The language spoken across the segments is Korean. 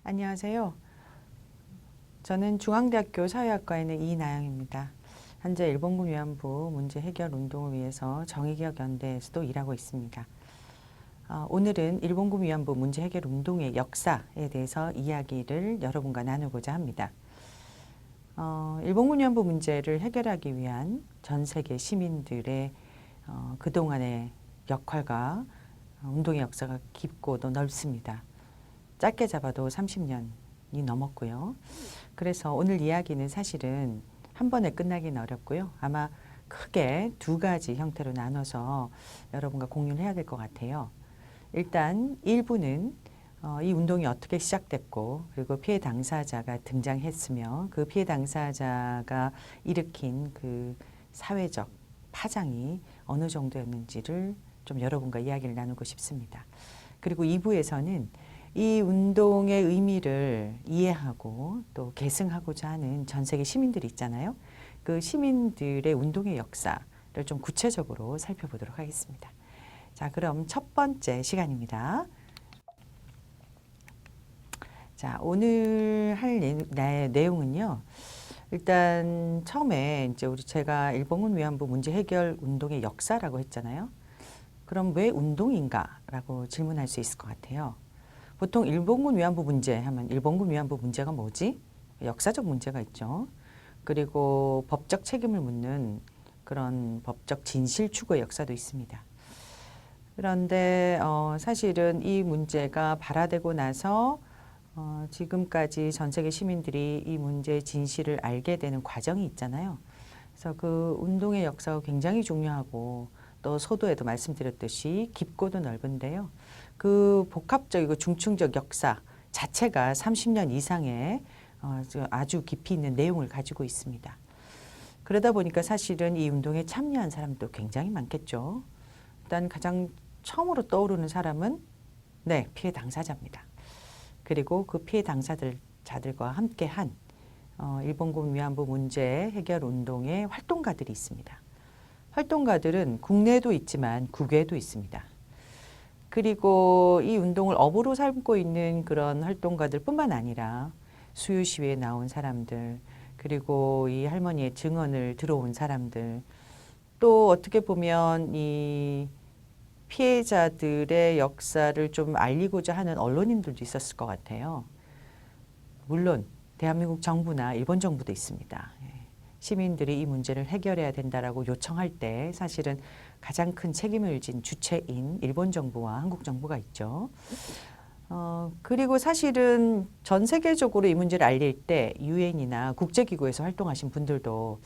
안녕하세요. 저는 중앙대학교 사회학과에 있는 이나영입니다. 현재 일본군 위안부 문제 해결 운동을 위해서 정의기억연대에서도 일하고 있습니다. 오늘은 일본군 위안부 문제 해결 운동의 역사에 대해서 이야기를 여러분과 나누고자 합니다. 일본군 위안부 문제를 해결하기 위한 전 세계 시민들의 그동안의 역할과 운동의 역사가 깊고도 넓습니다. 짧게 잡아도 30년이 넘었고요. 그래서 오늘 이야기는 사실은 한 번에 끝나기는 어렵고요. 아마 크게 두 가지 형태로 나눠서 여러분과 공유를 해야 될 것 같아요. 일단 1부는 이 운동이 어떻게 시작됐고 그리고 피해 당사자가 등장했으며 그 피해 당사자가 일으킨 그 사회적 파장이 어느 정도였는지를 좀 여러분과 이야기를 나누고 싶습니다. 그리고 2부에서는 이 운동의 의미를 이해하고 또 계승하고자 하는 전 세계 시민들이 있잖아요. 그 시민들의 운동의 역사를 좀 구체적으로 살펴보도록 하겠습니다. 자, 그럼 첫 번째 시간입니다. 자, 오늘 할 내용은요. 일단 처음에 이제 제가 일본군 위안부 문제 해결 운동의 역사라고 했잖아요. 그럼 왜 운동인가라고 질문할 수 있을 것 같아요. 보통 일본군 위안부 문제 하면 일본군 위안부 문제가 뭐지? 역사적 문제가 있죠. 그리고 법적 책임을 묻는 그런 법적 진실 추구의 역사도 있습니다. 그런데 사실은 이 문제가 발화되고 나서 지금까지 전 세계 시민들이 이 문제의 진실을 알게 되는 과정이 있잖아요. 그래서 그 운동의 역사가 굉장히 중요하고 또 서두에도 말씀드렸듯이 깊고도 넓은데요. 그 복합적이고 중층적 역사 자체가 30년 이상의 아주 깊이 있는 내용을 가지고 있습니다. 그러다 보니까 사실은 이 운동에 참여한 사람도 굉장히 많겠죠. 일단 가장 처음으로 떠오르는 사람은 피해 당사자입니다. 그리고 그 피해 당사자들과 함께한 일본군 위안부 문제 해결 운동의 활동가들이 있습니다. 활동가들은 국내에도 있지만 국외에도 있습니다. 그리고 이 운동을 업으로 삼고 있는 그런 활동가들 뿐만 아니라 수요 시위에 나온 사람들, 그리고 이 할머니의 증언을 들어온 사람들, 또 어떻게 보면 이 피해자들의 역사를 좀 알리고자 하는 언론인들도 있었을 것 같아요. 물론 대한민국 정부나 일본 정부도 있습니다. 시민들이 이 문제를 해결해야 된다라고 요청할 때 사실은 가장 큰 책임을 진 주체인 일본 정부와 한국 정부가 있죠. 그리고 사실은 전 세계적으로 이 문제를 알릴 때 유엔이나 국제기구에서 활동하신 분들도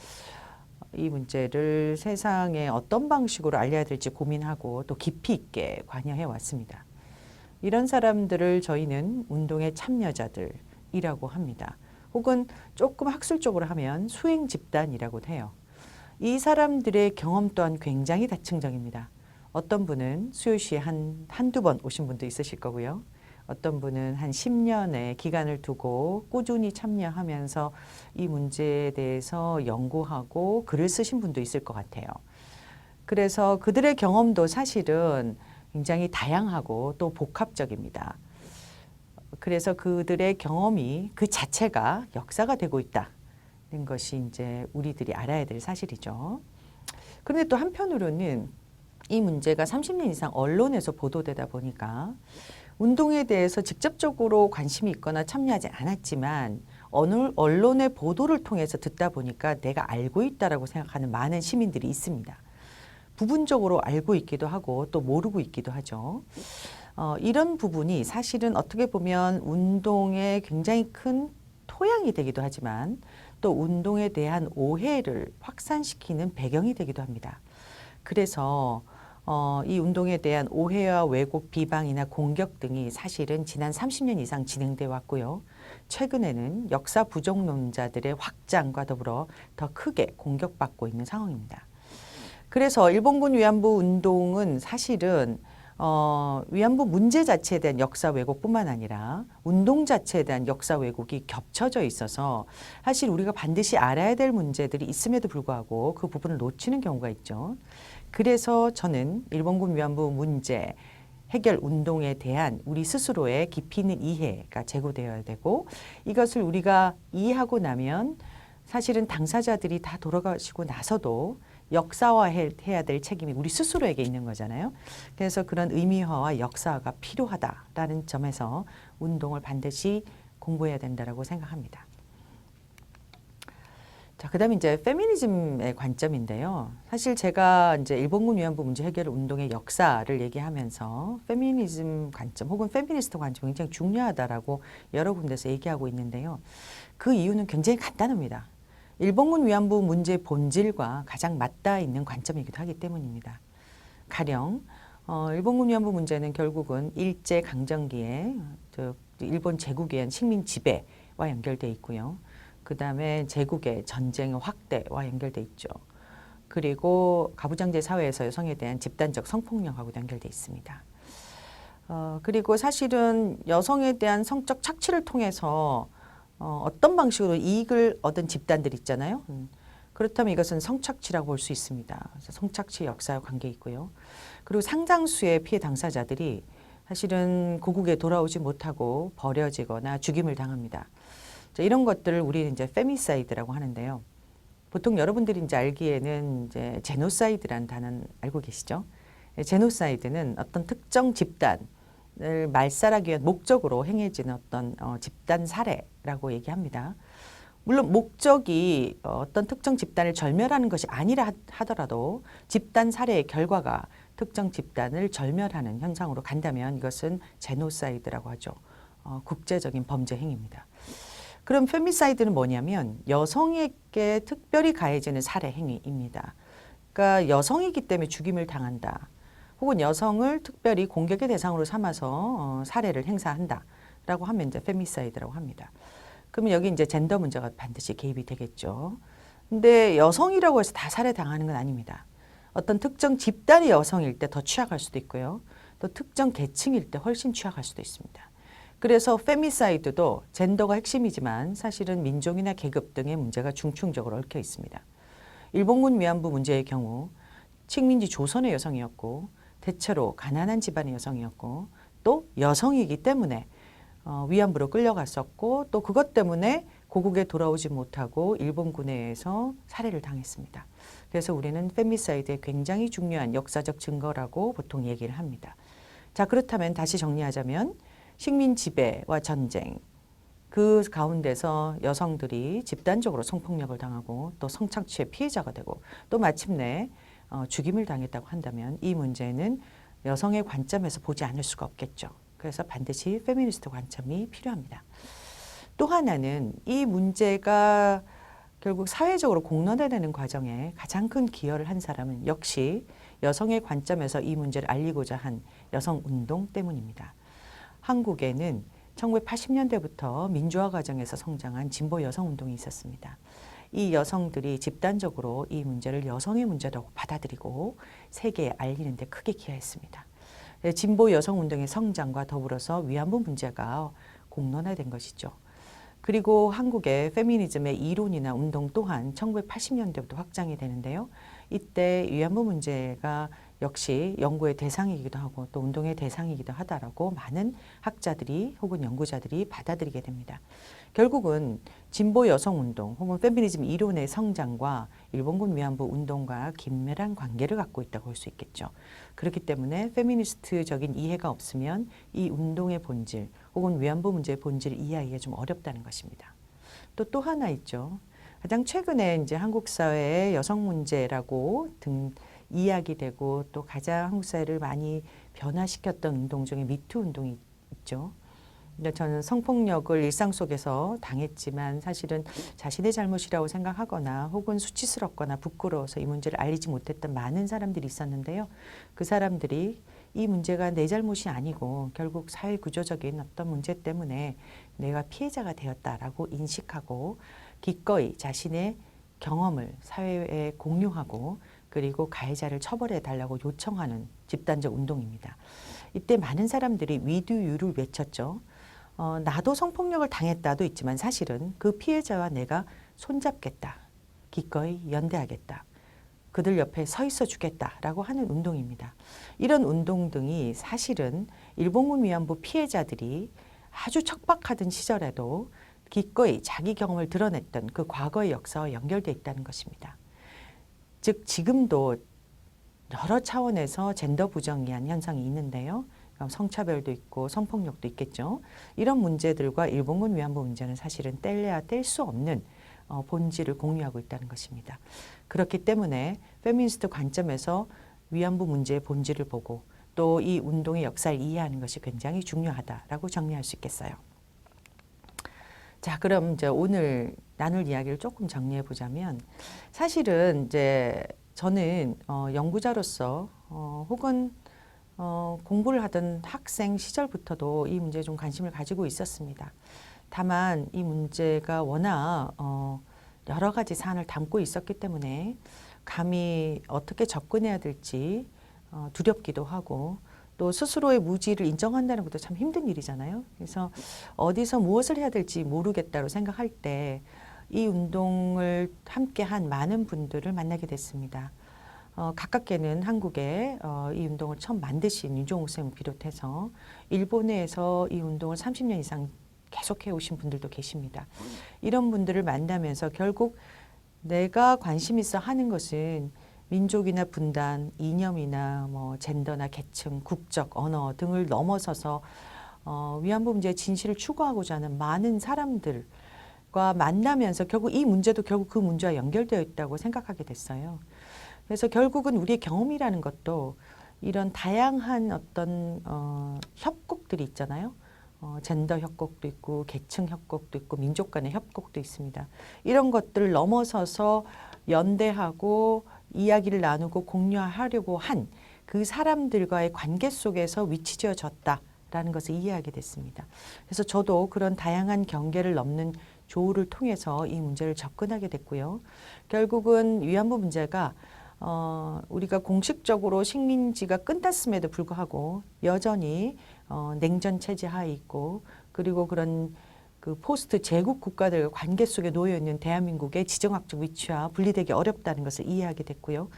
이 문제를 세상에 어떤 방식으로 알려야 될지 고민하고 또 깊이 있게 관여해 왔습니다. 이런 사람들을 저희는 운동의 참여자들이라고 합니다. 혹은 조금 학술적으로 하면 수행 집단이라고도 해요. 이 사람들의 경험 또한 굉장히 다층적입니다. 어떤 분은 수요시에 한두 번 오신 분도 있으실 거고요. 어떤 분은 한 10년의 기간을 두고 꾸준히 참여하면서 이 문제에 대해서 연구하고 글을 쓰신 분도 있을 것 같아요. 그래서 그들의 경험도 사실은 굉장히 다양하고 또 복합적입니다. 그래서 그들의 경험이 그 자체가 역사가 되고 있다는 것이 이제 우리들이 알아야 될 사실이죠. 그런데 또 한편으로는 이 문제가 30년 이상 언론에서 보도되다 보니까 운동에 대해서 직접적으로 관심이 있거나 참여하지 않았지만 어느 언론의 보도를 통해서 듣다 보니까 내가 알고 있다라고 생각하는 많은 시민들이 있습니다. 부분적으로 알고 있기도 하고 또 모르고 있기도 하죠. 이런 부분이 사실은 어떻게 보면 운동에 굉장히 큰 토양이 되기도 하지만 또 운동에 대한 오해를 확산시키는 배경이 되기도 합니다. 그래서 이 운동에 대한 오해와 왜곡, 비방이나 공격 등이 사실은 지난 30년 이상 진행되어 왔고요. 최근에는 역사 부정론자들의 확장과 더불어 더 크게 공격받고 있는 상황입니다. 그래서 일본군 위안부 운동은 사실은 위안부 문제 자체에 대한 역사 왜곡뿐만 아니라 운동 자체에 대한 역사 왜곡이 겹쳐져 있어서 사실 우리가 반드시 알아야 될 문제들이 있음에도 불구하고 그 부분을 놓치는 경우가 있죠. 그래서 저는 일본군 위안부 문제 해결 운동에 대한 우리 스스로의 깊이 있는 이해가 제고되어야 되고 이것을 우리가 이해하고 나면 사실은 당사자들이 다 돌아가시고 나서도 역사화해야 될 책임이 우리 스스로에게 있는 거잖아요. 그래서 그런 의미화와 역사화가 필요하다라는 점에서 운동을 반드시 공부해야 된다라고 생각합니다. 자, 그다음에 이제 페미니즘의 관점인데요. 사실 제가 이제 일본군 위안부 문제 해결 운동의 역사를 얘기하면서 페미니즘 관점 혹은 페미니스트 관점이 굉장히 중요하다라고 여러 군데서 얘기하고 있는데요. 그 이유는 굉장히 간단합니다. 일본군 위안부 문제의 본질과 가장 맞닿아 있는 관점이기도 하기 때문입니다. 가령 일본군 위안부 문제는 결국은 일제 강점기에 일본 제국에 의한 식민 지배와 연결돼 있고요. 그 다음에 제국의 전쟁의 확대와 연결돼 있죠. 그리고 가부장제 사회에서 여성에 대한 집단적 성폭력하고도 연결돼 있습니다. 그리고 사실은 여성에 대한 성적 착취를 통해서 어떤 방식으로 이익을 얻은 집단들 있잖아요. 그렇다면 이것은 성착취라고 볼 수 있습니다. 그래서 성착취 역사와 관계 있고요. 그리고 상당수의 피해 당사자들이 사실은 고국에 돌아오지 못하고 버려지거나 죽임을 당합니다. 자, 이런 것들을 우리는 이제 페미사이드라고 하는데요. 보통 여러분들이 이제 알기에는 이제 제노사이드라는 단어는 알고 계시죠? 제노사이드는 어떤 특정 집단을 말살하기 위한 목적으로 행해지는 어떤 집단 살해라고 얘기합니다. 물론 목적이 어떤 특정 집단을 절멸하는 것이 아니라 하더라도 집단 살해의 결과가 특정 집단을 절멸하는 현상으로 간다면 이것은 제노사이드라고 하죠. 국제적인 범죄 행위입니다. 그럼 페미사이드는 뭐냐면 여성에게 특별히 가해지는 살해 행위입니다. 그러니까 여성이기 때문에 죽임을 당한다. 혹은 여성을 특별히 공격의 대상으로 삼아서 살해를 행사한다. 라고 하면 이제 페미사이드라고 합니다. 그러면 여기 이제 젠더 문제가 반드시 개입이 되겠죠. 근데 여성이라고 해서 다 살해당하는 건 아닙니다. 어떤 특정 집단이 여성일 때 더 취약할 수도 있고요. 또 특정 계층일 때 훨씬 취약할 수도 있습니다. 그래서 페미사이드도 젠더가 핵심이지만 사실은 민족이나 계급 등의 문제가 중충적으로 얽혀 있습니다. 일본군 위안부 문제의 경우 식민지 조선의 여성이었고 대체로 가난한 집안의 여성이었고 또 여성이기 때문에 위안부로 끌려갔었고 또 그것 때문에 고국에 돌아오지 못하고 일본군에 의해서 살해를 당했습니다. 그래서 우리는 페미사이드의 굉장히 중요한 역사적 증거라고 보통 얘기를 합니다. 자, 그렇다면 다시 정리하자면 식민 지배와 전쟁, 그 가운데서 여성들이 집단적으로 성폭력을 당하고 또 성착취의 피해자가 되고 또 마침내 죽임을 당했다고 한다면 이 문제는 여성의 관점에서 보지 않을 수가 없겠죠. 그래서 반드시 페미니스트 관점이 필요합니다. 또 하나는 이 문제가 결국 사회적으로 공론화되는 과정에 가장 큰 기여를 한 사람은 역시 여성의 관점에서 이 문제를 알리고자 한 여성운동 때문입니다. 한국에는 1980년대부터 민주화 과정에서 성장한 진보 여성운동이 있었습니다. 이 여성들이 집단적으로 이 문제를 여성의 문제라고 받아들이고 세계에 알리는 데 크게 기여했습니다. 진보 여성운동의 성장과 더불어서 위안부 문제가 공론화된 것이죠. 그리고 한국의 페미니즘의 이론이나 운동 또한 1980년대부터 확장이 되는데요. 이때 위안부 문제가 역시 연구의 대상이기도 하고 또 운동의 대상이기도 하다라고 많은 학자들이 혹은 연구자들이 받아들이게 됩니다. 결국은 진보 여성운동 혹은 페미니즘 이론의 성장과 일본군 위안부 운동과 긴밀한 관계를 갖고 있다고 볼 수 있겠죠. 그렇기 때문에 페미니스트적인 이해가 없으면 이 운동의 본질 혹은 위안부 문제의 본질을 이해하기가 좀 어렵다는 것입니다. 또 하나 있죠. 가장 최근에 이제 한국 사회의 여성 문제라고 이야기되고 또 가장 한국 사회를 많이 변화시켰던 운동 중에 미투 운동이 있죠. 근데 저는 성폭력을 일상 속에서 당했지만 사실은 자신의 잘못이라고 생각하거나 혹은 수치스럽거나 부끄러워서 이 문제를 알리지 못했던 많은 사람들이 있었는데요. 그 사람들이 이 문제가 내 잘못이 아니고 결국 사회 구조적인 어떤 문제 때문에 내가 피해자가 되었다라고 인식하고 기꺼이 자신의 경험을 사회에 공유하고 그리고 가해자를 처벌해 달라고 요청하는 집단적 운동입니다. 이때 많은 사람들이 위두유를 외쳤죠. 나도 성폭력을 당했다도 있지만 사실은 그 피해자와 내가 손잡겠다. 기꺼이 연대하겠다. 그들 옆에 서 있어 주겠다라고 하는 운동입니다. 이런 운동 등이 사실은 일본군 위안부 피해자들이 아주 척박하던 시절에도 기꺼이 자기 경험을 드러냈던 그 과거의 역사와 연결되어 있다는 것입니다. 즉 지금도 여러 차원에서 젠더 부정의한 현상이 있는데요. 성차별도 있고 성폭력도 있겠죠. 이런 문제들과 일본군 위안부 문제는 사실은 뗄래야 뗄 수 없는 본질을 공유하고 있다는 것입니다. 그렇기 때문에 페미니스트 관점에서 위안부 문제의 본질을 보고 또 이 운동의 역사를 이해하는 것이 굉장히 중요하다라고 정리할 수 있겠어요. 자, 그럼 이제 오늘 나눌 이야기를 조금 정리해 보자면 사실은 이제 저는 연구자로서 혹은 공부를 하던 학생 시절부터도 이 문제에 좀 관심을 가지고 있었습니다. 다만 이 문제가 워낙 여러 가지 사안을 담고 있었기 때문에 감히 어떻게 접근해야 될지 두렵기도 하고 또 스스로의 무지를 인정한다는 것도 참 힘든 일이잖아요. 그래서 어디서 무엇을 해야 될지 모르겠다고 생각할 때 이 운동을 함께한 많은 분들을 만나게 됐습니다. 가깝게는 한국에 이 운동을 처음 만드신 윤종욱 쌤을 비롯해서 일본에서 이 운동을 30년 이상 계속해 오신 분들도 계십니다. 이런 분들을 만나면서 결국 내가 관심 있어 하는 것은 민족이나 분단, 이념이나 뭐 젠더나 계층, 국적, 언어 등을 넘어서서 위안부 문제의 진실을 추구하고자 하는 많은 사람들과 만나면서 결국 이 문제도 결국 그 문제와 연결되어 있다고 생각하게 됐어요. 그래서 결국은 우리의 경험이라는 것도 이런 다양한 어떤 협곡들이 있잖아요. 젠더 협곡도 있고 계층 협곡도 있고 민족 간의 협곡도 있습니다. 이런 것들을 넘어서서 연대하고 이야기를 나누고 공유하려고 한 그 사람들과의 관계 속에서 위치지어졌다라는 것을 이해하게 됐습니다. 그래서 저도 그런 다양한 경계를 넘는 조우를 통해서 이 문제를 접근하게 됐고요. 결국은 위안부 문제가 우리가 공식적으로 식민지가 끝났음에도 불구하고 여전히 냉전 체제 하에 있고 그리고 그런 그 포스트 제국 국가들과 관계 속에 놓여 있는 대한민국의 지정학적 위치와 분리되기 어렵다는 것을 이해하게 됐고요.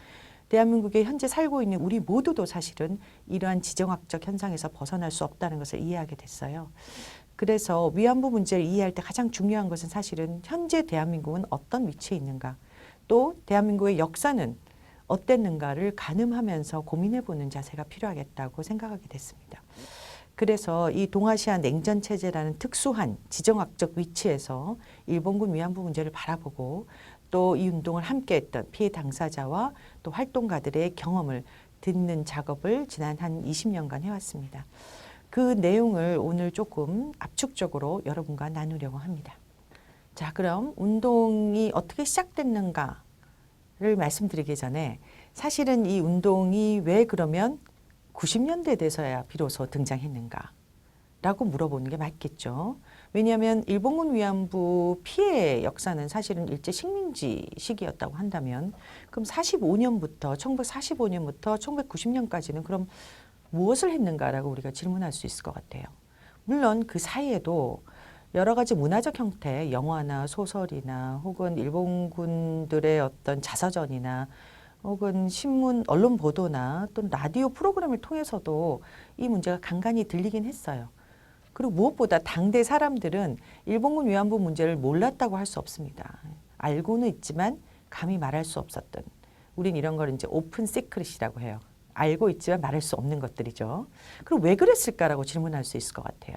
대한민국에 현재 살고 있는 우리 모두도 사실은 이러한 지정학적 현상에서 벗어날 수 없다는 것을 이해하게 됐어요. 그래서 위안부 문제를 이해할 때 가장 중요한 것은 사실은 현재 대한민국은 어떤 위치에 있는가, 또 대한민국의 역사는 어땠는가를 가늠하면서 고민해보는 자세가 필요하겠다고 생각하게 됐습니다. 그래서 이 동아시아 냉전체제라는 특수한 지정학적 위치에서 일본군 위안부 문제를 바라보고 또 이 운동을 함께했던 피해 당사자와 또 활동가들의 경험을 듣는 작업을 지난 한 20년간 해왔습니다. 그 내용을 오늘 조금 압축적으로 여러분과 나누려고 합니다. 자, 그럼 운동이 어떻게 시작됐는가를 말씀드리기 전에 사실은 이 운동이 왜 그러면 90년대에 돼서야 비로소 등장했는가라고 물어보는 게 맞겠죠. 왜냐하면 일본군 위안부 피해 역사는 사실은 일제 식민지 시기였다고 한다면 그럼 1945년부터 1990년까지는 그럼 무엇을 했는가라고 우리가 질문할 수 있을 것 같아요. 물론 그 사이에도 여러 가지 문화적 형태, 영화나 소설이나 혹은 일본군들의 어떤 자서전이나 혹은 신문, 언론 보도나 또 라디오 프로그램을 통해서도 이 문제가 간간히 들리긴 했어요. 그리고 무엇보다 당대 사람들은 일본군 위안부 문제를 몰랐다고 할 수 없습니다. 알고는 있지만 감히 말할 수 없었던, 우린 이런 걸 이제 오픈 시크릿이라고 해요. 알고 있지만 말할 수 없는 것들이죠. 그럼 왜 그랬을까라고 질문할 수 있을 것 같아요.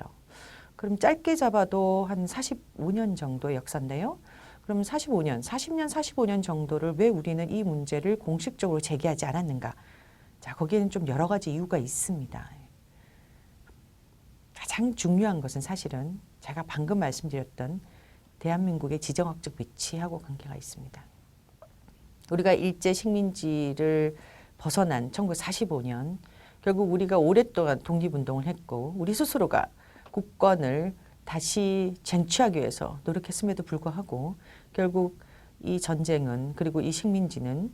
그럼 짧게 잡아도 한 45년 정도의 역사인데요. 그럼 40년, 45년 정도를 왜 우리는 이 문제를 공식적으로 제기하지 않았는가? 자, 거기에는 좀 여러 가지 이유가 있습니다. 가장 중요한 것은 사실은 제가 방금 말씀드렸던 대한민국의 지정학적 위치하고 관계가 있습니다. 우리가 일제 식민지를 벗어난 1945년, 결국 우리가 오랫동안 독립운동을 했고 우리 스스로가 국권을 다시 쟁취하기 위해서 노력했음에도 불구하고 결국 이 전쟁은 그리고 이 식민지는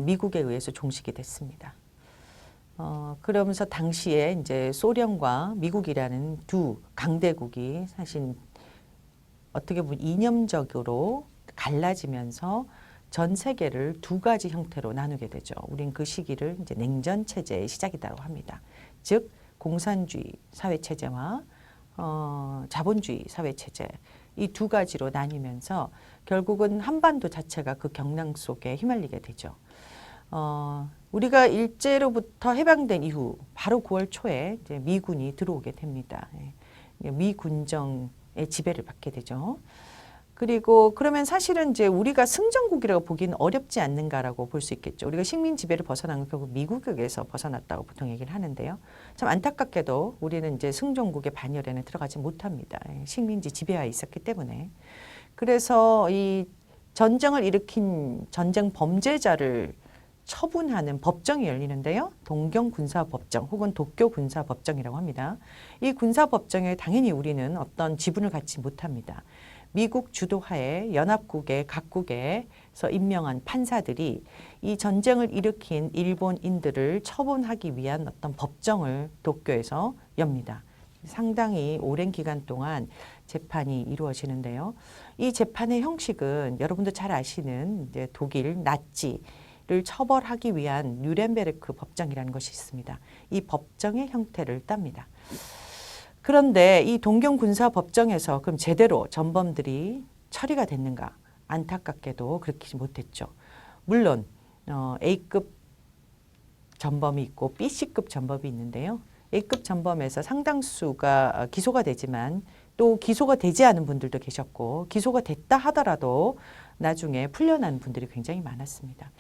미국에 의해서 종식이 됐습니다. 그러면서 당시에 이제 소련과 미국이라는 두 강대국이 사실 어떻게 보면 이념적으로 갈라지면서 전 세계를 두 가지 형태로 나누게 되죠. 우린 그 시기를 이제 냉전 체제의 시작이라고 합니다. 즉 공산주의 사회 체제와 자본주의 사회 체제 이 두 가지로 나뉘면서 결국은 한반도 자체가 그 경랑 속에 휘말리게 되죠. 우리가 일제로부터 해방된 이후 바로 9월 초에 이제 미군이 들어오게 됩니다. 미군정의 지배를 받게 되죠. 그리고 그러면 사실은 이제 우리가 승전국이라고 보기는 어렵지 않는가라고 볼 수 있겠죠. 우리가 식민 지배를 벗어난 건 결국 미국에서 벗어났다고 보통 얘기를 하는데요. 참 안타깝게도 우리는 이제 승전국의 반열에는 들어가지 못합니다. 식민지 지배하에 있었기 때문에. 그래서 이 전쟁을 일으킨 전쟁 범죄자를 처분하는 법정이 열리는데요. 동경군사법정 혹은 도쿄군사법정이라고 합니다. 이 군사법정에 당연히 우리는 어떤 지분을 갖지 못합니다. 미국 주도하에 연합국의 각국에서 임명한 판사들이 이 전쟁을 일으킨 일본인들을 처분하기 위한 어떤 법정을 도쿄에서 엽니다. 상당히 오랜 기간 동안 재판이 이루어지는데요. 이 재판의 형식은 여러분도 잘 아시는 이제 독일 나치를 처벌하기 위한 뉴렌베르크 법정이라는 것이 있습니다. 이 법정의 형태를 땁니다. 그런데 이 동경군사법정에서 그럼 제대로 전범들이 처리가 됐는가? 안타깝게도 그렇게 못했죠. 물론 A급 전범이 있고 B급 전범이 있는데요. A급 전범에서 상당수가 기소가 되지만 또 기소가 되지 않은 분들도 계셨고 기소가 됐다 하더라도 나중에 풀려난 분들이 굉장히 많았습니다.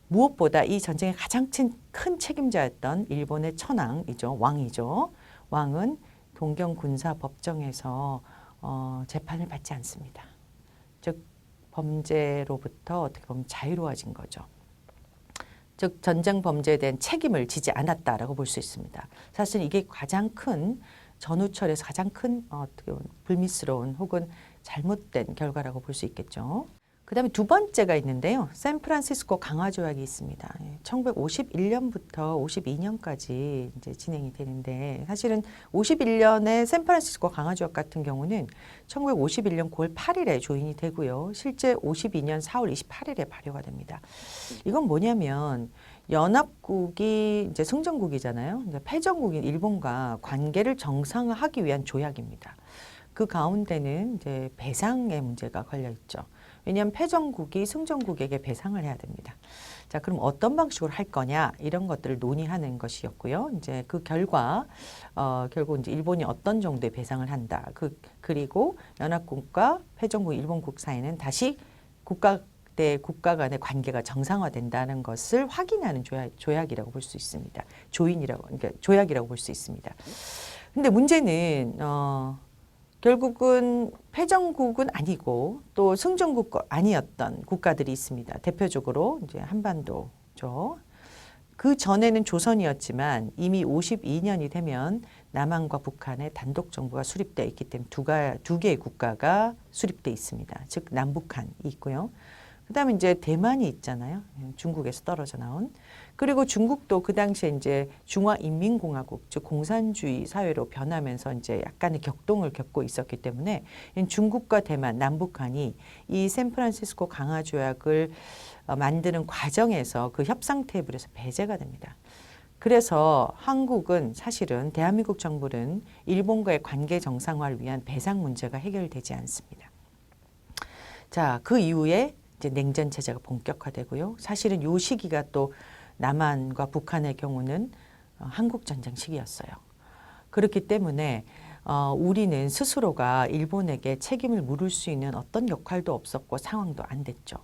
무엇보다 이 전쟁의 가장 큰 책임자였던 일본의 천황이죠. 왕이죠. 왕은 동경군사법정에서 재판을 받지 않습니다. 즉 범죄로부터 어떻게 보면 자유로워진 거죠. 즉 전쟁 범죄에 대한 책임을 지지 않았다라고 볼 수 있습니다. 사실 이게 가장 큰 전후철에서 가장 큰 어떻게 보면 불미스러운 혹은 잘못된 결과라고 볼 수 있겠죠. 그 다음에 두 번째가 있는데요. 샌프란시스코 강화조약이 있습니다. 1951년부터 52년까지 이제 진행이 되는데 사실은 51년에 샌프란시스코 강화조약 같은 경우는 1951년 9월 8일에 조인이 되고요. 실제 52년 4월 28일에 발효가 됩니다. 이건 뭐냐면 연합국이 이제 승전국이잖아요. 이제 패전국인 일본과 관계를 정상화하기 위한 조약입니다. 그 가운데는 이제 배상의 문제가 걸려 있죠. 왜냐하면 패전국이 승전국에게 배상을 해야 됩니다. 자, 그럼 어떤 방식으로 할 거냐 이런 것들을 논의하는 것이었고요. 이제 그 결과 결국 이제 일본이 어떤 정도의 배상을 한다. 그리고 연합국과 패전국 일본국 사이는 다시 국가 대 국가 간의 관계가 정상화된다는 것을 확인하는 조약이라고 볼 수 있습니다. 그러니까 조약이라고 볼 수 있습니다. 근데 문제는 결국은 패전국은 아니고 또 승전국 아니었던 국가들이 있습니다. 대표적으로 이제 한반도죠. 그 전에는 조선이었지만 이미 52년이 되면 남한과 북한의 단독 정부가 수립되어 있기 때문에 두 개의 국가가 수립되어 있습니다. 즉 남북한이 있고요. 그다음에 이제 대만이 있잖아요. 중국에서 떨어져 나온. 그리고 중국도 그 당시에 이제 중화인민공화국, 즉 공산주의 사회로 변하면서 이제 약간의 격동을 겪고 있었기 때문에 중국과 대만, 남북한이 이 샌프란시스코 강화조약을 만드는 과정에서 그 협상 테이블에서 배제가 됩니다. 그래서 한국은 사실은 대한민국 정부는 일본과의 관계 정상화를 위한 배상 문제가 해결되지 않습니다. 자, 그 이후에 이제 냉전 체제가 본격화되고요. 사실은 이 시기가 또 남한과 북한의 경우는 한국전쟁 시기였어요. 그렇기 때문에 우리는 스스로가 일본에게 책임을 물을 수 있는 어떤 역할도 없었고 상황도 안 됐죠.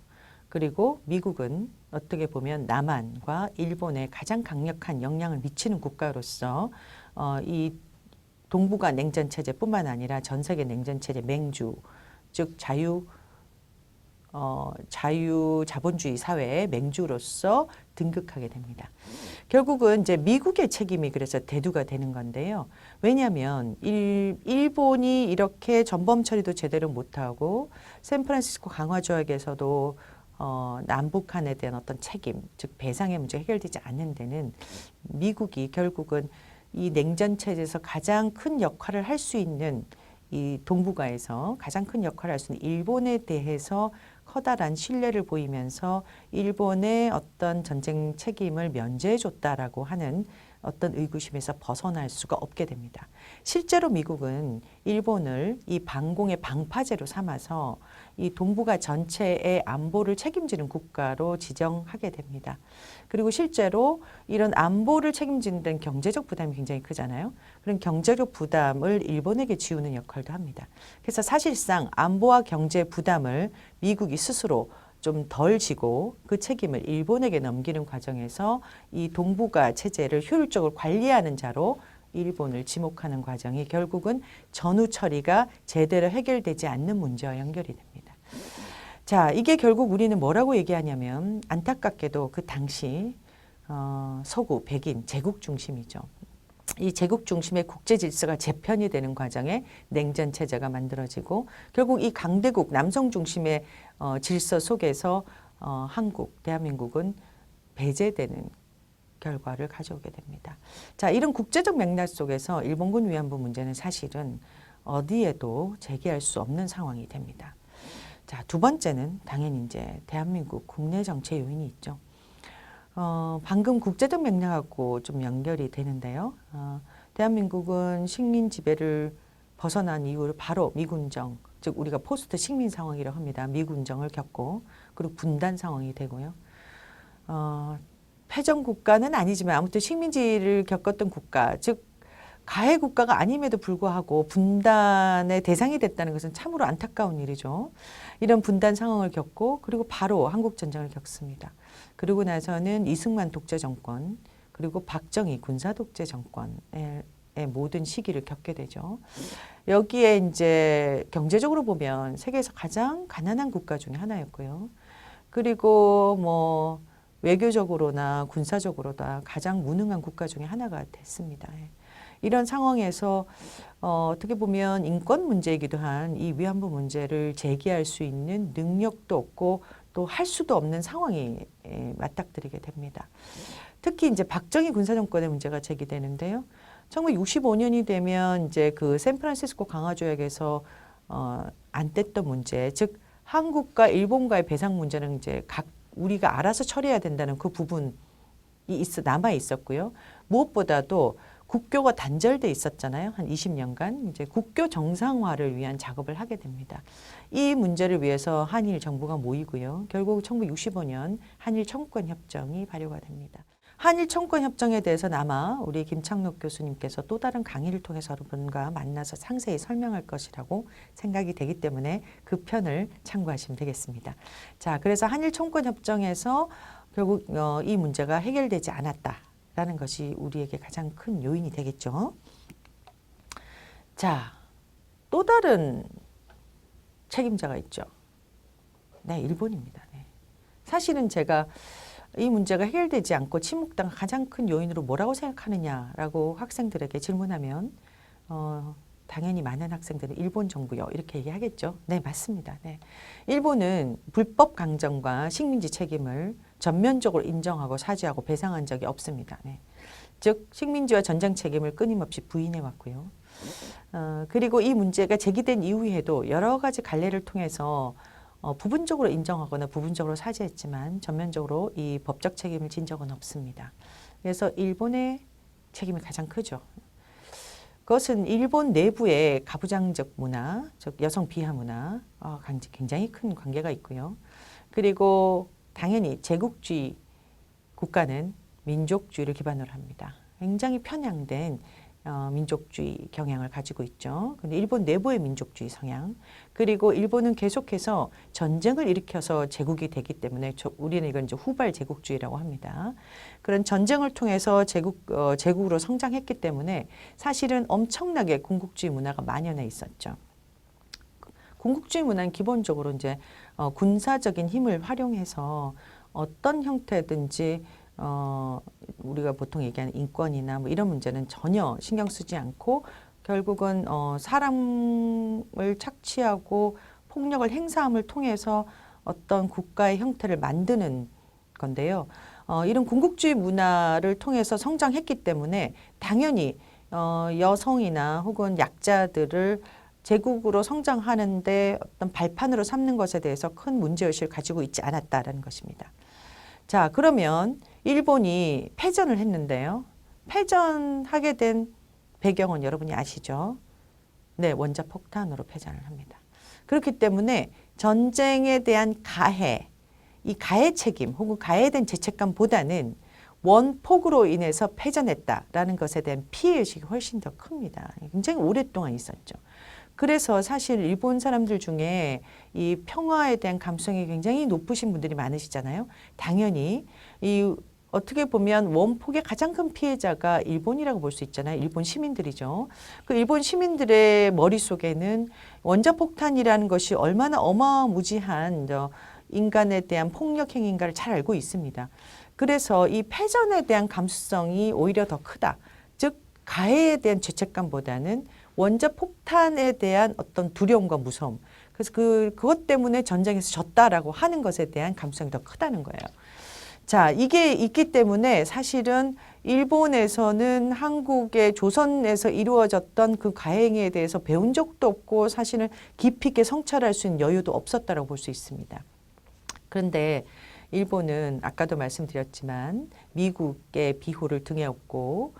그리고 미국은 어떻게 보면 남한과 일본에 가장 강력한 영향을 미치는 국가로서 이 동북아 냉전 체제뿐만 아니라 전 세계 냉전 체제 맹주, 즉 자본주의 사회의 맹주로서 등극하게 됩니다. 결국은 이제 미국의 책임이 그래서 대두가 되는 건데요. 왜냐하면 일본이 이렇게 전범 처리도 제대로 못하고 샌프란시스코 강화조약에서도 남북한에 대한 어떤 책임, 즉 배상의 문제가 해결되지 않는 데는 미국이 결국은 이 냉전 체제에서 가장 큰 역할을 할 수 있는 이 동북아에서 가장 큰 역할을 할 수 있는 일본에 대해서 커다란 신뢰를 보이면서 일본의 어떤 전쟁 책임을 면제해줬다라고 하는 어떤 의구심에서 벗어날 수가 없게 됩니다. 실제로 미국은 일본을 이 반공의 방파제로 삼아서 이 동북아 전체의 안보를 책임지는 국가로 지정하게 됩니다. 그리고 실제로 이런 안보를 책임지는 데는 경제적 부담이 굉장히 크잖아요. 그런 경제적 부담을 일본에게 지우는 역할도 합니다. 그래서 사실상 안보와 경제 부담을 미국이 스스로 좀 덜 지고 그 책임을 일본에게 넘기는 과정에서 이 동북아 체제를 효율적으로 관리하는 자로 일본을 지목하는 과정이 결국은 전후 처리가 제대로 해결되지 않는 문제와 연결이 됩니다. 자, 이게 결국 우리는 뭐라고 얘기하냐면 안타깝게도 그 당시 서구, 백인, 제국 중심이죠. 이 제국 중심의 국제 질서가 재편이 되는 과정에 냉전 체제가 만들어지고 결국 이 강대국 남성 중심의 질서 속에서 한국, 대한민국은 배제되는 결과를 가져오게 됩니다. 자, 이런 국제적 맥락 속에서 일본군 위안부 문제는 사실은 어디에도 제기할 수 없는 상황이 됩니다. 자, 두 번째는 당연히 이제 대한민국 국내 정체 요인이 있죠. 방금 국제적 맥락하고 좀 연결이 되는데요. 대한민국은 식민 지배를 벗어난 이후로 바로 미군정, 즉 우리가 포스트 식민 상황이라고 합니다. 미군정을 겪고 그리고 분단 상황이 되고요. 패전 국가는 아니지만 아무튼 식민지를 겪었던 국가, 즉 가해 국가가 아님에도 불구하고 분단의 대상이 됐다는 것은 참으로 안타까운 일이죠. 이런 분단 상황을 겪고 그리고 바로 한국전쟁을 겪습니다. 그리고 나서는 이승만 독재 정권 그리고 박정희 군사 독재 정권의 모든 시기를 겪게 되죠. 여기에 이제 경제적으로 보면 세계에서 가장 가난한 국가 중에 하나였고요. 그리고 뭐 외교적으로나 군사적으로나 가장 무능한 국가 중에 하나가 됐습니다. 이런 상황에서 어떻게 보면 인권 문제이기도 한 이 위안부 문제를 제기할 수 있는 능력도 없고 또 할 수도 없는 상황이 맞닥뜨리게 됩니다. 특히 이제 박정희 군사정권의 문제가 제기되는데요. 1965년이 되면 이제 그 샌프란시스코 강화조약에서 안 뗐던 문제, 즉 한국과 일본과의 배상 문제는 이제 각 우리가 알아서 처리해야 된다는 그 부분이 남아 있었고요. 무엇보다도 국교가 단절돼 있었잖아요. 한 20년간 이제 국교 정상화를 위한 작업을 하게 됩니다. 이 문제를 위해서 한일 정부가 모이고요. 결국 1965년 한일 청구권 협정이 발효가 됩니다. 한일 청구권 협정에 대해서는 아마 우리 김창록 교수님께서 또 다른 강의를 통해서 여러분과 만나서 상세히 설명할 것이라고 생각이 되기 때문에 그 편을 참고하시면 되겠습니다. 자, 그래서 한일 청구권 협정에서 결국 이 문제가 해결되지 않았다라는 것이 우리에게 가장 큰 요인이 되겠죠. 자, 또 다른 책임자가 있죠. 네, 일본입니다. 네. 사실은 제가 이 문제가 해결되지 않고 침묵당 가장 큰 요인으로 뭐라고 생각하느냐라고 학생들에게 질문하면 당연히 많은 학생들은 일본 정부요 이렇게 얘기하겠죠. 네, 맞습니다. 네. 일본은 불법 강점과 식민지 책임을 전면적으로 인정하고 사죄하고 배상한 적이 없습니다. 네. 즉 식민지와 전쟁 책임을 끊임없이 부인해 왔고요. 그리고 이 문제가 제기된 이후에도 여러 가지 갈래를 통해서 부분적으로 인정하거나 부분적으로 사죄했지만 전면적으로 이 법적 책임을 진 적은 없습니다. 그래서 일본의 책임이 가장 크죠. 그것은 일본 내부의 가부장적 문화, 즉 여성 비하 문화, 굉장히 큰 관계가 있고요. 그리고 당연히 제국주의 국가는 민족주의를 기반으로 합니다. 굉장히 편향된 민족주의 경향을 가지고 있죠. 근데 일본 내부의 민족주의 성향, 그리고 일본은 계속해서 전쟁을 일으켜서 제국이 되기 때문에 우리는 이건 이제 후발 제국주의라고 합니다. 그런 전쟁을 통해서 제국으로 성장했기 때문에 사실은 엄청나게 군국주의 문화가 만연해 있었죠. 군국주의 문화는 기본적으로 이제 군사적인 힘을 활용해서 어떤 형태든지 우리가 보통 얘기하는 인권이나 뭐 이런 문제는 전혀 신경 쓰지 않고 결국은 사람을 착취하고 폭력을 행사함을 통해서 어떤 국가의 형태를 만드는 건데요. 이런 군국주의 문화를 통해서 성장했기 때문에 당연히 여성이나 혹은 약자들을 제국으로 성장하는데 어떤 발판으로 삼는 것에 대해서 큰 문제의식을 가지고 있지 않았다라는 것입니다. 자, 그러면 일본이 패전을 했는데요. 패전하게 된 배경은 여러분이 아시죠? 네, 원자폭탄으로 패전을 합니다. 그렇기 때문에 전쟁에 대한 가해, 이 가해 책임 혹은 가해에 대한 죄책감보다는 원폭으로 인해서 패전했다라는 것에 대한 피해의식이 훨씬 더 큽니다. 굉장히 오랫동안 있었죠. 그래서 사실 일본 사람들 중에 이 평화에 대한 감성이 굉장히 높으신 분들이 많으시잖아요. 당연히 이 어떻게 보면 원폭의 가장 큰 피해자가 일본이라고 볼 수 있잖아요. 일본 시민들이죠. 그 일본 시민들의 머릿속에는 원자폭탄이라는 것이 얼마나 어마무지한 인간에 대한 폭력 행위인가를 잘 알고 있습니다. 그래서 이 패전에 대한 감수성이 오히려 더 크다. 즉 가해에 대한 죄책감보다는 원자폭탄에 대한 어떤 두려움과 무서움. 그래서 그것 때문에 전쟁에서 졌다라고 하는 것에 대한 감수성이 더 크다는 거예요. 자, 이게 있기 때문에 사실은 일본에서는 한국의 조선에서 이루어졌던 그 가행에 대해서 배운 적도 없고 사실은 깊이 있게 성찰할 수 있는 여유도 없었다고 볼 수 있습니다. 그런데 일본은 아까도 말씀드렸지만 미국의 비호를 등에 업고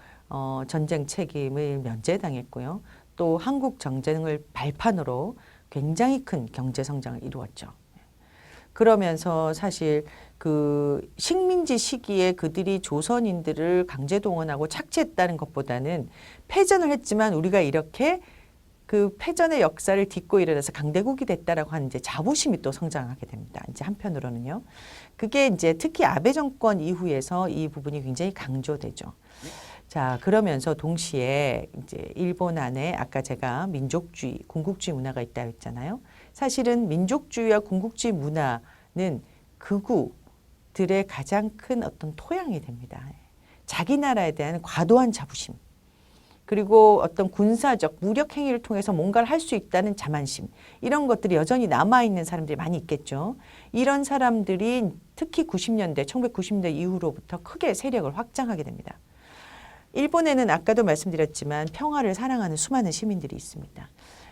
전쟁 책임을 면제당했고요. 또 한국 전쟁을 발판으로 굉장히 큰 경제 성장을 이루었죠. 그러면서 사실 그 식민지 시기에 그들이 조선인들을 강제 동원하고 착취했다는 것보다는 패전을 했지만 우리가 이렇게 그 패전의 역사를 딛고 일어나서 강대국이 됐다라고 하는 이제 자부심이 또 성장하게 됩니다. 이제 한편으로는요. 그게 이제 특히 아베 정권 이후에서 이 부분이 굉장히 강조되죠. 자, 그러면서 동시에 이제 일본 안에 아까 제가 민족주의, 군국주의 문화가 있다고 했잖아요. 사실은 민족주의와 군국주의 문화는 극우들의 가장 큰 어떤 토양이 됩니다. 자기 나라에 대한 과도한 자부심, 그리고 어떤 군사적 무력 행위를 통해서 뭔가를 할 수 있다는 자만심, 이런 것들이 여전히 남아있는 사람들이 많이 있겠죠. 이런 사람들이 특히 90년대, 1990년대 이후로부터 크게 세력을 확장하게 됩니다. 일본에는 아까도 말씀드렸지만 평화를 사랑하는 수많은 시민들이 있습니다.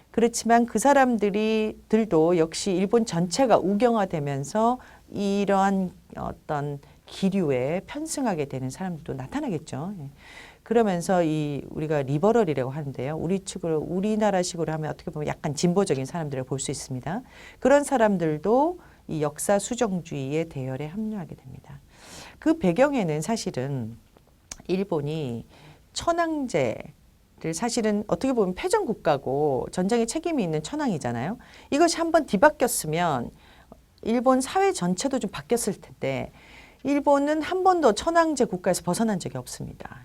그렇지만 그 사람들도 역시 일본 전체가 우경화되면서 이러한 어떤 기류에 편승하게 되는 사람들도 나타나겠죠. 그러면서 우리가 리버럴이라고 하는데요. 우리나라식으로 하면 어떻게 보면 약간 진보적인 사람들을 볼 수 있습니다. 그런 사람들도 이 역사 수정주의의 대열에 합류하게 됩니다. 그 배경에는 사실은 일본이 천황제를 사실은 어떻게 보면 패전 국가고 전쟁에 책임이 있는 천황이잖아요. 이것이 한번 뒤바뀌었으면 일본 사회 전체도 좀 바뀌었을 텐데 일본은 한 번도 천황제 국가에서 벗어난 적이 없습니다.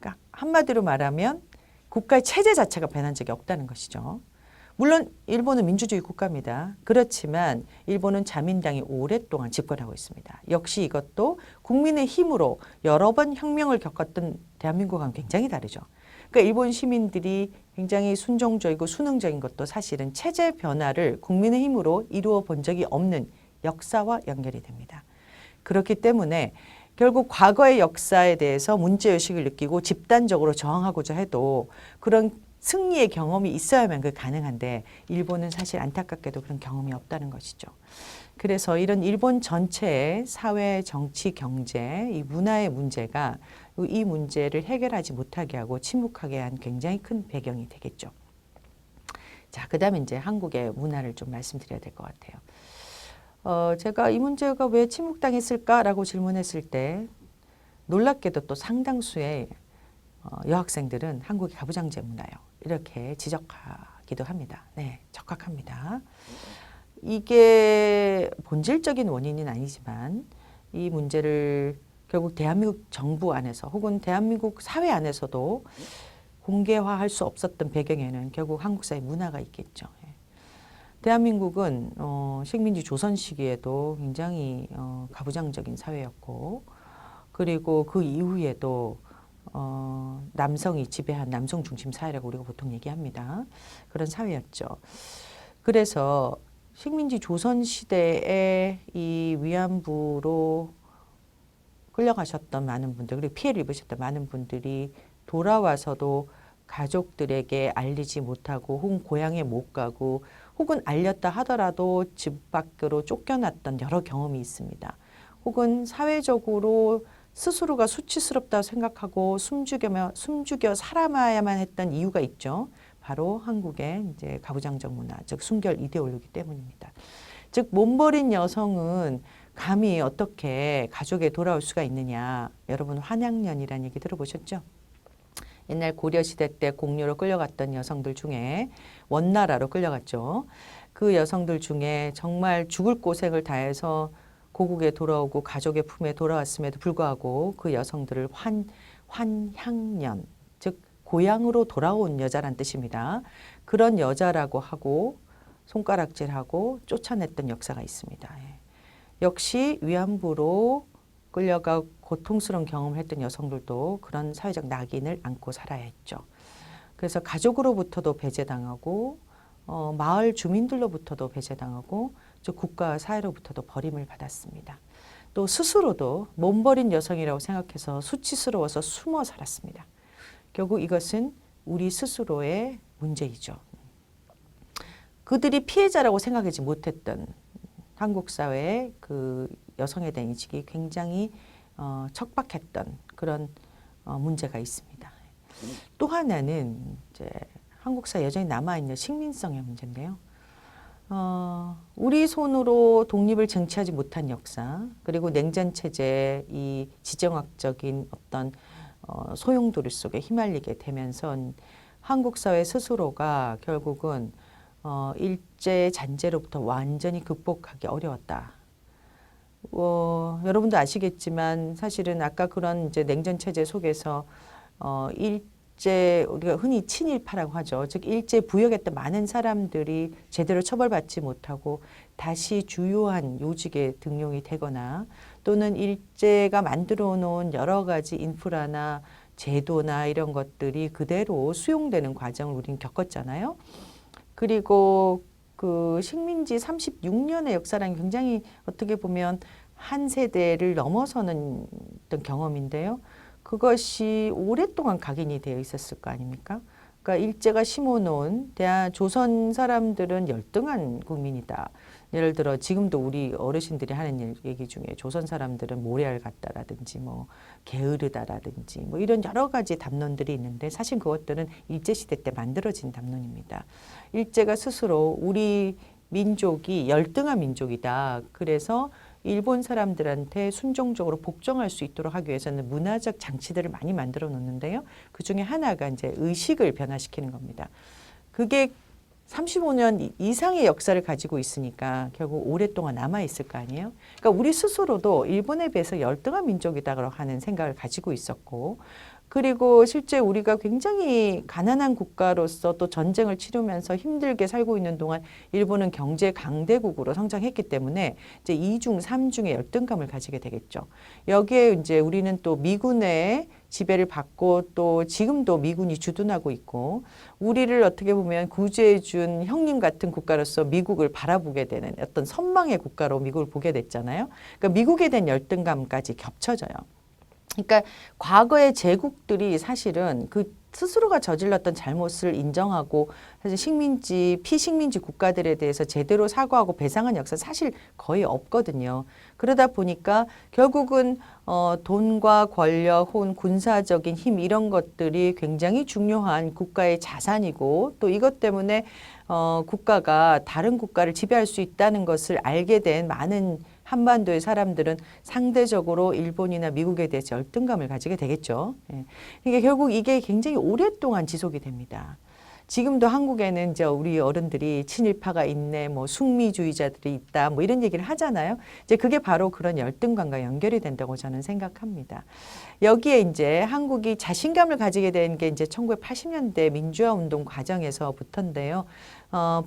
그러니까 한마디로 말하면 국가의 체제 자체가 변한 적이 없다는 것이죠. 물론 일본은 민주주의 국가입니다. 그렇지만 일본은 자민당이 오랫동안 집권하고 있습니다. 역시 이것도 국민의 힘으로 여러 번 혁명을 겪었던 대한민국과는 굉장히 다르죠. 그러니까 일본 시민들이 굉장히 순종적이고 수능적인 것도 사실은 체제 변화를 국민의 힘으로 이루어 본 적이 없는 역사와 연결이 됩니다. 그렇기 때문에 결국 과거의 역사에 대해서 문제의식을 느끼고 집단적으로 저항하고자 해도 그런 승리의 경험이 있어야만 그게 가능한데 일본은 사실 안타깝게도 그런 경험이 없다는 것이죠. 그래서 이런 일본 전체의 사회, 정치, 경제, 이 문화의 문제가 이 문제를 해결하지 못하게 하고 침묵하게 한 굉장히 큰 배경이 되겠죠. 자, 그 다음에 이제 한국의 문화를 좀 말씀드려야 될 것 같아요. 제가 이 문제가 왜 침묵당했을까라고 질문했을 때 놀랍게도 또 상당수의 여학생들은 한국의 가부장제 문화요. 이렇게 지적하기도 합니다. 네, 적합합니다. 이게 본질적인 원인은 아니지만 이 문제를 결국 대한민국 정부 안에서 혹은 대한민국 사회 안에서도 공개화할 수 없었던 배경에는 결국 한국 사회 문화가 있겠죠. 대한민국은 식민지 조선 시기에도 굉장히 가부장적인 사회였고 그리고 그 이후에도 남성이 지배한 남성 중심 사회라고 우리가 보통 얘기합니다. 그런 사회였죠. 그래서 식민지 조선 시대에 이 위안부로 끌려가셨던 많은 분들 그리고 피해를 입으셨던 많은 분들이 돌아와서도 가족들에게 알리지 못하고 혹은 고향에 못 가고 혹은 알렸다 하더라도 집 밖으로 쫓겨났던 여러 경험이 있습니다. 혹은 사회적으로 스스로가 수치스럽다고 생각하고 숨죽여 살아야만 했던 이유가 있죠. 바로 한국의 이제 가부장적 문화, 즉 순결 이데올로기 때문입니다. 즉 몸버린 여성은 감히 어떻게 가족에 돌아올 수가 있느냐. 여러분 환양년이라는 얘기 들어보셨죠? 옛날 고려시대 때 공료로 끌려갔던 여성들 중에 원나라로 끌려갔죠. 그 여성들 중에 정말 죽을 고생을 다해서 고국에 돌아오고 가족의 품에 돌아왔음에도 불구하고 그 여성들을 환향년, 즉 고향으로 돌아온 여자란 뜻입니다. 그런 여자라고 하고 손가락질하고 쫓아냈던 역사가 있습니다. 역시 위안부로 끌려가 고통스러운 경험을 했던 여성들도 그런 사회적 낙인을 안고 살아야 했죠. 그래서 가족으로부터도 배제당하고 마을 주민들로부터도 배제당하고 국가와 사회로부터도 버림을 받았습니다. 또 스스로도 몸버린 여성이라고 생각해서 수치스러워서 숨어 살았습니다. 결국 이것은 우리 스스로의 문제이죠. 그들이 피해자라고 생각하지 못했던 한국 사회의 그 여성에 대한 인식이 굉장히 척박했던 그런 문제가 있습니다. 또 하나는 이제 한국 사회 여전히 남아있는 식민성의 문제인데요. 우리 손으로 독립을 쟁취하지 못한 역사, 그리고 냉전 체제의 이 지정학적인 어떤 소용돌이 속에 휘말리게 되면서 한국 사회 스스로가 결국은 일제 잔재로부터 완전히 극복하기 어려웠다. 여러분도 아시겠지만 사실은 아까 그런 이제 냉전 체제 속에서 일제 우리가 흔히 친일파라고 하죠. 즉 일제 부역했던 많은 사람들이 제대로 처벌받지 못하고 다시 주요한 요직에 등용이 되거나 또는 일제가 만들어 놓은 여러 가지 인프라나 제도나 이런 것들이 그대로 수용되는 과정을 우리는 겪었잖아요. 그리고 그 식민지 36년의 역사라는 굉장히 어떻게 보면 한 세대를 넘어서는 어떤 경험인데요. 그것이 오랫동안 각인이 되어 있었을 거 아닙니까? 그러니까 일제가 심어놓은 조선 사람들은 열등한 국민이다. 예를 들어 지금도 우리 어르신들이 하는 얘기 중에 조선 사람들은 모래알 같다라든지 뭐 게으르다라든지 뭐 이런 여러 가지 담론들이 있는데 사실 그것들은 일제시대 때 만들어진 담론입니다. 일제가 스스로 우리 민족이 열등한 민족이다. 그래서 일본 사람들한테 순종적으로 복종할 수 있도록 하기 위해서는 문화적 장치들을 많이 만들어 놓는데요. 그 중에 하나가 이제 의식을 변화시키는 겁니다. 그게 35년 이상의 역사를 가지고 있으니까 결국 오랫동안 남아있을 거 아니에요. 그러니까 우리 스스로도 일본에 비해서 열등한 민족이다라고 하는 생각을 가지고 있었고 그리고 실제 우리가 굉장히 가난한 국가로서 또 전쟁을 치르면서 힘들게 살고 있는 동안 일본은 경제 강대국으로 성장했기 때문에 이제 2중, 3중의 열등감을 가지게 되겠죠. 여기에 이제 우리는 또 미군의 지배를 받고 또 지금도 미군이 주둔하고 있고 우리를 어떻게 보면 구제해준 형님 같은 국가로서 미국을 바라보게 되는 어떤 선망의 국가로 미국을 보게 됐잖아요. 그러니까 미국에 대한 열등감까지 겹쳐져요. 그러니까 과거의 제국들이 사실은 그 스스로가 저질렀던 잘못을 인정하고 사실 식민지, 피식민지 국가들에 대해서 제대로 사과하고 배상한 역사 사실 거의 없거든요. 그러다 보니까 결국은 돈과 권력 혹은 군사적인 힘 이런 것들이 굉장히 중요한 국가의 자산이고 또 이것 때문에 국가가 다른 국가를 지배할 수 있다는 것을 알게 된 많은 한반도의 사람들은 상대적으로 일본이나 미국에 대해서 열등감을 가지게 되겠죠. 그러니까 결국 이게 굉장히 오랫동안 지속이 됩니다. 지금도 한국에는 이제 우리 어른들이 친일파가 있네, 뭐 숙미주의자들이 있다, 뭐 이런 얘기를 하잖아요. 이제 그게 바로 그런 열등감과 연결이 된다고 저는 생각합니다. 여기에 이제 한국이 자신감을 가지게 된 게 이제 1980년대 민주화 운동 과정에서부터인데요.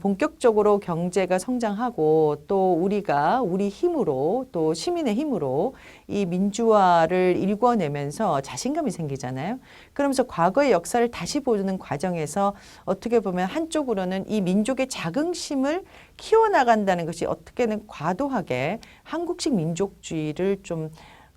본격적으로 경제가 성장하고 또 우리가 우리 힘으로 또 시민의 힘으로 이 민주화를 일궈내면서 자신감이 생기잖아요. 그러면서 과거의 역사를 다시 보는 과정에서 어떻게 보면 한쪽으로는 이 민족의 자긍심을 키워나간다는 것이 어떻게는 과도하게 한국식 민족주의를 좀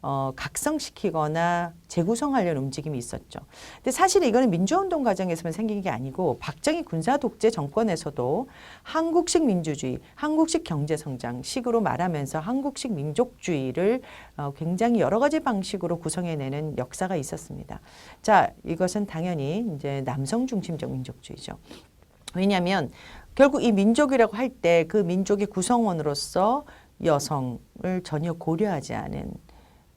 각성시키거나 재구성하려는 움직임이 있었죠. 근데 사실 이거는 민주화운동 과정에서만 생긴 게 아니고 박정희 군사독재 정권에서도 한국식 민주주의, 한국식 경제성장식으로 말하면서 한국식 민족주의를 굉장히 여러 가지 방식으로 구성해내는 역사가 있었습니다. 자, 이것은 당연히 이제 남성 중심적 민족주의죠. 왜냐하면 결국 이 민족이라고 할 때 그 민족의 구성원으로서 여성을 전혀 고려하지 않은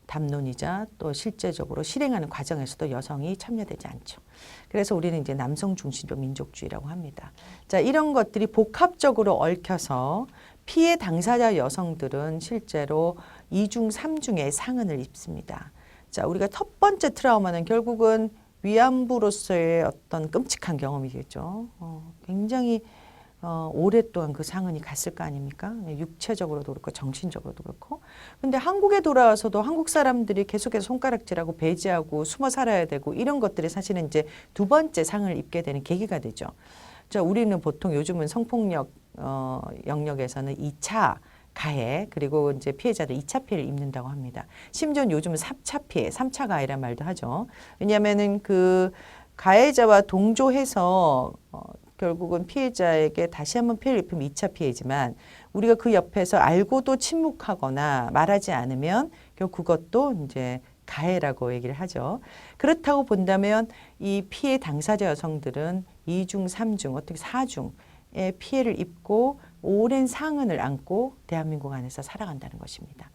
담론이자 또 실제적으로 실행하는 과정에서도 여성이 참여되지 않죠. 그래서 우리는 이제 남성 중심적 민족주의라고 합니다. 자, 이런 것들이 복합적으로 얽혀서 피해 당사자 여성들은 실제로 2중, 3중의 상흔을 입습니다. 자, 우리가 첫 번째 트라우마는 결국은 위안부로서의 어떤 끔찍한 경험이겠죠. 굉장히 오랫동안 그 상흔이 갔을 거 아닙니까? 육체적으로도 그렇고 정신적으로도 그렇고. 근데 한국에 돌아와서도 한국 사람들이 계속해서 손가락질하고 배제하고 숨어 살아야 되고 이런 것들이 사실은 이제 두 번째 상을 입게 되는 계기가 되죠. 자, 우리는 보통 요즘은 성폭력 영역에서는 2차 가해 그리고 이제 피해자들 2차 피해를 입는다고 합니다. 심지어 요즘은 3차 피해, 3차 가해란 말도 하죠. 왜냐하면은 그 가해자와 동조해서 결국은 피해자에게 다시 한번 피해를 입히면 2차 피해지만 우리가 그 옆에서 알고도 침묵하거나 말하지 않으면 결국 그것도 이제 가해라고 얘기를 하죠. 그렇다고 본다면 이 피해 당사자 여성들은 2중, 3중, 어떻게 4중의 피해를 입고 오랜 상흔을 안고 대한민국 안에서 살아간다는 것입니다.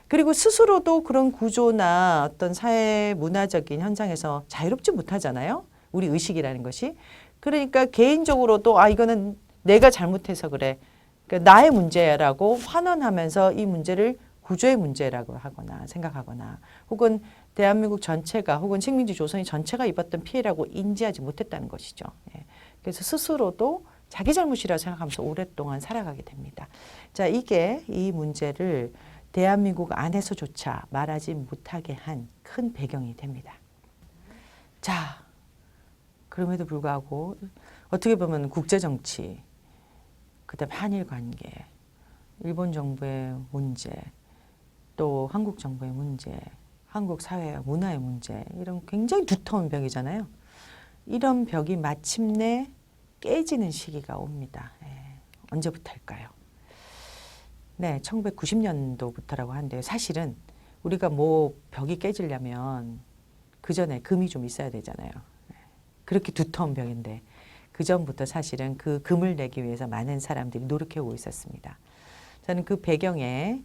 그리고 스스로도 그런 구조나 어떤 사회 문화적인 현상에서 자유롭지 못하잖아요. 우리 의식이라는 것이. 그러니까 개인적으로도 이거는 내가 잘못해서 그래. 그러니까 나의 문제라고 환원하면서 이 문제를 구조의 문제라고 하거나 생각하거나 혹은 대한민국 전체가 혹은 식민지 조선이 전체가 입었던 피해라고 인지하지 못했다는 것이죠. 예. 그래서 스스로도 자기 잘못이라고 생각하면서 오랫동안 살아가게 됩니다. 자, 이게 이 문제를 대한민국 안에서조차 말하지 못하게 한 큰 배경이 됩니다. 자, 그럼에도 불구하고 어떻게 보면 국제정치, 그다음 한일 관계, 일본 정부의 문제, 또 한국 정부의 문제, 한국 사회와 문화의 문제 이런 굉장히 두터운 벽이잖아요. 이런 벽이 마침내 깨지는 시기가 옵니다. 언제부터일까요? 네, 1990년도부터라고 하는데요. 사실은 우리가 뭐 벽이 깨지려면 그 전에 금이 좀 있어야 되잖아요. 그렇게 두터운 벽인데 그 전부터 사실은 그 금을 내기 위해서 많은 사람들이 노력해오고 있었습니다. 저는 그 배경에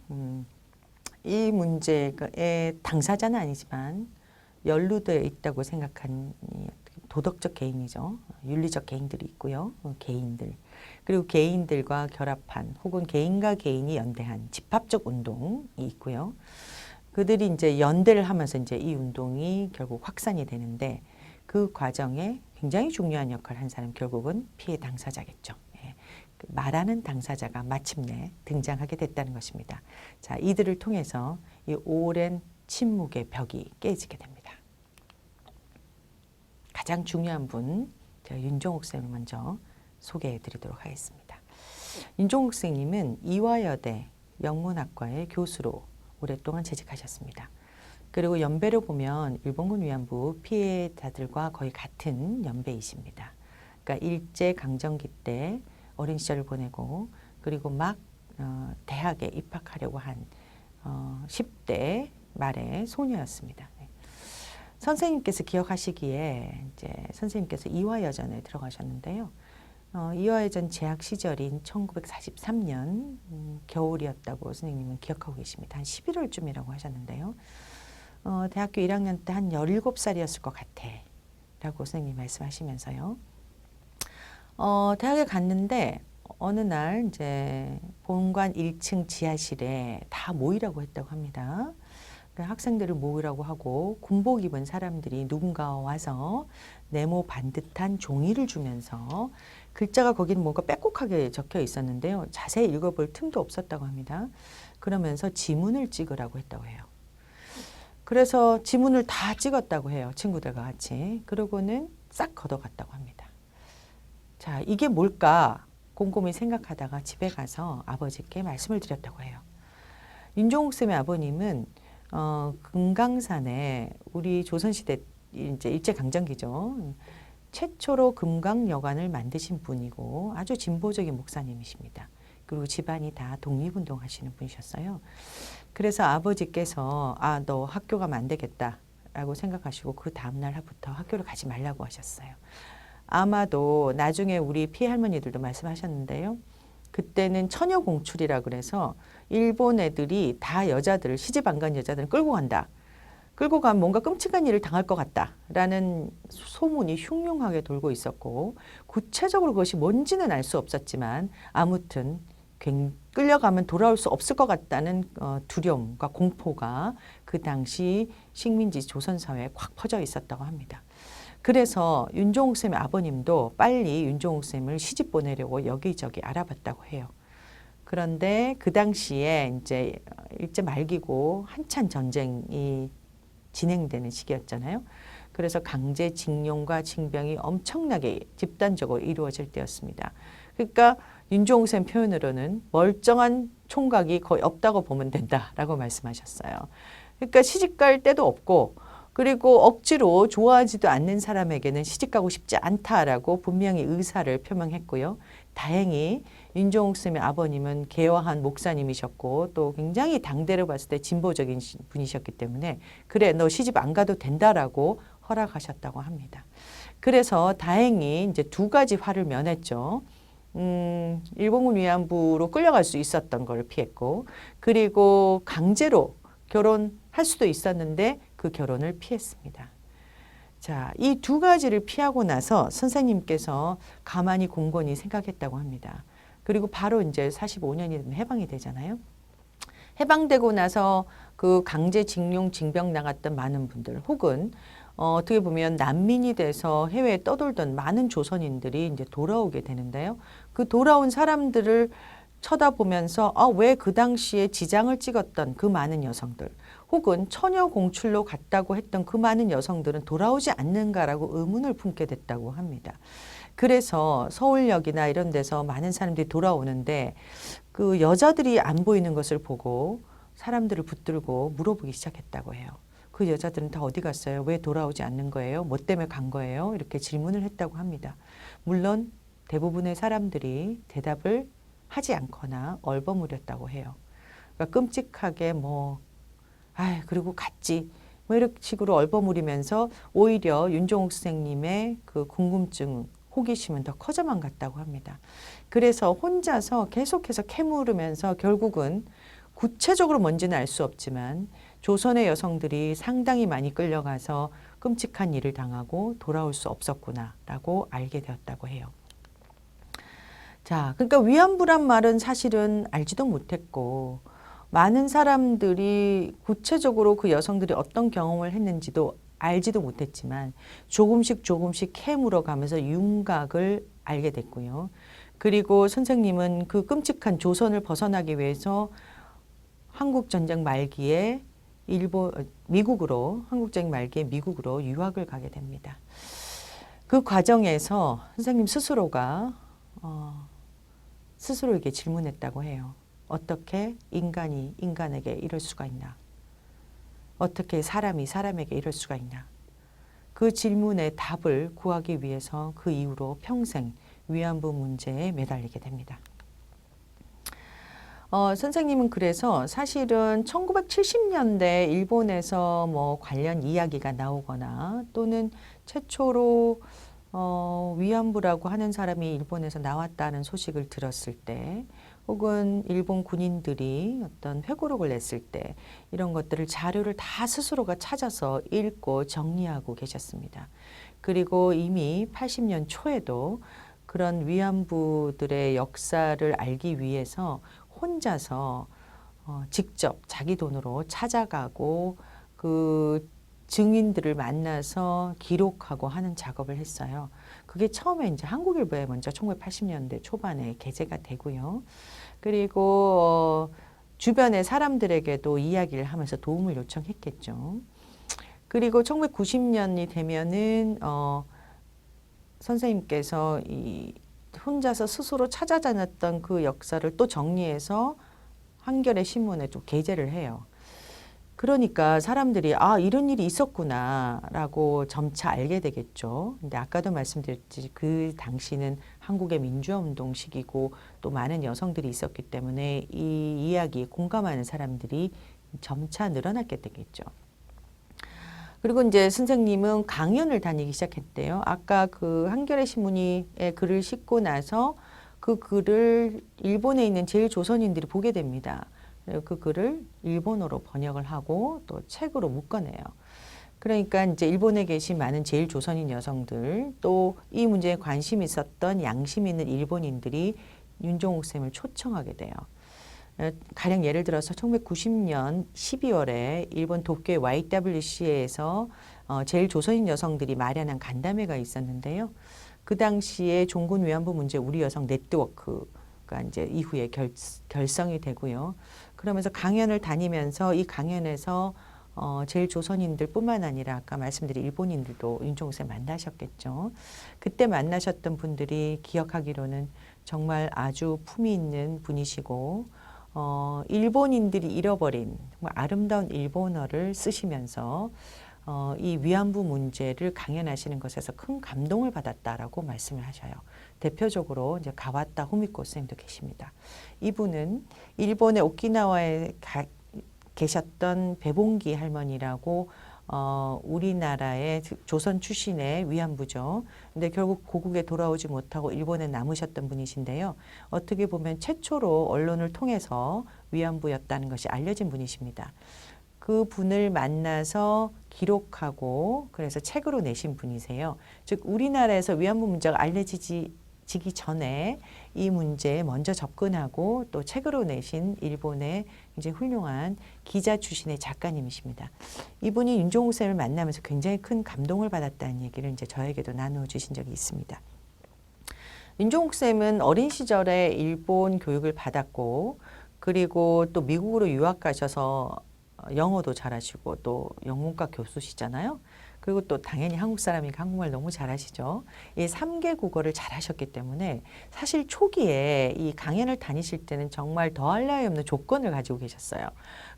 이 문제의 당사자는 아니지만 연루되어 있다고 생각한 도덕적 개인이죠. 윤리적 개인들이 있고요. 개인들. 그리고 개인들과 결합한 혹은 개인과 개인이 연대한 집합적 운동이 있고요. 그들이 이제 연대를 하면서 이제 이 운동이 결국 확산이 되는데 그 과정에 굉장히 중요한 역할을 한 사람이 결국은 피해 당사자겠죠. 말하는 당사자가 마침내 등장하게 됐다는 것입니다. 자, 이들을 통해서 이 오랜 침묵의 벽이 깨지게 됩니다. 가장 중요한 분, 제가 윤종옥 쌤을 먼저 소개해 드리도록 하겠습니다. 윤종옥 선생님은 이화여대 영문학과의 교수로 오랫동안 재직하셨습니다. 그리고 연배로 보면 일본군 위안부 피해자들과 거의 같은 연배이십니다. 그러니까 일제강점기 때 어린 시절을 보내고 그리고 막 대학에 입학하려고 한 10대 말의 소녀였습니다. 선생님께서 기억하시기에 이제 선생님께서 이화여전에 들어가셨는데요. 이화여전 재학 시절인 1943년 겨울이었다고 선생님은 기억하고 계십니다. 한 11월쯤이라고 하셨는데요. 대학교 1학년 때 한 17살이었을 것 같아 라고 선생님이 말씀하시면서요. 대학에 갔는데 어느 날 이제 본관 1층 지하실에 다 모이라고 했다고 합니다. 학생들을 모으라고 하고 군복 입은 사람들이 누군가 와서 네모 반듯한 종이를 주면서 글자가 거기는 뭔가 빼곡하게 적혀 있었는데요. 자세히 읽어볼 틈도 없었다고 합니다. 그러면서 지문을 찍으라고 했다고 해요. 그래서 지문을 다 찍었다고 해요. 친구들과 같이. 그러고는 싹 걷어갔다고 합니다. 자, 이게 뭘까 곰곰이 생각하다가 집에 가서 아버지께 말씀을 드렸다고 해요. 윤종옥 쌤의 아버님은 금강산에 우리 조선시대 이제 일제강점기죠. 최초로 금강여관을 만드신 분이고 아주 진보적인 목사님이십니다. 그리고 집안이 다 독립운동 하시는 분이셨어요. 그래서 아버지께서 너 학교 가면 안 되겠다 라고 생각하시고 그 다음날부터 학교를 가지 말라고 하셨어요. 아마도 나중에 우리 피할머니들도 말씀하셨는데요. 그때는 처녀공출이라 그래서 일본 애들이 다 여자들을 시집 안 간 여자들을 끌고 간다. 끌고 가면 뭔가 끔찍한 일을 당할 것 같다라는 소문이 흉흉하게 돌고 있었고 구체적으로 그것이 뭔지는 알 수 없었지만 아무튼 끌려가면 돌아올 수 없을 것 같다는 두려움과 공포가 그 당시 식민지 조선사회에 꽉 퍼져 있었다고 합니다. 그래서 윤종옥 쌤의 아버님도 빨리 윤종옥 쌤을 시집 보내려고 여기저기 알아봤다고 해요. 그런데 그 당시에 이제 일제 말기고 한참 전쟁이 진행되는 시기였잖아요. 그래서 강제징용과 징병이 엄청나게 집단적으로 이루어질 때였습니다. 그러니까 윤종옥 쌤 표현으로는 멀쩡한 총각이 거의 없다고 보면 된다라고 말씀하셨어요. 그러니까 시집갈 데도 없고 그리고 억지로 좋아하지도 않는 사람에게는 시집가고 싶지 않다라고 분명히 의사를 표명했고요. 다행히 윤종옥 쌤의 아버님은 개화한 목사님이셨고 또 굉장히 당대로 봤을 때 진보적인 분이셨기 때문에 그래 너 시집 안 가도 된다라고 허락하셨다고 합니다. 그래서 다행히 이제 두 가지 화를 면했죠. 일본군 위안부로 끌려갈 수 있었던 걸 피했고 그리고 강제로 결혼할 수도 있었는데 그 결혼을 피했습니다. 자, 이 두 가지를 피하고 나서 선생님께서 가만히 곰곰이 생각했다고 합니다. 그리고 바로 이제 45년이 되면 해방이 되잖아요. 해방되고 나서 그 강제징용, 징병 나갔던 많은 분들 혹은 어떻게 보면 난민이 돼서 해외에 떠돌던 많은 조선인들이 이제 돌아오게 되는데요. 그 돌아온 사람들을 쳐다보면서 왜 그 당시에 지장을 찍었던 그 많은 여성들 혹은 처녀 공출로 갔다고 했던 그 많은 여성들은 돌아오지 않는가라고 의문을 품게 됐다고 합니다. 그래서 서울역이나 이런 데서 많은 사람들이 돌아오는데 그 여자들이 안 보이는 것을 보고 사람들을 붙들고 물어보기 시작했다고 해요. 그 여자들은 다 어디 갔어요? 왜 돌아오지 않는 거예요? 뭐 때문에 간 거예요? 이렇게 질문을 했다고 합니다. 물론 대부분의 사람들이 대답을 하지 않거나 얼버무렸다고 해요. 그러니까 끔찍하게 그리고 갔지. 뭐 이런 식으로 얼버무리면서 오히려 윤종옥 선생님의 그 궁금증, 호기심은 더 커져만 갔다고 합니다. 그래서 혼자서 계속해서 캐물으면서 결국은 구체적으로 뭔지는 알 수 없지만 조선의 여성들이 상당히 많이 끌려가서 끔찍한 일을 당하고 돌아올 수 없었구나라고 알게 되었다고 해요. 자, 그러니까 위안부란 말은 사실은 알지도 못했고 많은 사람들이 구체적으로 그 여성들이 어떤 경험을 했는지도 알지도 못했지만 조금씩 캐물어 가면서 윤곽을 알게 됐고요. 그리고 선생님은 그 끔찍한 조선을 벗어나기 위해서 한국전쟁 말기에 한국전쟁 말기에 미국으로 유학을 가게 됩니다. 그 과정에서 선생님 스스로가 스스로에게 질문했다고 해요. 어떻게 인간이 인간에게 이럴 수가 있나? 어떻게 사람이 사람에게 이럴 수가 있나? 그 질문의 답을 구하기 위해서 그 이후로 평생 위안부 문제에 매달리게 됩니다. 선생님은 그래서 사실은 1970년대 일본에서 뭐 관련 이야기가 나오거나 또는 최초로 위안부라고 하는 사람이 일본에서 나왔다는 소식을 들었을 때 혹은 일본 군인들이 어떤 회고록을 냈을 때 이런 것들을 자료를 다 스스로가 찾아서 읽고 정리하고 계셨습니다. 그리고 이미 80년 초에도 그런 위안부들의 역사를 알기 위해서 혼자서 직접 자기 돈으로 찾아가고 그 증인들을 만나서 기록하고 하는 작업을 했어요. 그게 처음에 이제 한국일보에 먼저 1980년대 초반에 게재가 되고요. 그리고 주변의 사람들에게도 이야기를 하면서 도움을 요청했겠죠. 그리고 1990년이 되면은 선생님께서 혼자서 스스로 찾아다녔던 그 역사를 또 정리해서 한겨레 신문에 또 게재를 해요. 그러니까 사람들이 아, 이런 일이 있었구나라고 점차 알게 되겠죠. 근데 아까도 말씀드렸듯이 그 당시는 한국의 민주화운동 시기고 또 많은 여성들이 있었기 때문에 이 이야기에 공감하는 사람들이 점차 늘어났게 되겠죠. 그리고 이제 선생님은 강연을 다니기 시작했대요. 아까 그 한겨레 신문의 글을 싣고 나서 그 글을 일본에 있는 제일 조선인들이 보게 됩니다. 그 글을 일본어로 번역을 하고 또 책으로 묶어내요. 그러니까 이제 일본에 계신 많은 제일 조선인 여성들 또 이 문제에 관심 있었던 양심 있는 일본인들이 윤종옥 쌤을 초청하게 돼요. 가령 예를 들어서 1990년 12월에 일본 도쿄의 YWCA에서 제일 조선인 여성들이 마련한 간담회가 있었는데요. 그 당시에 종군 위안부 문제 우리 여성 네트워크가 이제 이후에 결성이 되고요. 그러면서 강연을 다니면서 이 강연에서 제일 조선인들뿐만 아니라 아까 말씀드린 일본인들도 윤종옥 쌤 만나셨겠죠. 그때 만나셨던 분들이 기억하기로는 정말 아주 품위 있는 분이시고 일본인들이 잃어버린 정말 아름다운 일본어를 쓰시면서 이 위안부 문제를 강연하시는 것에서 큰 감동을 받았다라고 말씀을 하셔요. 대표적으로 이제 가와타 후미코 선생님도 계십니다. 이분은 일본의 오키나와에 계셨던 배봉기 할머니라고 우리나라의 조선 출신의 위안부죠. 근데 결국 고국에 돌아오지 못하고 일본에 남으셨던 분이신데요. 어떻게 보면 최초로 언론을 통해서 위안부였다는 것이 알려진 분이십니다. 그 분을 만나서 기록하고 그래서 책으로 내신 분이세요. 즉 우리나라에서 위안부 문제가 알려지기 전에 이 문제에 먼저 접근하고 또 책으로 내신 일본의 굉장히 훌륭한 기자 출신의 작가님이십니다. 이분이 윤종옥 쌤을 만나면서 굉장히 큰 감동을 받았다는 얘기를 이제 저에게도 나눠주신 적이 있습니다. 윤종옥 쌤은 어린 시절에 일본 교육을 받았고 그리고 또 미국으로 유학 가셔서 영어도 잘하시고 또 영문과 교수시잖아요. 그리고 또 당연히 한국 사람이니까 한국말 너무 잘하시죠. 이 3개 국어를 잘하셨기 때문에 사실 초기에 이 강연을 다니실 때는 정말 더할 나위 없는 조건을 가지고 계셨어요.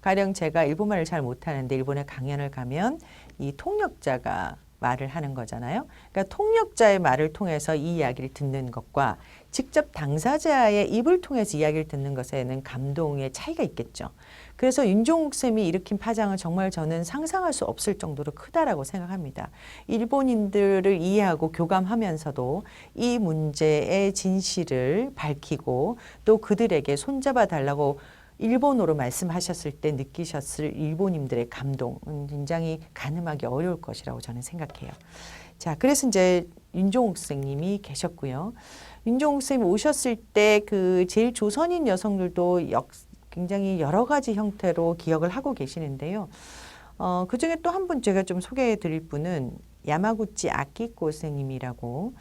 가령 제가 일본말을 잘 못하는데 일본에 강연을 가면 이 통역자가 말을 하는 거잖아요. 그러니까 통역자의 말을 통해서 이 이야기를 듣는 것과 직접 당사자의 입을 통해서 이야기를 듣는 것에는 감동의 차이가 있겠죠. 그래서 윤종옥 쌤이 일으킨 파장은 정말 저는 상상할 수 없을 정도로 크다라고 생각합니다. 일본인들을 이해하고 교감하면서도 이 문제의 진실을 밝히고 또 그들에게 손잡아 달라고 일본어로 말씀하셨을 때 느끼셨을 일본인들의 감동은 굉장히 가늠하기 어려울 것이라고 저는 생각해요. 자, 그래서 이제 윤종옥 선생님이 계셨고요. 윤종옥 선생님이 오셨을 때 그 제일 조선인 여성들도 굉장히 여러 가지 형태로 기억을 하고 계시는데요. 그 중에 또 한 분 제가 좀 소개해 드릴 분은 야마구치 아키코 선생님이라고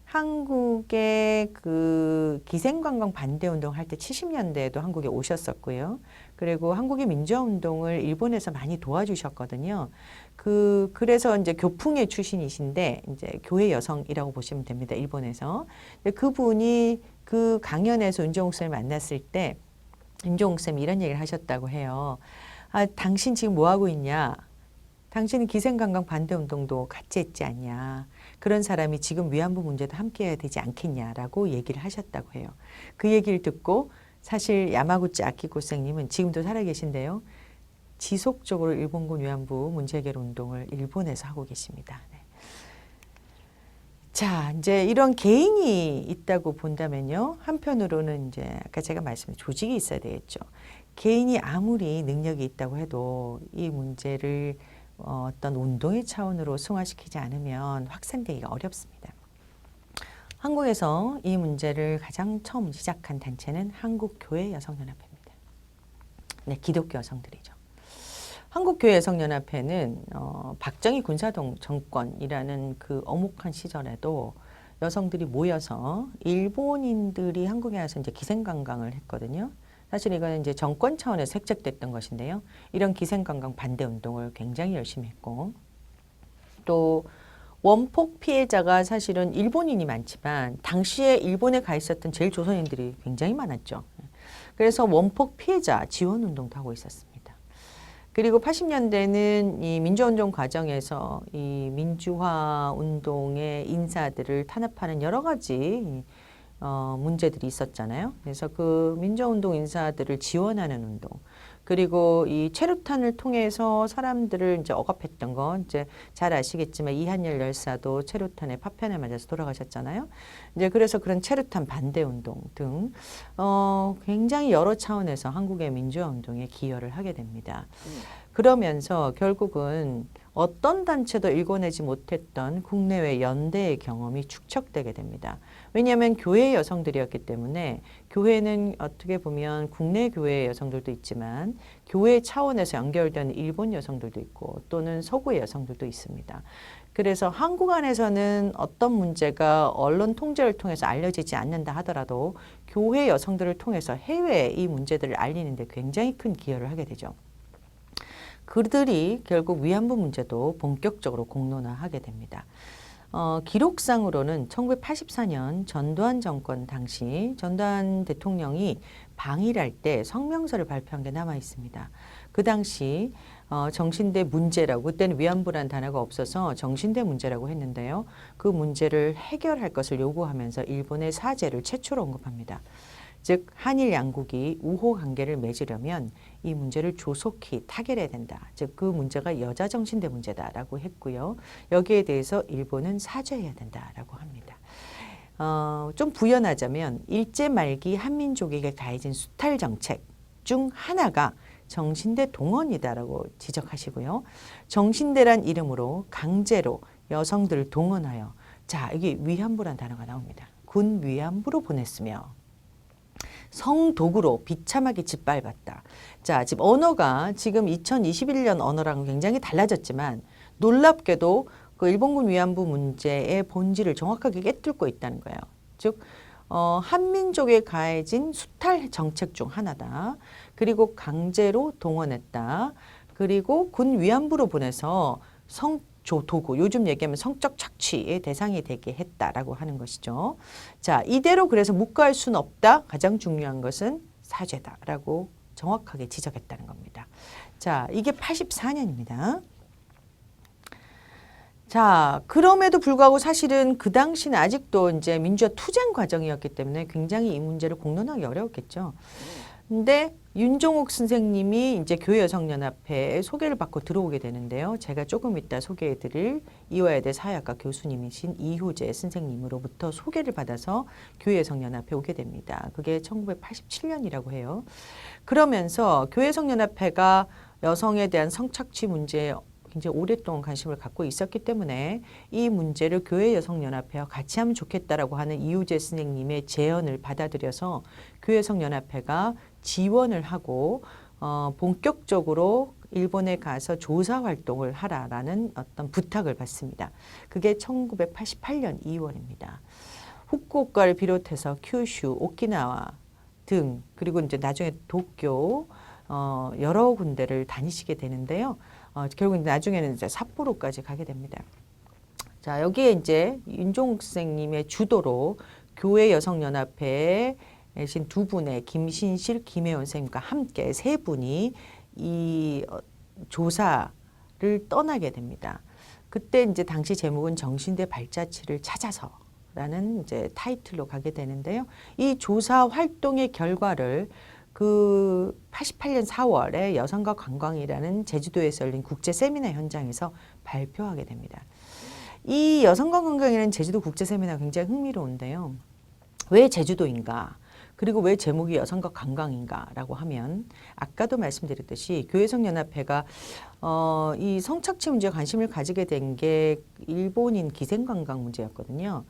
한국의 그 기생관광 반대운동 할 때 70년대에도 한국에 오셨었고요. 그리고 한국의 민주화운동을 일본에서 많이 도와주셨거든요. 그래서 이제 교풍의 출신이신데 이제 교회 여성이라고 보시면 됩니다. 일본에서. 그분이 그 강연에서 윤종옥 쌤을 만났을 때 윤종옥 쌤이 이런 얘기를 하셨다고 해요. 아, 당신 지금 뭐 하고 있냐? 당신은 기생관광 반대운동도 같이 했지 않냐. 그런 사람이 지금 위안부 문제도 함께 해야 되지 않겠냐라고 얘기를 하셨다고 해요. 그 얘기를 듣고 사실 야마구치 아키코 선생님은 지금도 살아계신데요. 지속적으로 일본군 위안부 문제 해결 운동을 일본에서 하고 계십니다. 네. 자, 이제 이런 개인이 있다고 본다면요. 한편으로는 이제 아까 제가 말씀드린 조직이 있어야 되겠죠. 개인이 아무리 능력이 있다고 해도 이 문제를 어떤 운동의 차원으로 승화시키지 않으면 확산되기가 어렵습니다. 한국에서 이 문제를 가장 처음 시작한 단체는 한국교회 여성연합회입니다. 네, 기독교 여성들이죠. 한국교회 여성연합회는 박정희 군사정권이라는 그 엄혹한 시절에도 여성들이 모여서 일본인들이 한국에 와서 이제 기생관광을 했거든요. 사실 이거는 이제 정권 차원에서 획책됐던 것인데요. 이런 기생관광 반대 운동을 굉장히 열심히 했고 또 원폭 피해자가 사실은 일본인이 많지만 당시에 일본에 가 있었던 제일 조선인들이 굉장히 많았죠. 그래서 원폭 피해자 지원 운동도 하고 있었습니다. 그리고 80년대는 이 민주화운동 과정에서 이 민주화 운동의 인사들을 탄압하는 여러 가지 문제들이 있었잖아요. 그래서 그 민주화운동 인사들을 지원하는 운동, 그리고 이 최루탄을 통해서 사람들을 이제 억압했던 건 이제 잘 아시겠지만 이한열 열사도 최루탄의 파편에 맞아서 돌아가셨잖아요. 이제 그래서 그런 최루탄 반대 운동 등 굉장히 여러 차원에서 한국의 민주화 운동에 기여를 하게 됩니다. 그러면서 결국은 어떤 단체도 일궈내지 못했던 국내외 연대의 경험이 축적되게 됩니다. 왜냐하면 교회 여성들이었기 때문에 교회는 어떻게 보면 국내 교회 여성들도 있지만 교회 차원에서 연결된 일본 여성들도 있고 또는 서구의 여성들도 있습니다. 그래서 한국 안에서는 어떤 문제가 언론 통제를 통해서 알려지지 않는다 하더라도 교회 여성들을 통해서 해외에 이 문제들을 알리는 데 굉장히 큰 기여를 하게 되죠. 그들이 결국 위안부 문제도 본격적으로 공론화하게 됩니다. 기록상으로는 1984년 전두환 정권 당시 전두환 대통령이 방일할 때 성명서를 발표한 게 남아 있습니다. 그 당시 정신대 문제라고, 그때는 위안부라는 단어가 없어서 정신대 문제라고 했는데요. 그 문제를 해결할 것을 요구하면서 일본의 사죄를 최초로 언급합니다. 즉 한일 양국이 우호 관계를 맺으려면 이 문제를 조속히 타결해야 된다. 즉 그 문제가 여자 정신대 문제다라고 했고요. 여기에 대해서 일본은 사죄해야 된다라고 합니다. 좀 부연하자면 일제 말기 한민족에게 가해진 수탈 정책 중 하나가 정신대 동원이다라고 지적하시고요. 정신대란 이름으로 강제로 여성들을 동원하여, 자 여기 위안부란 단어가 나옵니다. 군 위안부로 보냈으며 성도구로 비참하게 짓밟았다. 자, 지금 언어가 지금 2021년 언어랑 굉장히 달라졌지만 놀랍게도 그 일본군 위안부 문제의 본질을 정확하게 꿰뚫고 있다는 거예요. 즉 한민족에 가해진 수탈 정책 중 하나다. 그리고 강제로 동원했다. 그리고 군 위안부로 보내서 도구, 요즘 얘기하면 성적 착취의 대상이 되게 했다라고 하는 것이죠. 자, 이대로 그래서 묵과할 수는 없다. 가장 중요한 것은 사죄다라고 정확하게 지적했다는 겁니다. 자, 이게 84년입니다. 자, 그럼에도 불구하고 사실은 그 당시는 아직도 이제 민주화 투쟁 과정이었기 때문에 굉장히 이 문제를 공론하기 어려웠겠죠. 근데 윤종옥 선생님이 이제 교회여성연합회에 소개를 받고 들어오게 되는데요. 제가 조금 이따 소개해드릴 이화여대 사회학과 교수님이신 이효재 선생님으로부터 소개를 받아서 교회여성연합회에 오게 됩니다. 그게 1987년이라고 해요. 그러면서 교회여성연합회가 여성에 대한 성착취 문제에 굉장히 오랫동안 관심을 갖고 있었기 때문에 이 문제를 교회여성연합회와 같이 하면 좋겠다라고 하는 이효재 선생님의 제언을 받아들여서 교회여성연합회가 지원을 하고 본격적으로 일본에 가서 조사 활동을 하라라는 어떤 부탁을 받습니다. 그게 1988년 2월입니다. 후쿠오카를 비롯해서 큐슈, 오키나와 등 그리고 이제 나중에 도쿄 여러 군데를 다니시게 되는데요. 결국 나중에는 이제 삿포로까지 가게 됩니다. 자, 여기에 이제 윤종욱 선생님의 주도로 교회여성연합회에 계신 두 분의 김신실, 김혜원 선생님과 함께 세 분이 이 조사를 떠나게 됩니다. 그때 이제 당시 제목은 정신대 발자취를 찾아서라는 이제 타이틀로 가게 되는데요. 이 조사 활동의 결과를 그 88년 4월에 여성과 관광이라는 제주도에서 열린 국제 세미나 현장에서 발표하게 됩니다. 이 여성과 관광이라는 제주도 국제 세미나가 굉장히 흥미로운데요. 왜 제주도인가? 그리고 왜 제목이 여성과 관광인가라고 하면 아까도 말씀드렸듯이 교회여성연합회가 이 성착취 문제에 관심을 가지게 된 게 일본인 기생관광 문제였거든요.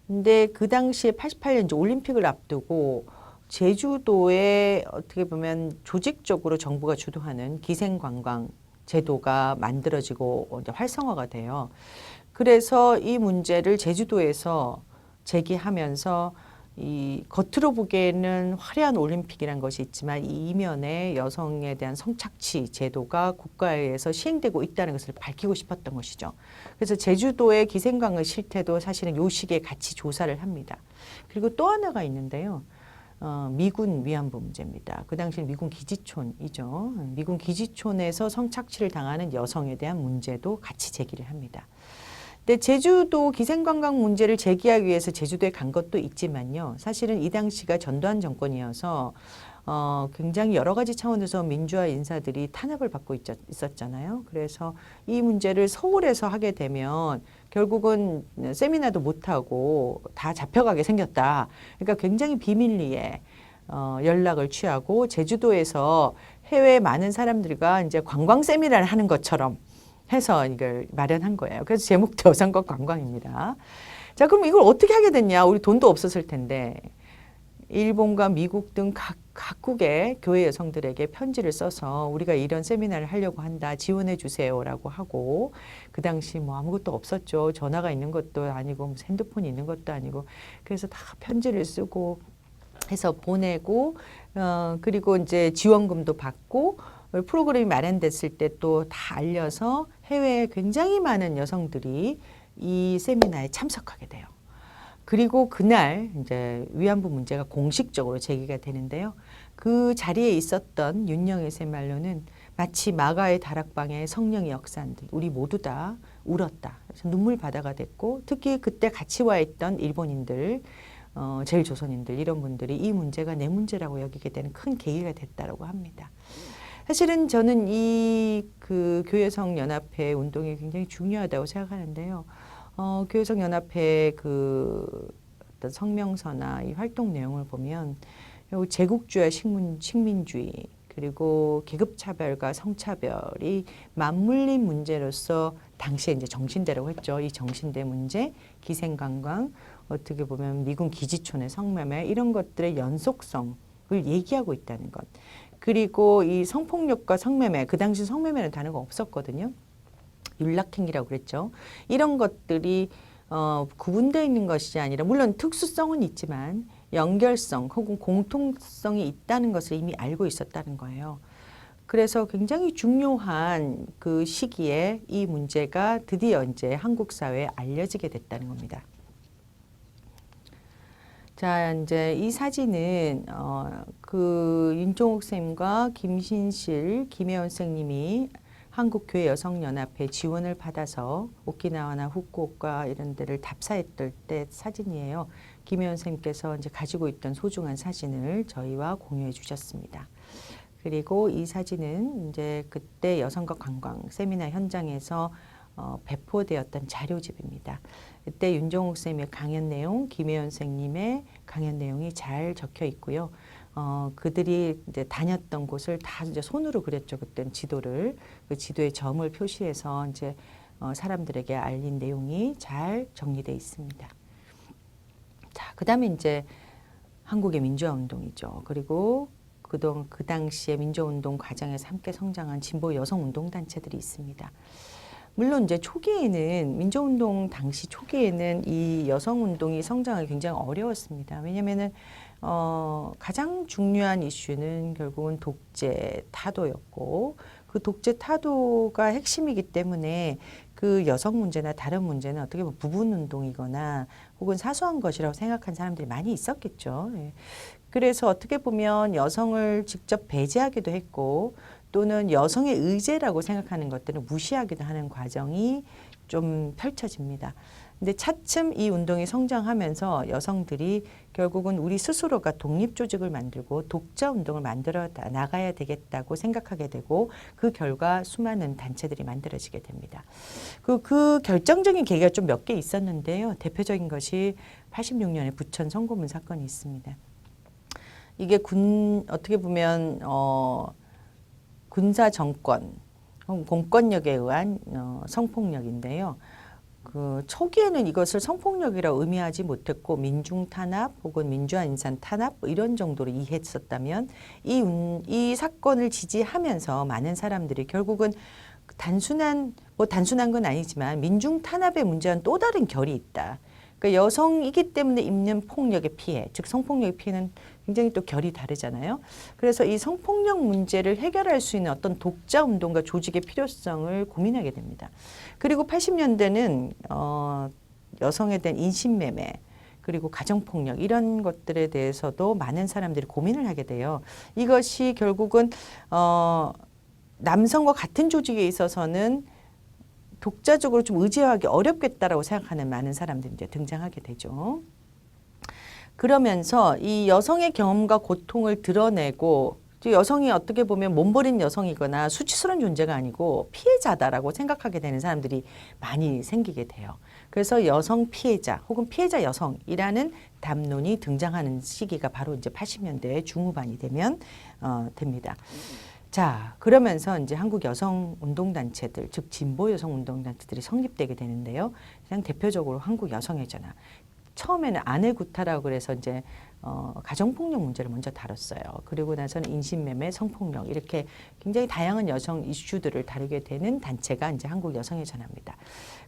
근데 그 당시에 88년 이제 올림픽을 앞두고 제주도에 어떻게 보면 조직적으로 정부가 주도하는 기생관광 제도가 만들어지고 이제 활성화가 돼요. 그래서 이 문제를 제주도에서 제기하면서 이 겉으로 보기에는 화려한 올림픽이란 것이 있지만 이 이면에 여성에 대한 성착취 제도가 국가에서 시행되고 있다는 것을 밝히고 싶었던 것이죠. 그래서 제주도의 기생관광 실태도 사실은 요 시기에 같이 조사를 합니다. 그리고 또 하나가 있는데요. 미군 위안부 문제입니다. 그 당시 미군 기지촌이죠. 미군 기지촌에서 성착취를 당하는 여성에 대한 문제도 같이 제기를 합니다. 근데 제주도 기생관광 문제를 제기하기 위해서 제주도에 간 것도 있지만요. 사실은 이 당시가 전두환 정권이어서 굉장히 여러 가지 차원에서 민주화 인사들이 탄압을 받고 있었잖아요. 그래서 이 문제를 서울에서 하게 되면 결국은 세미나도 못하고 다 잡혀가게 생겼다. 그러니까 굉장히 비밀리에 연락을 취하고 제주도에서 해외 많은 사람들과 이제 관광 세미나를 하는 것처럼 해서 이걸 마련한 거예요. 그래서 제목도 여성과 관광입니다. 자, 그럼 이걸 어떻게 하게 됐냐? 우리 돈도 없었을 텐데. 일본과 미국 등 각국의 교회 여성들에게 편지를 써서 우리가 이런 세미나를 하려고 한다. 지원해 주세요라고 하고 그 당시 뭐 아무것도 없었죠. 전화가 있는 것도 아니고 핸드폰이 있는 것도 아니고 그래서 다 편지를 쓰고 해서 보내고 그리고 이제 지원금도 받고 프로그램이 마련됐을 때 또 다 알려서 해외에 굉장히 많은 여성들이 이 세미나에 참석하게 돼요. 그리고 그날 이제 위안부 문제가 공식적으로 제기가 되는데요. 그 자리에 있었던 윤영애 쌤 말로는 마치 마가의 다락방의 성령의 역사한들 우리 모두 다 울었다. 그래서 눈물 바다가 됐고 특히 그때 같이 와 있던 일본인들 제일조선인들 이런 분들이 이 문제가 내 문제라고 여기게 되는 큰 계기가 됐다라고 합니다. 사실은 저는 이 그 교회성 연합회 운동이 굉장히 중요하다고 생각하는데요. 교회성 연합회 그 어떤 성명서나 이 활동 내용을 보면 제국주의와 식민주의 그리고 계급차별과 성차별이 맞물린 문제로서 당시에 이제 정신대라고 했죠. 이 정신대 문제, 기생관광, 어떻게 보면 미군 기지촌의 성매매 이런 것들의 연속성을 얘기하고 있다는 것. 그리고 이 성폭력과 성매매, 그 당시 성매매는 단어가 없었거든요. 윤락행위라고 그랬죠. 이런 것들이 구분되어 있는 것이 아니라 물론 특수성은 있지만 연결성 혹은 공통성이 있다는 것을 이미 알고 있었다는 거예요. 그래서 굉장히 중요한 그 시기에 이 문제가 드디어 이제 한국 사회에 알려지게 됐다는 겁니다. 자, 이제 이 사진은 그 윤종옥 쌤과 김신실, 김혜원 선생님이 한국교회 여성연합회 지원을 받아서 오키나와나 후쿠오카 이런 데를 답사했을 때 사진이에요. 김혜원 선생님께서 이제 가지고 있던 소중한 사진을 저희와 공유해 주셨습니다. 그리고 이 사진은 이제 그때 여성과 관광 세미나 현장에서 배포되었던 자료집입니다. 그때 윤종옥 쌤의 강연 내용, 김혜연 선생님의 강연 내용이 잘 적혀 있고요. 그들이 이제 다녔던 곳을 다 이제 손으로 그렸죠. 그때는 지도를 그 지도에 점을 표시해서 이제 사람들에게 알린 내용이 잘 정리되어 있습니다. 자, 그다음에 이제 한국의 민주화 운동이죠. 그리고 그 당시에 민주화운동 과정에서 함께 성장한 진보 여성운동 단체들이 있습니다. 물론 이제 초기에는 민주화운동 당시 초기에는 이 여성운동이 성장하기 굉장히 어려웠습니다. 왜냐하면은 가장 중요한 이슈는 결국은 독재 타도였고 그 독재 타도가 핵심이기 때문에 그 여성 문제나 다른 문제는 어떻게 보면 부분 운동이거나 혹은 사소한 것이라고 생각한 사람들이 많이 있었겠죠. 예. 그래서 어떻게 보면 여성을 직접 배제하기도 했고 또는 여성의 의제라고 생각하는 것들을 무시하기도 하는 과정이 좀 펼쳐집니다. 근데 차츰 이 운동이 성장하면서 여성들이 결국은 우리 스스로가 독립조직을 만들고 독자운동을 만들어 나가야 되겠다고 생각하게 되고 그 결과 수많은 단체들이 만들어지게 됩니다. 그 결정적인 계기가 좀 몇 개 있었는데요. 대표적인 것이 86년에 부천 성고문 사건이 있습니다. 이게 어떻게 보면 군사 정권, 공권력에 의한 성폭력인데요. 그 초기에는 이것을 성폭력이라고 의미하지 못했고 민중 탄압 혹은 민주화 인산 탄압 이런 정도로 이해했었다면 이 사건을 지지하면서 많은 사람들이 결국은 단순한 건 아니지만 민중 탄압의 문제와는 또 다른 결이 있다. 그러니까 여성이기 때문에 입는 폭력의 피해, 즉 성폭력의 피해는 굉장히 또 결이 다르잖아요. 그래서 이 성폭력 문제를 해결할 수 있는 어떤 독자 운동과 조직의 필요성을 고민하게 됩니다. 그리고 80년대는 여성에 대한 인신매매, 그리고 가정폭력 이런 것들에 대해서도 많은 사람들이 고민을 하게 돼요. 이것이 결국은 남성과 같은 조직에 있어서는 독자적으로 좀 의지하기 어렵겠다라고 생각하는 많은 사람들이 이제 등장하게 되죠. 그러면서 이 여성의 경험과 고통을 드러내고 여성이 어떻게 보면 몸버린 여성이거나 수치스러운 존재가 아니고 피해자다라고 생각하게 되는 사람들이 많이 생기게 돼요. 그래서 여성 피해자 혹은 피해자 여성이라는 담론이 등장하는 시기가 바로 이제 80년대 중후반이 되면 됩니다. 자, 그러면서 이제 한국 여성 운동단체들, 즉 진보 여성 운동단체들이 성립되게 되는데요. 그냥 대표적으로 한국 여성의 전화. 처음에는 아내 구타라고 그래서 이제 가정폭력 문제를 먼저 다뤘어요. 그리고 나서는 인신매매, 성폭력 이렇게 굉장히 다양한 여성 이슈들을 다루게 되는 단체가 이제 한국 여성의 전화입니다.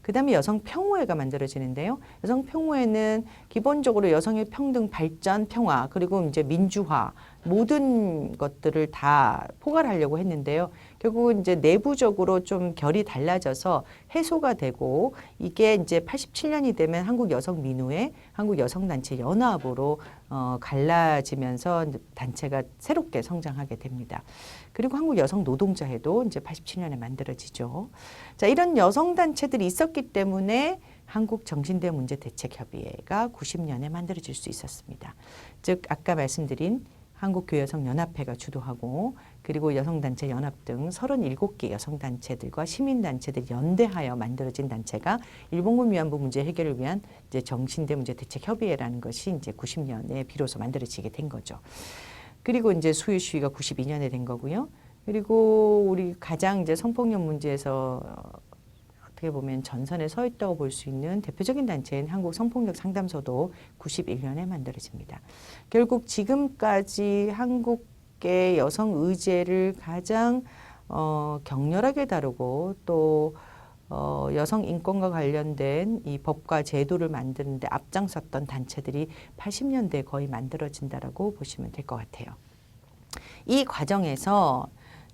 그 다음에 여성평화회가 만들어지는데요. 여성평화회는 기본적으로 여성의 평등, 발전, 평화 그리고 이제 민주화 모든 것들을 다 포괄하려고 했는데요. 결국은 이제 내부적으로 좀 결이 달라져서 해소가 되고 이게 이제 87년이 되면 한국 여성 민우회, 한국 여성단체 연합으로 갈라지면서 단체가 새롭게 성장하게 됩니다. 그리고 한국 여성 노동자회도 이제 87년에 만들어지죠. 자, 이런 여성 단체들이 있었기 때문에 한국 정신대 문제 대책 협의회가 90년에 만들어질 수 있었습니다. 즉 아까 말씀드린 한국교여성연합회가 주도하고 그리고 여성단체 연합 등 37개 여성단체들과 시민단체들이 연대하여 만들어진 단체가 일본군 위안부 문제 해결을 위한 이제 정신대 문제 대책 협의회라는 것이 이제 90년에 비로소 만들어지게 된 거죠. 그리고 이제 수요 시위가 92년에 된 거고요. 그리고 우리 가장 이제 성폭력 문제에서 어떻게 보면 전선에 서 있다고 볼 수 있는 대표적인 단체인 한국 성폭력 상담소도 91년에 만들어집니다. 결국 지금까지 한국의 여성 의제를 가장 격렬하게 다루고 또 여성 인권과 관련된 이 법과 제도를 만드는 데 앞장섰던 단체들이 80년대에 거의 만들어진다라고 보시면 될 것 같아요. 이 과정에서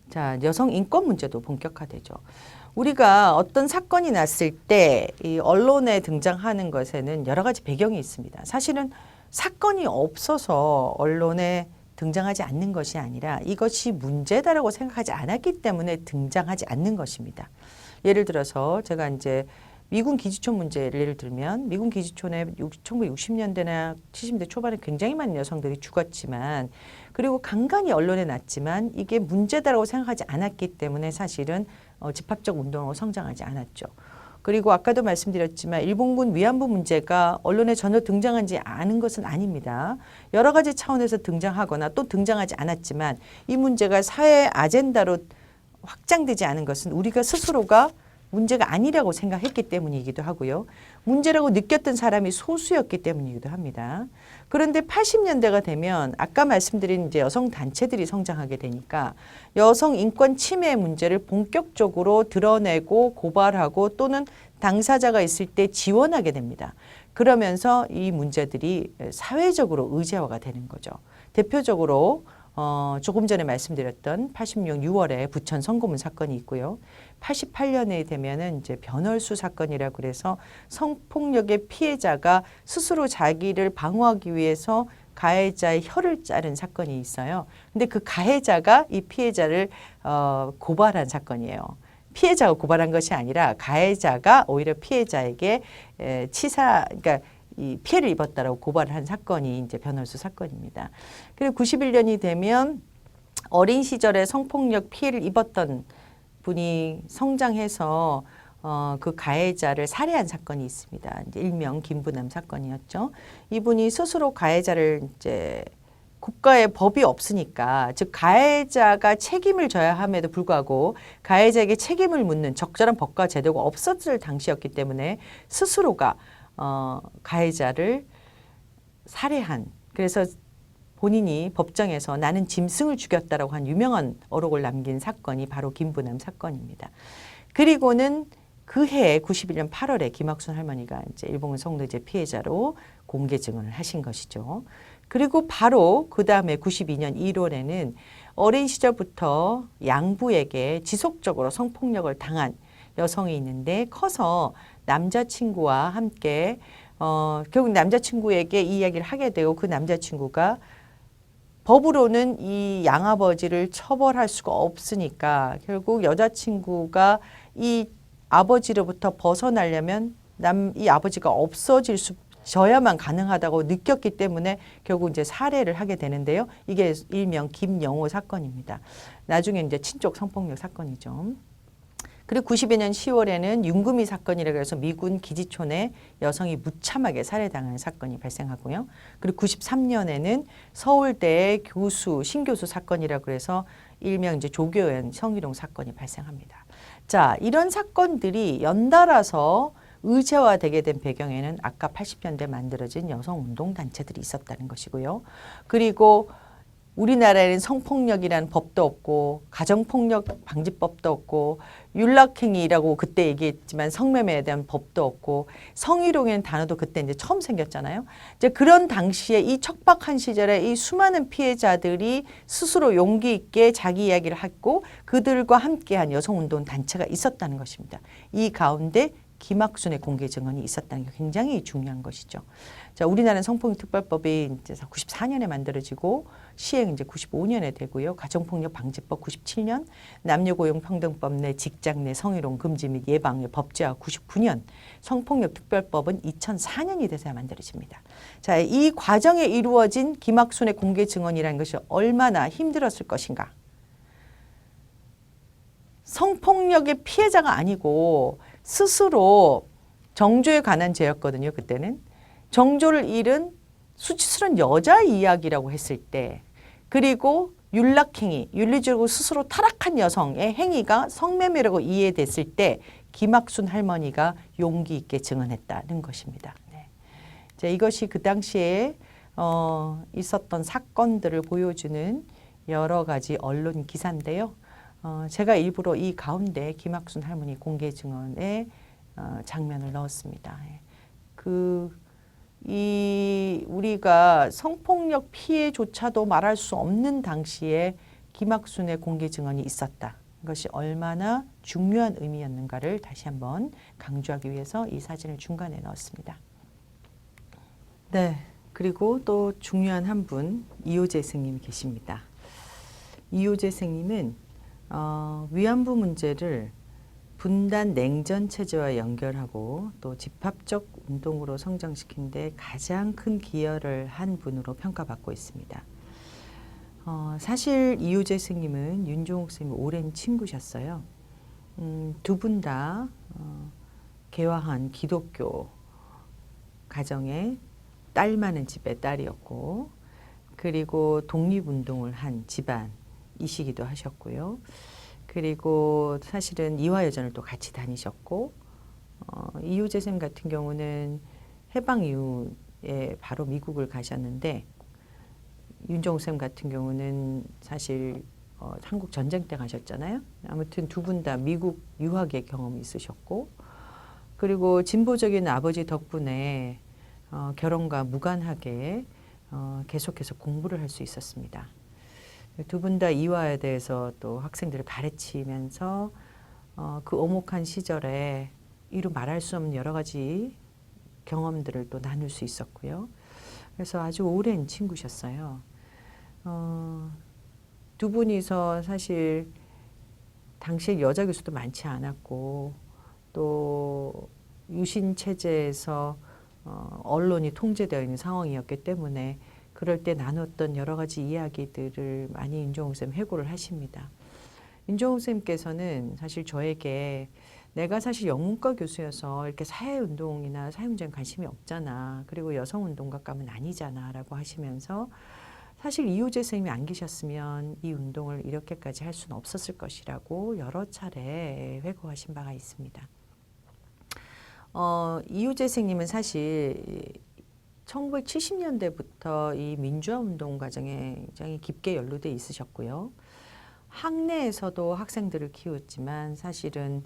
자, 여성 인권 문제도 본격화되죠. 우리가 어떤 사건이 났을 때 이 언론에 등장하는 것에는 여러 가지 배경이 있습니다. 사실은 사건이 없어서 언론에 등장하지 않는 것이 아니라 이것이 문제다라고 생각하지 않았기 때문에 등장하지 않는 것입니다. 예를 들어서 제가 이제 미군 기지촌 문제를 예를 들면 미군 기지촌에 1960년대나 70년대 초반에 굉장히 많은 여성들이 죽었지만 그리고 간간히 언론에 났지만 이게 문제다라고 생각하지 않았기 때문에 사실은 집합적 운동으로 성장하지 않았죠. 그리고 아까도 말씀드렸지만 일본군 위안부 문제가 언론에 전혀 등장하지 않은 것은 아닙니다. 여러 가지 차원에서 등장하거나 또 등장하지 않았지만 이 문제가 사회 아젠다로 확장되지 않은 것은 우리가 스스로가 문제가 아니라고 생각했기 때문이기도 하고요. 문제라고 느꼈던 사람이 소수였기 때문이기도 합니다. 그런데 80년대가 되면 아까 말씀드린 이제 여성 단체들이 성장하게 되니까 여성 인권 침해 문제를 본격적으로 드러내고 고발하고 또는 당사자가 있을 때 지원하게 됩니다. 그러면서 이 문제들이 사회적으로 의제화가 되는 거죠. 대표적으로 조금 전에 말씀드렸던 86년 6월에 부천 성고문 사건이 있고요. 88년에 되면은 이제 변월수 사건이라 그래서 성폭력의 피해자가 스스로 자기를 방어하기 위해서 가해자의 혀를 자른 사건이 있어요. 근데 그 가해자가 이 피해자를 고발한 사건이에요. 피해자가 고발한 것이 아니라 가해자가 오히려 피해자에게 그러니까 이 피해를 입었다라고 고발을 한 사건이 이제 변월수 사건입니다. 그리고 91년이 되면 어린 시절에 성폭력 피해를 입었던 분이 성장해서 그 가해자를 살해한 사건이 있습니다. 이제 일명 김부남 사건이었죠. 이분이 스스로 가해자를 이제 국가의 법이 없으니까 즉 가해자가 책임을 져야 함에도 불구하고 가해자에게 책임을 묻는 적절한 법과 제도가 없었을 당시였기 때문에 스스로가 가해자를 살해한 그래서 본인이 법정에서 나는 짐승을 죽였다라고 한 유명한 어록을 남긴 사건이 바로 김부남 사건입니다. 그리고는 그 해에 91년 8월에 김학순 할머니가 이제 일본군 성노제 피해자로 공개 증언을 하신 것이죠. 그리고 바로 그 다음에 92년 1월에는 어린 시절부터 양부에게 지속적으로 성폭력을 당한 여성이 있는데 커서 남자친구와 함께 결국 남자친구에게 이 이야기를 하게 되고 그 남자친구가 법으로는 이 양아버지를 처벌할 수가 없으니까 결국 여자친구가 이 아버지로부터 벗어나려면 이 아버지가 없어져야만 가능하다고 느꼈기 때문에 결국 이제 살해를 하게 되는데요. 이게 일명 김영호 사건입니다. 나중에 이제 친족 성폭력 사건이죠. 그리고 90여 년 10월에는 윤금이 사건이라고 해서 미군 기지촌에 여성이 무참하게 살해당하는 사건이 발생하고요. 그리고 93년에는 서울대의 교수, 신교수 사건이라고 해서 일명 이제 조교연 성희롱 사건이 발생합니다. 자, 이런 사건들이 연달아서 의제화되게 된 배경에는 아까 80년대 만들어진 여성운동단체들이 있었다는 것이고요. 그리고 우리나라에는 성폭력이라는 법도 없고 가정폭력 방지법도 없고 윤락행위라고 그때 얘기했지만 성매매에 대한 법도 없고 성희롱이라는 단어도 그때 이제 처음 생겼잖아요. 이제 그런 당시에 이 척박한 시절에 이 수많은 피해자들이 스스로 용기 있게 자기 이야기를 했고 그들과 함께한 여성운동 단체가 있었다는 것입니다. 이 가운데 김학순의 공개 증언이 있었다는 게 굉장히 중요한 것이죠. 자, 우리나라는 성폭력 특별법이 이제 94년에 만들어지고 시행 이제 95년에 되고요. 가정폭력 방지법 97년, 남녀고용평등법 내 직장 내 성희롱 금지 및 예방의 법제화 99년, 성폭력 특별법은 2004년이 돼서야 만들어집니다. 자, 이 과정에 이루어진 김학순의 공개 증언이라는 것이 얼마나 힘들었을 것인가. 성폭력의 피해자가 아니고 스스로 정조에 관한 죄였거든요. 그때는. 정조를 잃은 수치스러운 여자 이야기라고 했을 때 그리고 윤락행위, 윤리적으로 스스로 타락한 여성의 행위가 성매매라고 이해됐을 때 김학순 할머니가 용기 있게 증언했다는 것입니다. 네. 자, 이것이 그 당시에 있었던 사건들을 보여주는 여러 가지 언론 기사인데요. 제가 일부러 이 가운데 김학순 할머니 공개 증언의 장면을 넣었습니다. 우리가 성폭력 피해조차도 말할 수 없는 당시에 김학순의 공개 증언이 있었다. 이것이 얼마나 중요한 의미였는가를 다시 한번 강조하기 위해서 이 사진을 중간에 넣었습니다. 네, 그리고 또 중요한 한 분 이효재 스님이 계십니다. 이효재 스님은 위안부 문제를 분단 냉전 체제와 연결하고 또 집합적 운동으로 성장시킨 데 가장 큰 기여를 한 분으로 평가받고 있습니다. 사실 이효재 스님은 윤종옥 스님의 오랜 친구셨어요. 두 분 다 개화한 기독교 가정의 딸 많은 집의 딸이었고 그리고 독립운동을 한 집안이시기도 하셨고요. 그리고 사실은 이화여전을 또 같이 다니셨고 이효재 쌤 같은 경우는 해방 이후에 바로 미국을 가셨는데 윤종옥 쌤 같은 경우는 사실 한국 전쟁 때 가셨잖아요. 아무튼 두 분 다 미국 유학의 경험이 있으셨고 그리고 진보적인 아버지 덕분에 결혼과 무관하게 계속해서 공부를 할 수 있었습니다. 두 분 다 이화에 대해서 또 학생들을 가르치면서 그 오목한 시절에 이루 말할 수 없는 여러 가지 경험들을 또 나눌 수 있었고요. 그래서 아주 오랜 친구셨어요. 두 분이서 사실 당시에 여자 교수도 많지 않았고 또 유신 체제에서 언론이 통제되어 있는 상황이었기 때문에 그럴 때 나눴던 여러 가지 이야기들을 많이 윤종옥 쌤 회고를 하십니다. 윤종옥 쌤께서는 사실 저에게 내가 사실 영문과 교수여서 이렇게 사회운동이나 사회문제에 관심이 없잖아. 그리고 여성운동가감은 아니잖아. 라고 하시면서 사실 이효재 선생님이 안 계셨으면 이 운동을 이렇게까지 할 수는 없었을 것이라고 여러 차례 회고하신 바가 있습니다. 이효재 선생님은 사실 1970년대부터 이 민주화운동 과정에 굉장히 깊게 연루돼 있으셨고요. 학내에서도 학생들을 키웠지만 사실은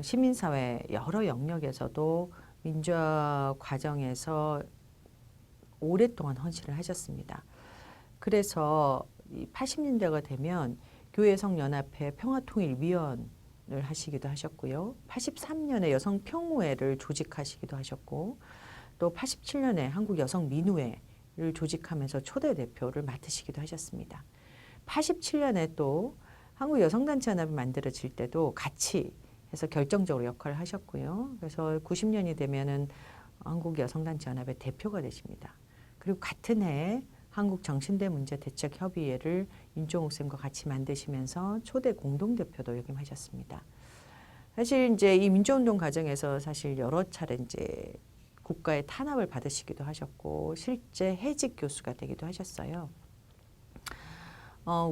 시민사회 여러 영역에서도 민주화 과정에서 오랫동안 헌신을 하셨습니다. 그래서 80년대가 되면 교회성연합회 평화통일위원을 하시기도 하셨고요. 83년에 여성평화회를 조직하시기도 하셨고 또 87년에 한국 여성 민우회를 조직하면서 초대 대표를 맡으시기도 하셨습니다. 87년에 또 한국 여성단체연합이 만들어질 때도 같이 해서 결정적으로 역할을 하셨고요. 그래서 90년이 되면은 한국 여성단체연합의 대표가 되십니다. 그리고 같은 해에 한국 정신대 문제 대책 협의회를 윤종옥 쌤과 같이 만드시면서 초대 공동대표도 역임하셨습니다. 사실 이제 이 민주운동 과정에서 사실 여러 차례 이제 국가의 탄압을 받으시기도 하셨고 실제 해직 교수가 되기도 하셨어요.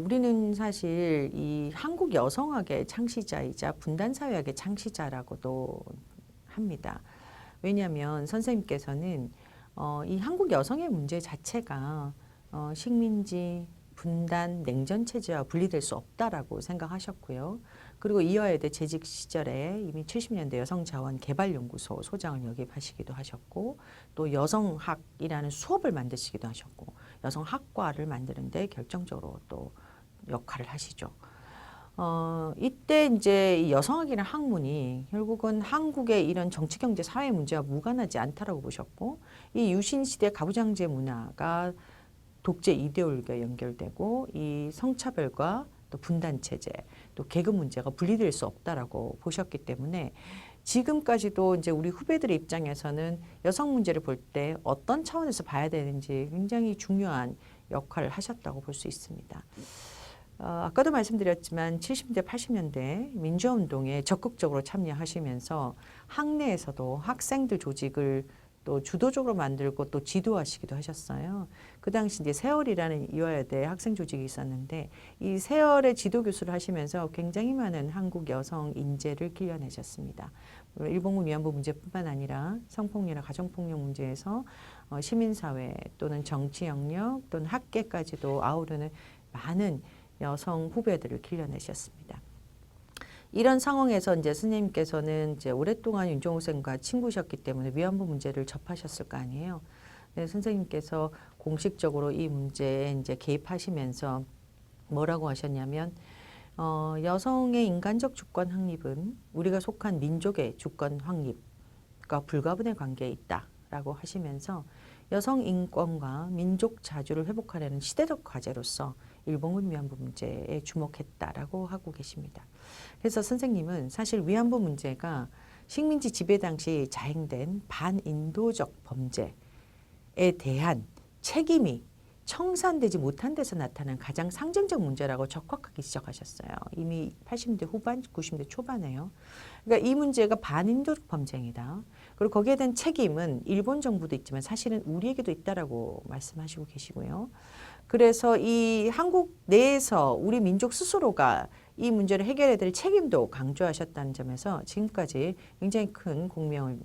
우리는 사실 이 한국 여성학의 창시자이자 분단사회학의 창시자라고도 합니다. 왜냐하면 선생님께서는 이 한국 여성의 문제 자체가 식민지, 분단, 냉전체제와 분리될 수 없다라고 생각하셨고요. 그리고 이화여대 재직 시절에 이미 70년대 여성자원개발연구소 소장을 역임하시기도 하셨고 또 여성학이라는 수업을 만드시기도 하셨고 여성학과를 만드는 데 결정적으로 또 역할을 하시죠. 이때 이제 이 여성학이라는 학문이 결국은 한국의 이런 정치, 경제, 사회 문제와 무관하지 않다라고 보셨고 이 유신시대 가부장제 문화가 독재 이데올기에 연결되고 이 성차별과 또 분단체제, 또 계급 문제가 분리될 수 없다라고 보셨기 때문에 지금까지도 이제 우리 후배들의 입장에서는 여성 문제를 볼 때 어떤 차원에서 봐야 되는지 굉장히 중요한 역할을 하셨다고 볼 수 있습니다. 아까도 말씀드렸지만 70년대, 80년대 민주화운동에 적극적으로 참여하시면서 학내에서도 학생들 조직을 또 주도적으로 만들고 또 지도하시기도 하셨어요. 그 당시 이제 세월이라는 이화여대 학생 조직이 있었는데 이 세월의 지도 교수를 하시면서 굉장히 많은 한국 여성 인재를 길러내셨습니다. 일본군 위안부 문제뿐만 아니라 성폭력이나 가정폭력 문제에서 시민사회 또는 정치 영역 또는 학계까지도 아우르는 많은 여성 후배들을 길러내셨습니다. 이런 상황에서 이제 선생님께서는 이제 오랫동안 윤종옥 쌤과 친구셨기 때문에 위안부 문제를 접하셨을 거 아니에요. 네, 선생님께서 공식적으로 이 문제에 이제 개입하시면서 뭐라고 하셨냐면 여성의 인간적 주권 확립은 우리가 속한 민족의 주권 확립과 불가분의 관계에 있다라고 하시면서 여성 인권과 민족 자주를 회복하려는 시대적 과제로서 일본군 위안부 문제에 주목했다라고 하고 계십니다. 그래서 선생님은 사실 위안부 문제가 식민지 지배 당시 자행된 반인도적 범죄에 대한 책임이 청산되지 못한 데서 나타난 가장 상징적 문제라고 적확하게 지적하셨어요. 이미 80년대 후반, 90년대 초반에요. 그러니까 이 문제가 반인도적 범죄이다. 그리고 거기에 대한 책임은 일본 정부도 있지만 사실은 우리에게도 있다라고 말씀하시고 계시고요. 그래서 이 한국 내에서 우리 민족 스스로가 이 문제를 해결해야 될 책임도 강조하셨다는 점에서 지금까지 굉장히 큰 공명을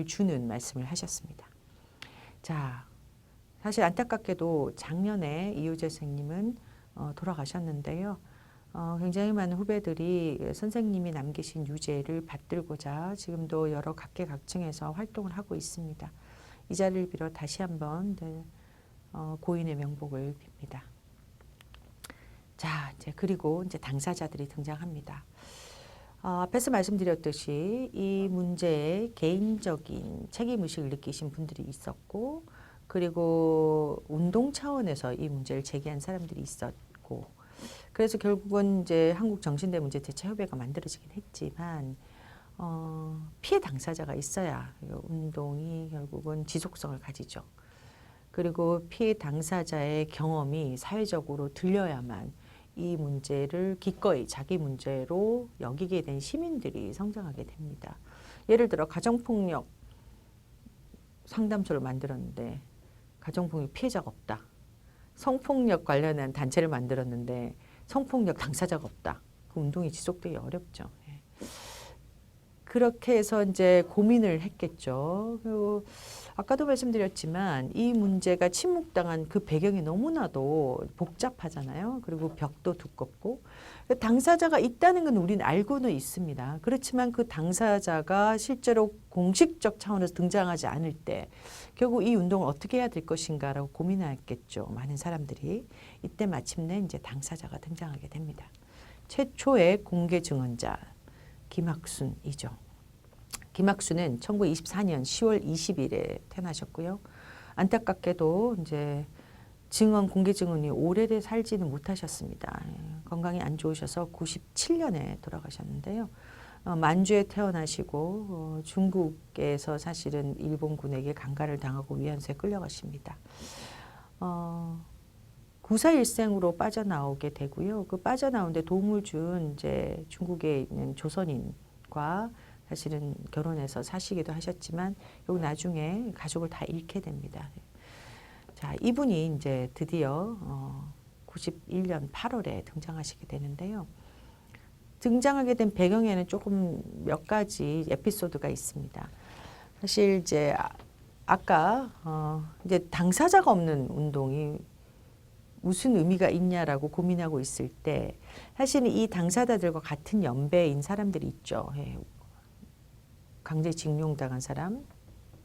주는 말씀을 하셨습니다. 자, 사실 안타깝게도 작년에 이효재 선생님은 돌아가셨는데요. 굉장히 많은 후배들이 선생님이 남기신 유재를 받들고자 지금도 여러 각계각층에서 활동을 하고 있습니다. 이 자리를 빌어 다시 한번 고인의 명복을 빕니다. 자, 이제 그리고 이제 당사자들이 등장합니다. 앞에서 말씀드렸듯이 이 문제에 개인적인 책임의식을 느끼신 분들이 있었고 그리고 운동 차원에서 이 문제를 제기한 사람들이 있었고 그래서 결국은 이제 한국 정신대 문제 대책 협의회가 만들어지긴 했지만 피해 당사자가 있어야 운동이 결국은 지속성을 가지죠. 그리고 피해 당사자의 경험이 사회적으로 들려야만 이 문제를 기꺼이 자기 문제로 여기게 된 시민들이 성장하게 됩니다. 예를 들어 가정폭력 상담소를 만들었는데 가정폭력 피해자가 없다. 성폭력 관련한 단체를 만들었는데 성폭력 당사자가 없다. 그 운동이 지속되기 어렵죠. 그렇게 해서 이제 고민을 했겠죠. 그리고 아까도 말씀드렸지만 이 문제가 침묵당한 그 배경이 너무나도 복잡하잖아요. 그리고 벽도 두껍고 당사자가 있다는 건 우리는 알고는 있습니다. 그렇지만 그 당사자가 실제로 공식적 차원에서 등장하지 않을 때 결국 이 운동을 어떻게 해야 될 것인가라고 고민했겠죠. 많은 사람들이. 이때 마침내 이제 당사자가 등장하게 됩니다. 최초의 공개 증언자 김학순이죠. 김학수는 1924년 10월 20일에 태어나셨고요. 안타깝게도 이제 공개 증언이 오래돼 살지는 못하셨습니다. 건강이 안 좋으셔서 97년에 돌아가셨는데요. 만주에 태어나시고 중국에서 사실은 일본군에게 강간을 당하고 위안소에 끌려가십니다. 구사일생으로 빠져나오게 되고요. 그 빠져나오는데 도움을 준 이제 중국에 있는 조선인과 사실은 결혼해서 사시기도 하셨지만 결국 나중에 가족을 다 잃게 됩니다. 자, 이분이 이제 드디어 91년 8월에 등장하시게 되는데요. 등장하게 된 배경에는 조금 몇 가지 에피소드가 있습니다. 사실 이제 아까 이제 당사자가 없는 운동이 무슨 의미가 있냐라고 고민하고 있을 때 사실은 이 당사자들과 같은 연배인 사람들이 있죠. 강제징용당한 사람,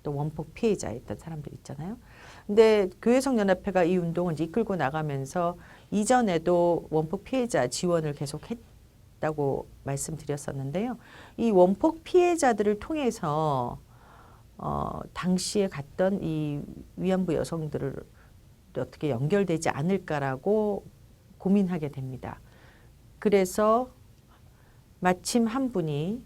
또 원폭 피해자였던 사람들 있잖아요. 근데 교회성연합회가 이 운동을 이제 이끌고 나가면서 이전에도 원폭 피해자 지원을 계속 했다고 말씀드렸었는데요. 이 원폭 피해자들을 통해서 당시에 갔던 이 위안부 여성들을 어떻게 연결되지 않을까라고 고민하게 됩니다. 그래서 마침 한 분이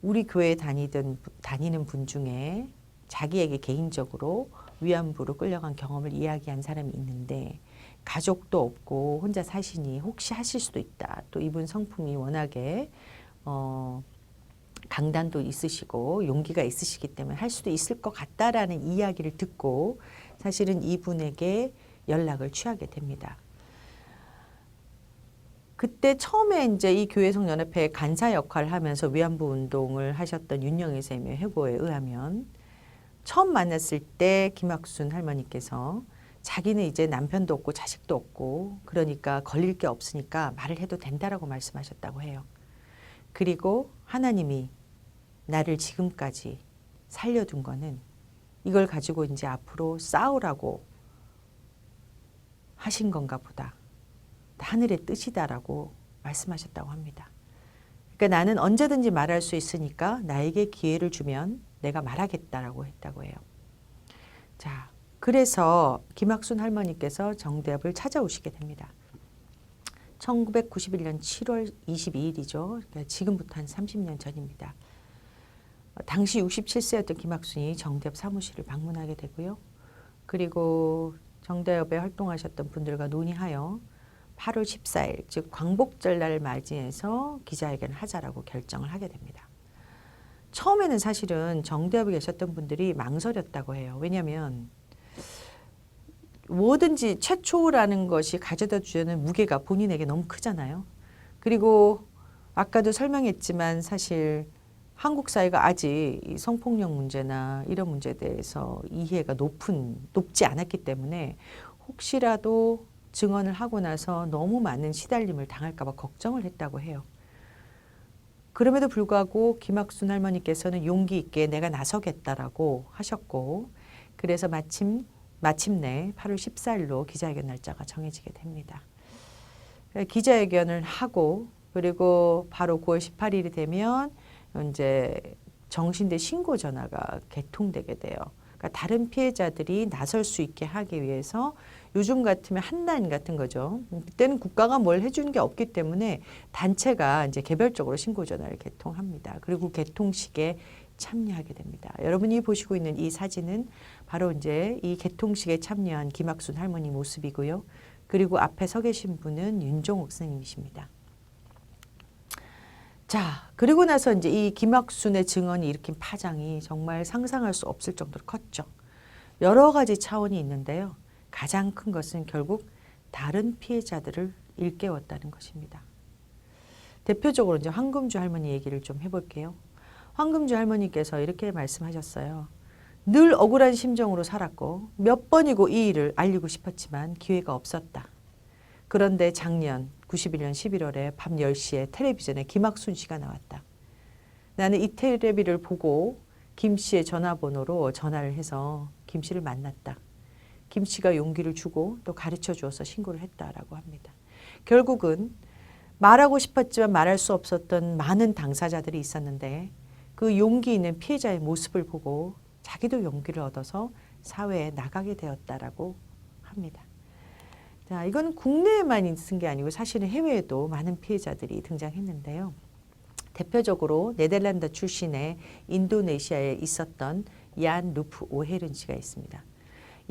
우리 교회에 다니는 분 중에 자기에게 개인적으로 위안부로 끌려간 경험을 이야기한 사람이 있는데 가족도 없고 혼자 사시니 혹시 하실 수도 있다. 또 이분 성품이 워낙에 강단도 있으시고 용기가 있으시기 때문에 할 수도 있을 것 같다라는 이야기를 듣고 사실은 이분에게 연락을 취하게 됩니다. 그때 처음에 이제 이 교회성연합회 간사 역할을 하면서 위안부 운동을 하셨던 윤영희 쌤의 회고에 의하면 처음 만났을 때 김학순 할머니께서 자기는 이제 남편도 없고 자식도 없고 그러니까 걸릴 게 없으니까 말을 해도 된다라고 말씀하셨다고 해요. 그리고 하나님이 나를 지금까지 살려둔 거는 이걸 가지고 이제 앞으로 싸우라고 하신 건가 보다. 하늘의 뜻이다라고 말씀하셨다고 합니다. 그러니까 나는 언제든지 말할 수 있으니까 나에게 기회를 주면 내가 말하겠다라고 했다고 해요. 자, 그래서 김학순 할머니께서 정대협을 찾아오시게 됩니다. 1991년 7월 22일이죠. 그러니까 지금부터 한 30년 전입니다. 당시 67세였던 김학순이 정대협 사무실을 방문하게 되고요. 그리고 정대협에 활동하셨던 분들과 논의하여 8월 14일, 즉 광복절날 맞이해서 기자회견을 하자라고 결정을 하게 됩니다. 처음에는 사실은 정대협에 계셨던 분들이 망설였다고 해요. 왜냐하면 뭐든지 최초라는 것이 가져다 주는 무게가 본인에게 너무 크잖아요. 그리고 아까도 설명했지만 사실 한국 사회가 아직 이 성폭력 문제나 이런 문제에 대해서 이해가 높지 않았기 때문에 혹시라도 증언을 하고 나서 너무 많은 시달림을 당할까 봐 걱정을 했다고 해요. 그럼에도 불구하고 김학순 할머니께서는 용기 있게 내가 나서겠다라고 하셨고 그래서 마침내 8월 14일로 기자회견 날짜가 정해지게 됩니다. 기자회견을 하고 그리고 바로 9월 18일이 되면 이제 정신대 신고 전화가 개통되게 돼요. 그러니까 다른 피해자들이 나설 수 있게 하기 위해서 요즘 같으면 한난 같은 거죠. 그때는 국가가 뭘 해주는 게 없기 때문에 단체가 이제 개별적으로 신고 전화를 개통합니다. 그리고 개통식에 참여하게 됩니다. 여러분이 보시고 있는 이 사진은 바로 이제 이 개통식에 참여한 김학순 할머니 모습이고요. 그리고 앞에 서 계신 분은 윤종옥 스님이십니다. 자, 그리고 나서 이제 이 김학순의 증언이 일으킨 파장이 정말 상상할 수 없을 정도로 컸죠. 여러 가지 차원이 있는데요. 가장 큰 것은 결국 다른 피해자들을 일깨웠다는 것입니다. 대표적으로 이제 황금주 할머니 얘기를 좀 해볼게요. 황금주 할머니께서 이렇게 말씀하셨어요. 늘 억울한 심정으로 살았고 몇 번이고 이 일을 알리고 싶었지만 기회가 없었다. 그런데 작년 91년 11월에 밤 10시에 텔레비전에 김학순 씨가 나왔다. 나는 이 텔레비를 보고 김 씨의 전화번호로 전화를 해서 김 씨를 만났다. 김 씨가 용기를 주고 또 가르쳐 주어서 신고를 했다라고 합니다. 결국은 말하고 싶었지만 말할 수 없었던 많은 당사자들이 있었는데 그 용기 있는 피해자의 모습을 보고 자기도 용기를 얻어서 사회에 나가게 되었다라고 합니다. 자, 이건 국내에만 있은 게 아니고 사실은 해외에도 많은 피해자들이 등장했는데요. 대표적으로 네덜란드 출신의 인도네시아에 있었던 얀 루프 오헤른 씨가 있습니다.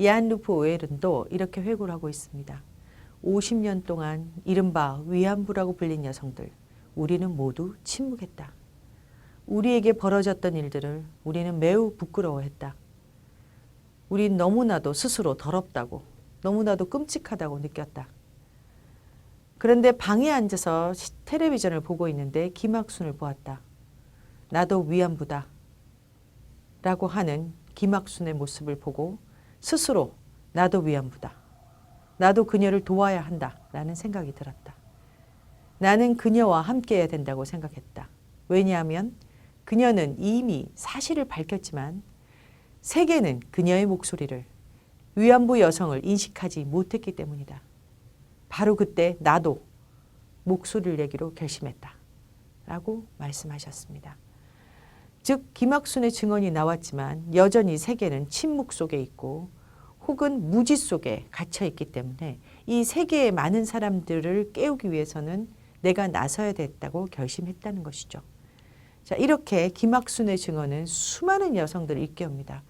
얀 루프 오헤른도 이렇게 회고를 하고 있습니다. 50년 동안 이른바 위안부라고 불린 여성들, 우리는 모두 침묵했다. 우리에게 벌어졌던 일들을 우리는 매우 부끄러워했다. 우린 너무나도 스스로 더럽다고, 너무나도 끔찍하다고 느꼈다. 그런데 방에 앉아서 텔레비전을 보고 있는데 김학순을 보았다. 나도 위안부다 라고 하는 김학순의 모습을 보고 스스로 나도 위안부다. 나도 그녀를 도와야 한다 라는 생각이 들었다. 나는 그녀와 함께해야 된다고 생각했다. 왜냐하면 그녀는 이미 사실을 밝혔지만 세계는 그녀의 목소리를, 위안부 여성을 인식하지 못했기 때문이다. 바로 그때 나도 목소리를 내기로 결심했다 라고 말씀하셨습니다. 즉 김학순의 증언이 나왔지만 여전히 세계는 침묵 속에 있고 혹은 무지 속에 갇혀 있기 때문에 이 세계의 많은 사람들을 깨우기 위해서는 내가 나서야 됐다고 결심했다는 것이죠. 자, 이렇게 김학순의 증언은 수많은 여성들을 일깨웁니다.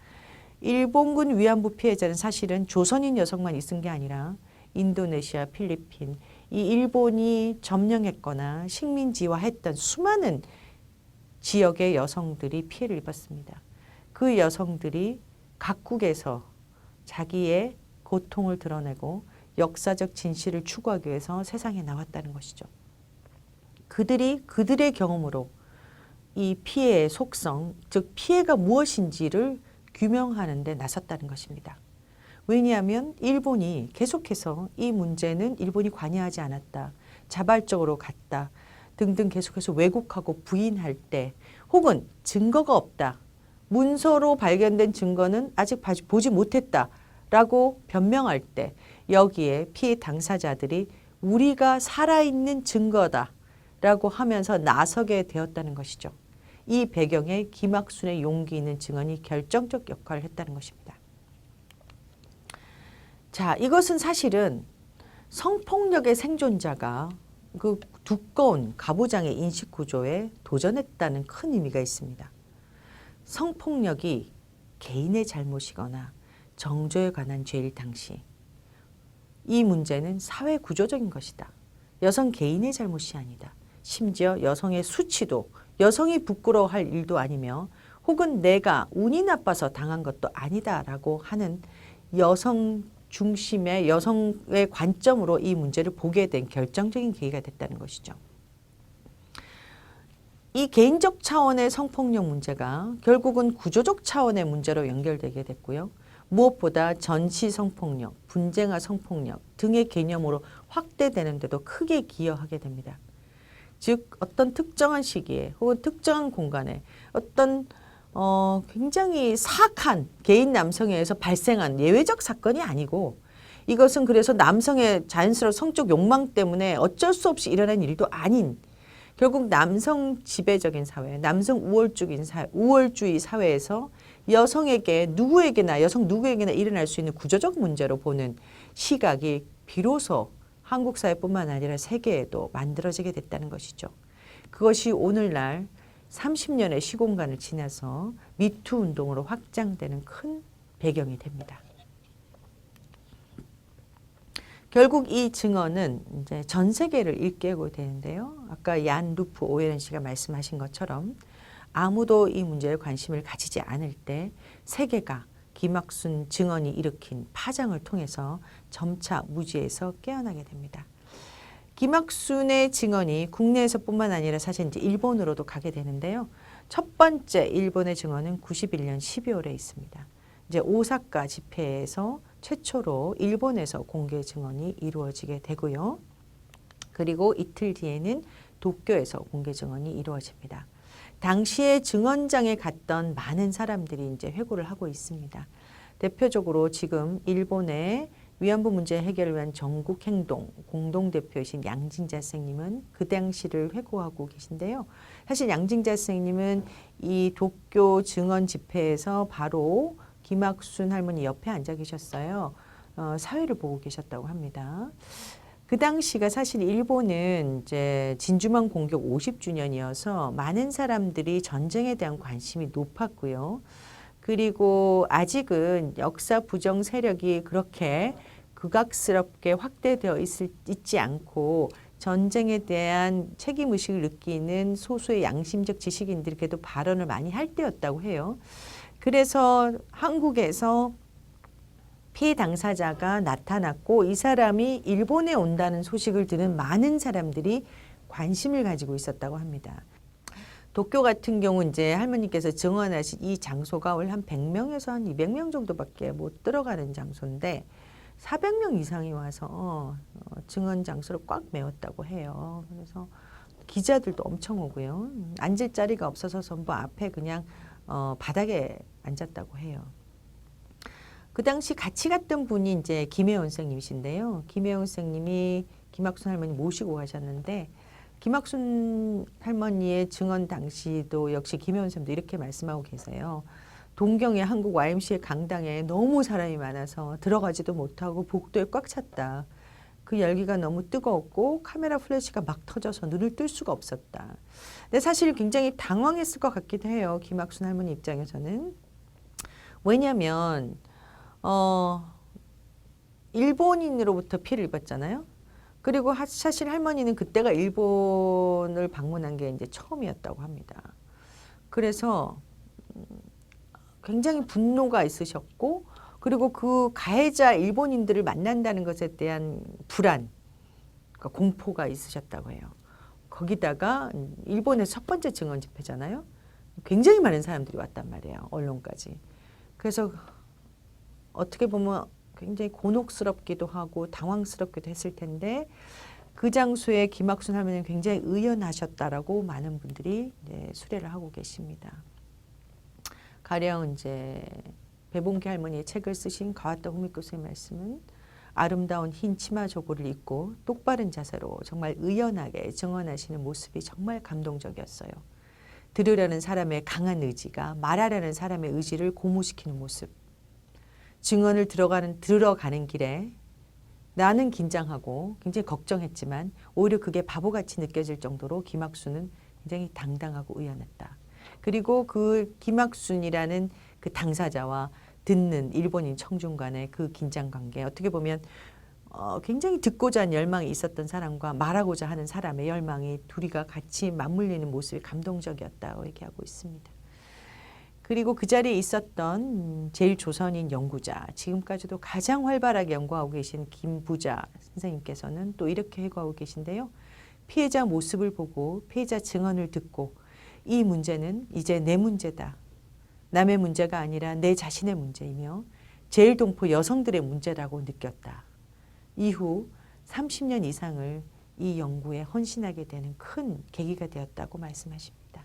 일본군 위안부 피해자는 사실은 조선인 여성만 있은 게 아니라 인도네시아, 필리핀, 이 일본이 점령했거나 식민지화했던 수많은 지역의 여성들이 피해를 입었습니다. 그 여성들이 각국에서 자기의 고통을 드러내고 역사적 진실을 추구하기 위해서 세상에 나왔다는 것이죠. 그들이 그들의 경험으로 이 피해의 속성, 즉 피해가 무엇인지를 규명하는 데 나섰다는 것입니다. 왜냐하면 일본이 계속해서 이 문제는 일본이 관여하지 않았다, 자발적으로 갔다 등등 계속해서 왜곡하고 부인할 때 혹은 증거가 없다, 문서로 발견된 증거는 아직 보지 못했다라고 변명할 때 여기에 피해 당사자들이 우리가 살아있는 증거다라고 하면서 나서게 되었다는 것이죠. 이 배경에 김학순의 용기 있는 증언이 결정적 역할을 했다는 것입니다. 자, 이것은 사실은 성폭력의 생존자가 그 두꺼운 가부장의 인식 구조에 도전했다는 큰 의미가 있습니다. 성폭력이 개인의 잘못이거나 정조에 관한 죄일 당시 이 문제는 사회 구조적인 것이다. 여성 개인의 잘못이 아니다. 심지어 여성의 수치도 여성이 부끄러워할 일도 아니며 혹은 내가 운이 나빠서 당한 것도 아니다라고 하는 여성 중심의 여성의 관점으로 이 문제를 보게 된 결정적인 계기가 됐다는 것이죠. 이 개인적 차원의 성폭력 문제가 결국은 구조적 차원의 문제로 연결되게 됐고요. 무엇보다 전시 성폭력, 분쟁화 성폭력 등의 개념으로 확대되는 데도 크게 기여하게 됩니다. 즉 어떤 특정한 시기에 혹은 특정한 공간에 어떤 굉장히 사악한 개인 남성에 의해서 발생한 예외적 사건이 아니고 이것은 그래서 남성의 자연스러운 성적 욕망 때문에 어쩔 수 없이 일어난 일도 아닌 결국 남성 지배적인 사회, 남성 우월주의 사회에서 여성에게 누구에게나 여성 누구에게나 일어날 수 있는 구조적 문제로 보는 시각이 비로소 한국 사회뿐만 아니라 세계에도 만들어지게 됐다는 것이죠. 그것이 오늘날 30년의 시공간을 지나서 미투 운동으로 확장되는 큰 배경이 됩니다. 결국 이 증언은 이제 전 세계를 일깨우고 되는데요. 아까 얀 루프 오헤른 씨가 말씀하신 것처럼 아무도 이 문제에 관심을 가지지 않을 때 세계가 김학순 증언이 일으킨 파장을 통해서 점차 무지에서 깨어나게 됩니다. 김학순의 증언이 국내에서뿐만 아니라 사실 이제 일본으로도 가게 되는데요. 첫 번째 일본의 증언은 91년 12월에 있습니다. 이제 오사카 집회에서 최초로 일본에서 공개 증언이 이루어지게 되고요. 그리고 이틀 뒤에는 도쿄에서 공개 증언이 이루어집니다. 당시에 증언장에 갔던 많은 사람들이 이제 회고를 하고 있습니다. 대표적으로 지금 일본의 위안부 문제 해결을 위한 전국 행동 공동대표이신 양진자 선생님은 그 당시를 회고하고 계신데요. 사실 양진자 선생님은 이 도쿄 증언 집회에서 바로 김학순 할머니 옆에 앉아 계셨어요. 사회를 보고 계셨다고 합니다. 그 당시가 사실 일본은 이제 진주만 공격 50주년이어서 많은 사람들이 전쟁에 대한 관심이 높았고요. 그리고 아직은 역사 부정 세력이 그렇게 극악스럽게 확대되어 있지 않고 전쟁에 대한 책임의식을 느끼는 소수의 양심적 지식인들이 그래도 발언을 많이 할 때였다고 해요. 그래서 한국에서 피해 당사자가 나타났고 이 사람이 일본에 온다는 소식을 들은 많은 사람들이 관심을 가지고 있었다고 합니다. 도쿄 같은 경우 이제 할머니께서 증언하신 이 장소가 원래 한 100명에서 한 200명 정도밖에 못 들어가는 장소인데 400명 이상이 와서 증언 장소를 꽉 메웠다고 해요. 그래서 기자들도 엄청 오고요. 앉을 자리가 없어서 전부 앞에 그냥 바닥에 앉았다고 해요. 그 당시 같이 갔던 분이 이제 김혜원 선생님이신데요. 김혜원 선생님이 김학순 할머니 모시고 가셨는데 김학순 할머니의 증언 당시도 역시 김혜원 선생님도 이렇게 말씀하고 계세요. 동경의 한국 YMCA 강당에 너무 사람이 많아서 들어가지도 못하고 복도에 꽉 찼다. 그 열기가 너무 뜨거웠고 카메라 플래시가 막 터져서 눈을 뜰 수가 없었다. 근데 사실 굉장히 당황했을 것 같기도 해요. 김학순 할머니 입장에서는. 왜냐하면 일본인으로부터 피해를 입었잖아요. 그리고 사실 할머니는 그때가 일본을 방문한 게 이제 처음이었다고 합니다. 그래서 굉장히 분노가 있으셨고, 그리고 그 가해자 일본인들을 만난다는 것에 대한 불안, 그러니까 공포가 있으셨다고 해요. 거기다가 일본의 첫 번째 증언 집회잖아요. 굉장히 많은 사람들이 왔단 말이에요. 언론까지. 그래서 어떻게 보면 굉장히 곤혹스럽기도 하고 당황스럽기도 했을 텐데 그 장소에 김학순 할머니는 굉장히 의연하셨다라고 많은 분들이 이제 수례를 하고 계십니다. 가령 이제 배봉기 할머니의 책을 쓰신 가와타 후미코 선생님 말씀은 아름다운 흰 치마 저고를 입고 똑바른 자세로 정말 의연하게 증언하시는 모습이 정말 감동적이었어요. 들으려는 사람의 강한 의지가 말하려는 사람의 의지를 고무시키는 모습. 증언을 들어가는 길에 나는 긴장하고 굉장히 걱정했지만 오히려 그게 바보같이 느껴질 정도로 김학순은 굉장히 당당하고 의연했다. 그리고 그 김학순이라는 그 당사자와 듣는 일본인 청중 간의 그 긴장 관계, 어떻게 보면 굉장히 듣고자 하는 열망이 있었던 사람과 말하고자 하는 사람의 열망이 둘이가 같이 맞물리는 모습이 감동적이었다고 얘기하고 있습니다. 그리고 그 자리에 있었던 제일 조선인 연구자, 지금까지도 가장 활발하게 연구하고 계신 김부자 선생님께서는 또 이렇게 해고하고 계신데요. 피해자 모습을 보고 피해자 증언을 듣고 이 문제는 이제 내 문제다. 남의 문제가 아니라 내 자신의 문제이며 제일 동포 여성들의 문제라고 느꼈다. 이후 30년 이상을 이 연구에 헌신하게 되는 큰 계기가 되었다고 말씀하십니다.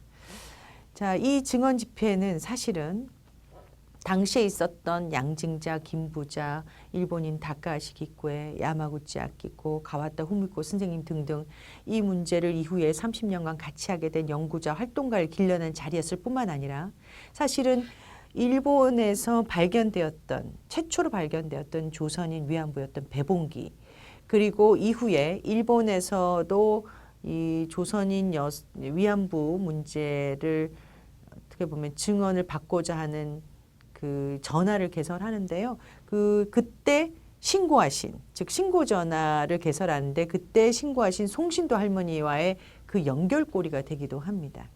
자, 이 증언 집회는 사실은 당시에 있었던 양징자, 김부자, 일본인 다카하시 기쿠에, 야마구치 아키코, 가와타 후미코 선생님 등등 이 문제를 이후에 30년간 같이 하게 된 연구자 활동가를 길러낸 자리였을 뿐만 아니라 사실은 일본에서 최초로 발견되었던 조선인 위안부였던 배봉기, 그리고 이후에 일본에서도 이 조선인 위안부 문제를 어떻게 보면 증언을 받고자 하는 그 전화를 개설하는데요. 그때 신고하신, 즉 신고 전화를 개설하는데 그때 신고하신 송신도 할머니와의 그 연결고리가 되기도 합니다.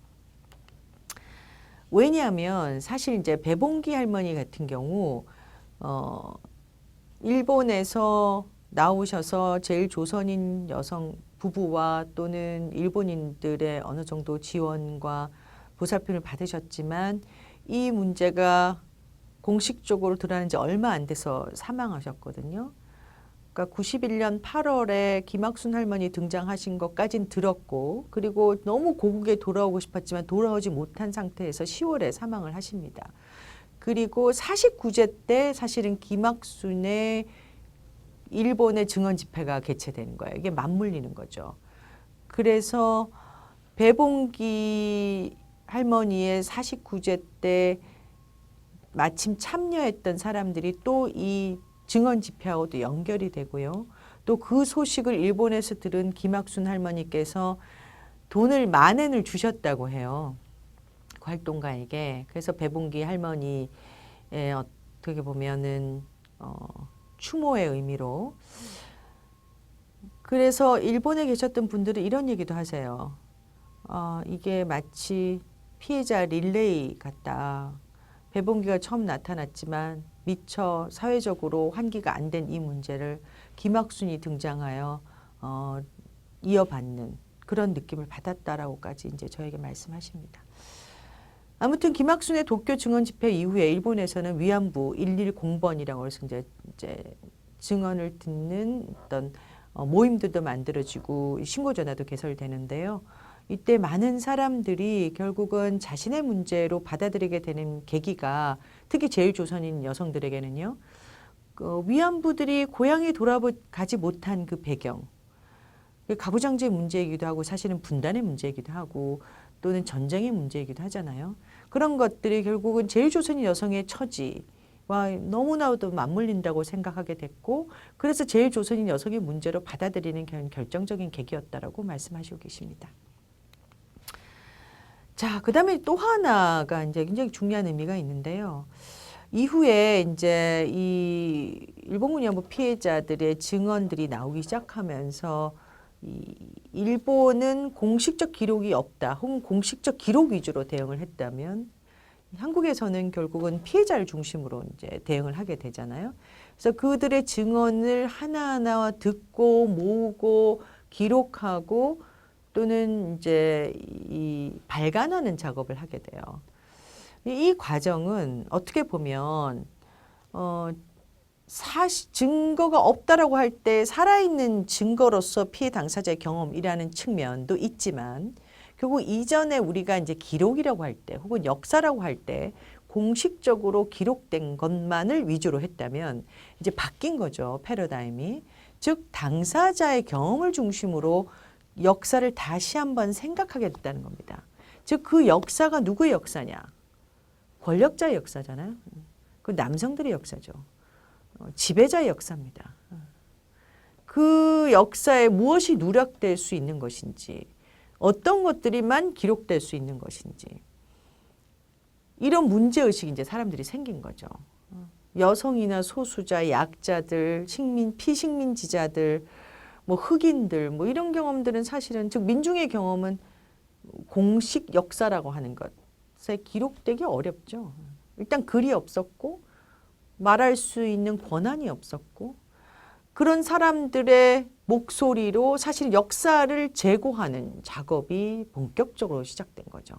왜냐하면 사실 이제 배봉기 할머니 같은 경우 일본에서 나오셔서 제일 조선인 여성 부부와 또는 일본인들의 어느 정도 지원과 보살핌을 받으셨지만 이 문제가 공식적으로 드러난 지 얼마 안 돼서 사망하셨거든요. 그러니까 91년 8월에 김학순 할머니 등장하신 것까진 들었고, 그리고 너무 고국에 돌아오고 싶었지만 돌아오지 못한 상태에서 10월에 사망을 하십니다. 그리고 49세 때 사실은 김학순의 일본의 증언 집회가 개최되는 거예요. 이게 맞물리는 거죠. 그래서 배봉기 할머니의 49제 때 마침 참여했던 사람들이 또 이 증언 집회하고도 연결이 되고요. 또 그 소식을 일본에서 들은 김학순 할머니께서 돈을 10,000엔을 주셨다고 해요. 활동가에게. 그래서 배봉기 할머니의 어떻게 보면은 추모의 의미로. 그래서 일본에 계셨던 분들은 이런 얘기도 하세요. 이게 마치 피해자 릴레이 같다. 배봉기가 처음 나타났지만 미처 사회적으로 환기가 안 된 이 문제를 김학순이 등장하여 이어받는 그런 느낌을 받았다라고까지 이제 저에게 말씀하십니다. 아무튼 김학순의 도쿄 증언 집회 이후에 일본에서는 위안부 110번이라고 해서 이제 증언을 듣는 어떤 모임들도 만들어지고 신고 전화도 개설되는데요. 이때 많은 사람들이 결국은 자신의 문제로 받아들이게 되는 계기가 특히 제일조선인 여성들에게는요. 위안부들이 고향에 돌아가지 못한 그 배경, 가부장제의 문제이기도 하고 사실은 분단의 문제이기도 하고 또는 전쟁의 문제이기도 하잖아요. 그런 것들이 결국은 제일조선인 여성의 처지와 너무나도 맞물린다고 생각하게 됐고 그래서 제일조선인 여성의 문제로 받아들이는 결정적인 계기였다라고 말씀하시고 계십니다. 자, 그 다음에 또 하나가 이제 굉장히 중요한 의미가 있는데요. 이후에 이제 이 일본군 위안부 피해자들의 증언들이 나오기 시작하면서 일본은 공식적 기록이 없다, 혹은 공식적 기록 위주로 대응을 했다면 한국에서는 결국은 피해자를 중심으로 이제 대응을 하게 되잖아요. 그래서 그들의 증언을 하나하나 듣고 모으고 기록하고 또는 이제 발간하는 작업을 하게 돼요. 이 과정은 어떻게 보면 증거가 없다라고 할 때 살아있는 증거로서 피해 당사자의 경험이라는 측면도 있지만 결국 이전에 우리가 이제 기록이라고 할 때 혹은 역사라고 할 때 공식적으로 기록된 것만을 위주로 했다면 이제 바뀐 거죠. 패러다임이. 즉 당사자의 경험을 중심으로 역사를 다시 한번 생각하게 됐다는 겁니다. 즉 그 역사가 누구의 역사냐? 권력자의 역사잖아요. 그 남성들의 역사죠. 지배자의 역사입니다. 그 역사에 무엇이 누락될 수 있는 것인지 어떤 것들이만 기록될 수 있는 것인지 이런 문제의식이 이제 사람들이 생긴 거죠. 여성이나 소수자, 약자들, 피식민지자들 뭐 흑인들 뭐 이런 경험들은 사실은 즉 민중의 경험은 공식 역사라고 하는 것에 기록되기 어렵죠. 일단 글이 없었고 말할 수 있는 권한이 없었고 그런 사람들의 목소리로 사실 역사를 재고하는 작업이 본격적으로 시작된 거죠.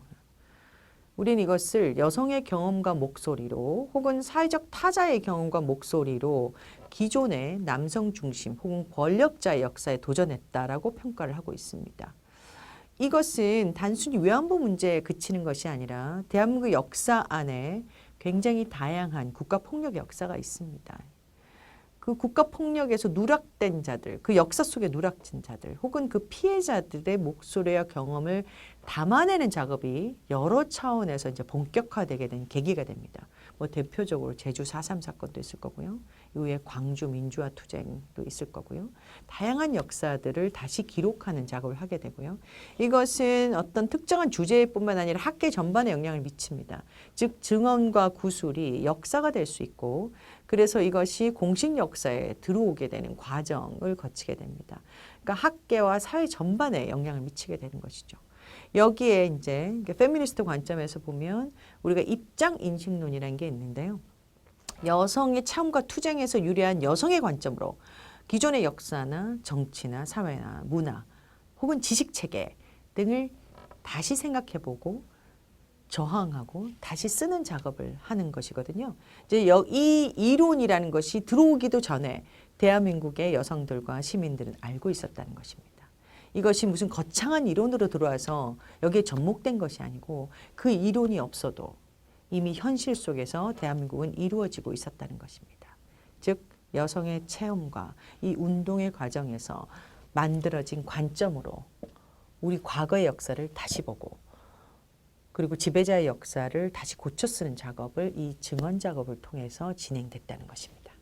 우린 이것을 여성의 경험과 목소리로 혹은 사회적 타자의 경험과 목소리로 기존의 남성 중심 혹은 권력자의 역사에 도전했다라고 평가를 하고 있습니다. 이것은 단순히 위안부 문제에 그치는 것이 아니라 대한민국 역사 안에 굉장히 다양한 국가폭력의 역사가 있습니다. 그 국가폭력에서 누락된 자들, 그 역사 속에 누락진 자들 혹은 그 피해자들의 목소리와 경험을 담아내는 작업이 여러 차원에서 이제 본격화되게 된 계기가 됩니다. 뭐 대표적으로 제주 4.3 사건도 있을 거고요. 이후에 광주 민주화 투쟁도 있을 거고요. 다양한 역사들을 다시 기록하는 작업을 하게 되고요. 이것은 어떤 특정한 주제뿐만 아니라 학계 전반에 영향을 미칩니다. 즉 증언과 구술이 역사가 될 수 있고 그래서 이것이 공식 역사에 들어오게 되는 과정을 거치게 됩니다. 그러니까 학계와 사회 전반에 영향을 미치게 되는 것이죠. 여기에 이제 페미니스트 관점에서 보면 우리가 입장 인식론이라는 게 있는데요. 여성의 체험과 투쟁에서 유리한 여성의 관점으로 기존의 역사나 정치나 사회나 문화 혹은 지식체계 등을 다시 생각해보고 저항하고 다시 쓰는 작업을 하는 것이거든요. 이제 이 이론이라는 것이 들어오기도 전에 대한민국의 여성들과 시민들은 알고 있었다는 것입니다. 이것이 무슨 거창한 이론으로 들어와서 여기에 접목된 것이 아니고 그 이론이 없어도 이미 현실 속에서 대한민국은 이루어지고 있었다는 것입니다. 즉 여성의 체험과 이 운동의 과정에서 만들어진 관점으로 우리 과거의 역사를 다시 보고 그리고 지배자의 역사를 다시 고쳐 쓰는 작업을 이 증언 작업을 통해서 진행됐다는 것입니다.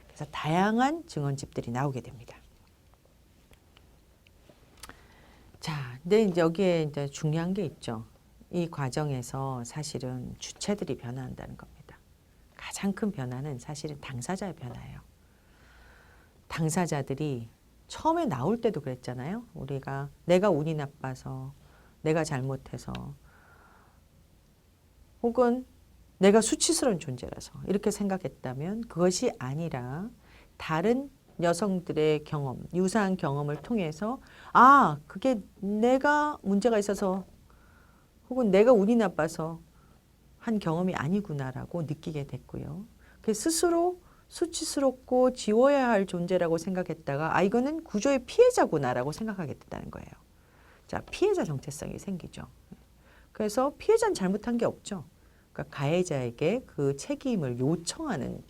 그래서 다양한 증언집들이 나오게 됩니다. 자, 근데 이제 여기에 이제 중요한 게 있죠. 이 과정에서 사실은 주체들이 변화한다는 겁니다. 가장 큰 변화는 사실은 당사자의 변화예요. 당사자들이 처음에 나올 때도 그랬잖아요. 우리가 내가 운이 나빠서, 내가 잘못해서, 혹은 내가 수치스러운 존재라서 이렇게 생각했다면 그것이 아니라 다른 여성들의 경험, 유사한 경험을 통해서 아, 그게 내가 문제가 있어서 혹은 내가 운이 나빠서 한 경험이 아니구나라고 느끼게 됐고요. 그 스스로 수치스럽고 지워야 할 존재라고 생각했다가 아, 이거는 구조의 피해자구나라고 생각하게 됐다는 거예요. 자, 피해자 정체성이 생기죠. 그래서 피해자는 잘못한 게 없죠. 그러니까 가해자에게 그 책임을 요청하는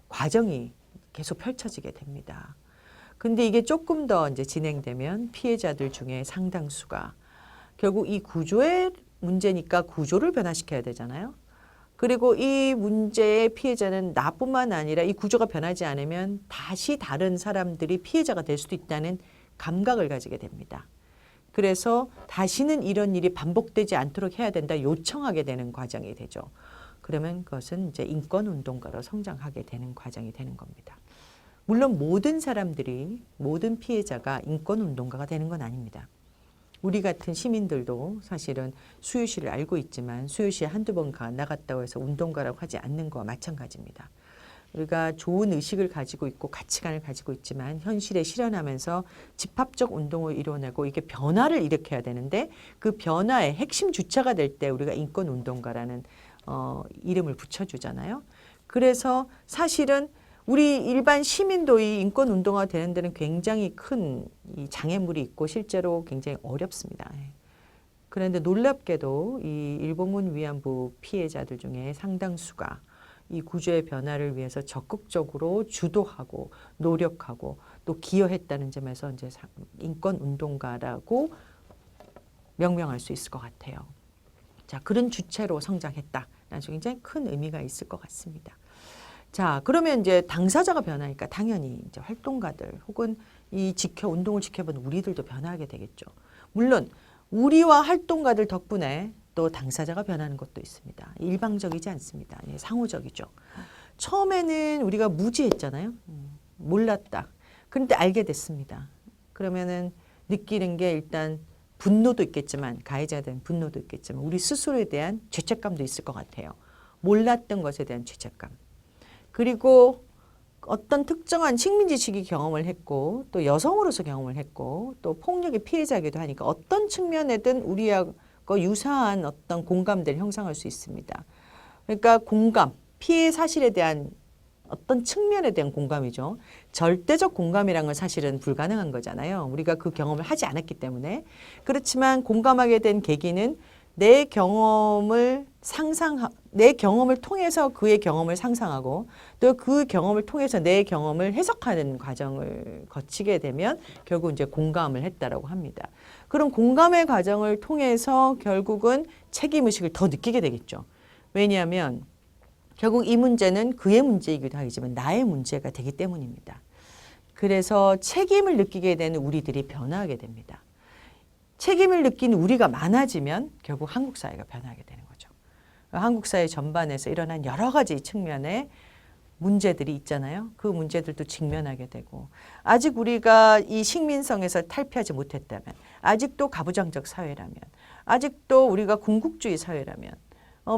과정이 계속 펼쳐지게 됩니다. 근데 이게 조금 더 이제 진행되면 피해자들 중에 상당수가 결국 이 구조의 문제니까 구조를 변화시켜야 되잖아요. 그리고 이 문제의 피해자는 나뿐만 아니라 이 구조가 변하지 않으면 다시 다른 사람들이 피해자가 될 수도 있다는 감각을 가지게 됩니다. 그래서 다시는 이런 일이 반복되지 않도록 해야 된다 요청하게 되는 과정이 되죠. 그러면 그것은 이제 인권운동가로 성장하게 되는 과정이 되는 겁니다. 물론 모든 사람들이 모든 피해자가 인권운동가가 되는 건 아닙니다. 우리 같은 시민들도 사실은 수요시를 알고 있지만 수요시에 한두 번 나갔다고 해서 운동가라고 하지 않는 거와 마찬가지입니다. 우리가 좋은 의식을 가지고 있고 가치관을 가지고 있지만 현실에 실현하면서 집합적 운동을 이뤄내고 이게 변화를 일으켜야 되는데 그 변화의 핵심 주체가 될 때 우리가 인권운동가라는 이름을 붙여주잖아요. 그래서 사실은 우리 일반 시민도 이 인권운동가 되는 데는 굉장히 큰 이 장애물이 있고 실제로 굉장히 어렵습니다. 그런데 놀랍게도 이 일본군 위안부 피해자들 중에 상당수가 이 구조의 변화를 위해서 적극적으로 주도하고 노력하고 또 기여했다는 점에서 이제 인권운동가라고 명명할 수 있을 것 같아요. 자, 그런 주체로 성장했다. 굉장히 큰 의미가 있을 것 같습니다. 자, 그러면 이제 당사자가 변하니까 당연히 이제 활동가들 혹은 이 운동을 지켜본 우리들도 변하게 되겠죠. 물론 우리와 활동가들 덕분에 또 당사자가 변하는 것도 있습니다. 일방적이지 않습니다. 상호적이죠. 처음에는 우리가 무지했잖아요. 몰랐다. 그런데 알게 됐습니다. 그러면은 느끼는 게 일단 분노도 있겠지만 가해자에 대한 분노도 있겠지만 우리 스스로에 대한 죄책감도 있을 것 같아요. 몰랐던 것에 대한 죄책감. 그리고 어떤 특정한 식민지식이 경험을 했고 또 여성으로서 경험을 했고 또 폭력의 피해자이기도 하니까 어떤 측면에든 우리하고 유사한 어떤 공감대를 형성할 수 있습니다. 그러니까 공감, 피해 사실에 대한 어떤 측면에 대한 공감이죠. 절대적 공감이란 건 사실은 불가능한 거잖아요. 우리가 그 경험을 하지 않았기 때문에. 그렇지만 공감하게 된 계기는 내 경험을 통해서 그의 경험을 상상하고 또 그 경험을 통해서 내 경험을 해석하는 과정을 거치게 되면 결국 이제 공감을 했다라고 합니다. 그런 공감의 과정을 통해서 결국은 책임의식을 더 느끼게 되겠죠. 왜냐하면 결국 이 문제는 그의 문제이기도 하지만 나의 문제가 되기 때문입니다. 그래서 책임을 느끼게 되는 우리들이 변화하게 됩니다. 책임을 느끼는 우리가 많아지면 결국 한국 사회가 변하게 되는 거죠. 한국 사회 전반에서 일어난 여러 가지 측면의 문제들이 있잖아요. 그 문제들도 직면하게 되고 아직 우리가 이 식민성에서 탈피하지 못했다면 아직도 가부장적 사회라면 아직도 우리가 군국주의 사회라면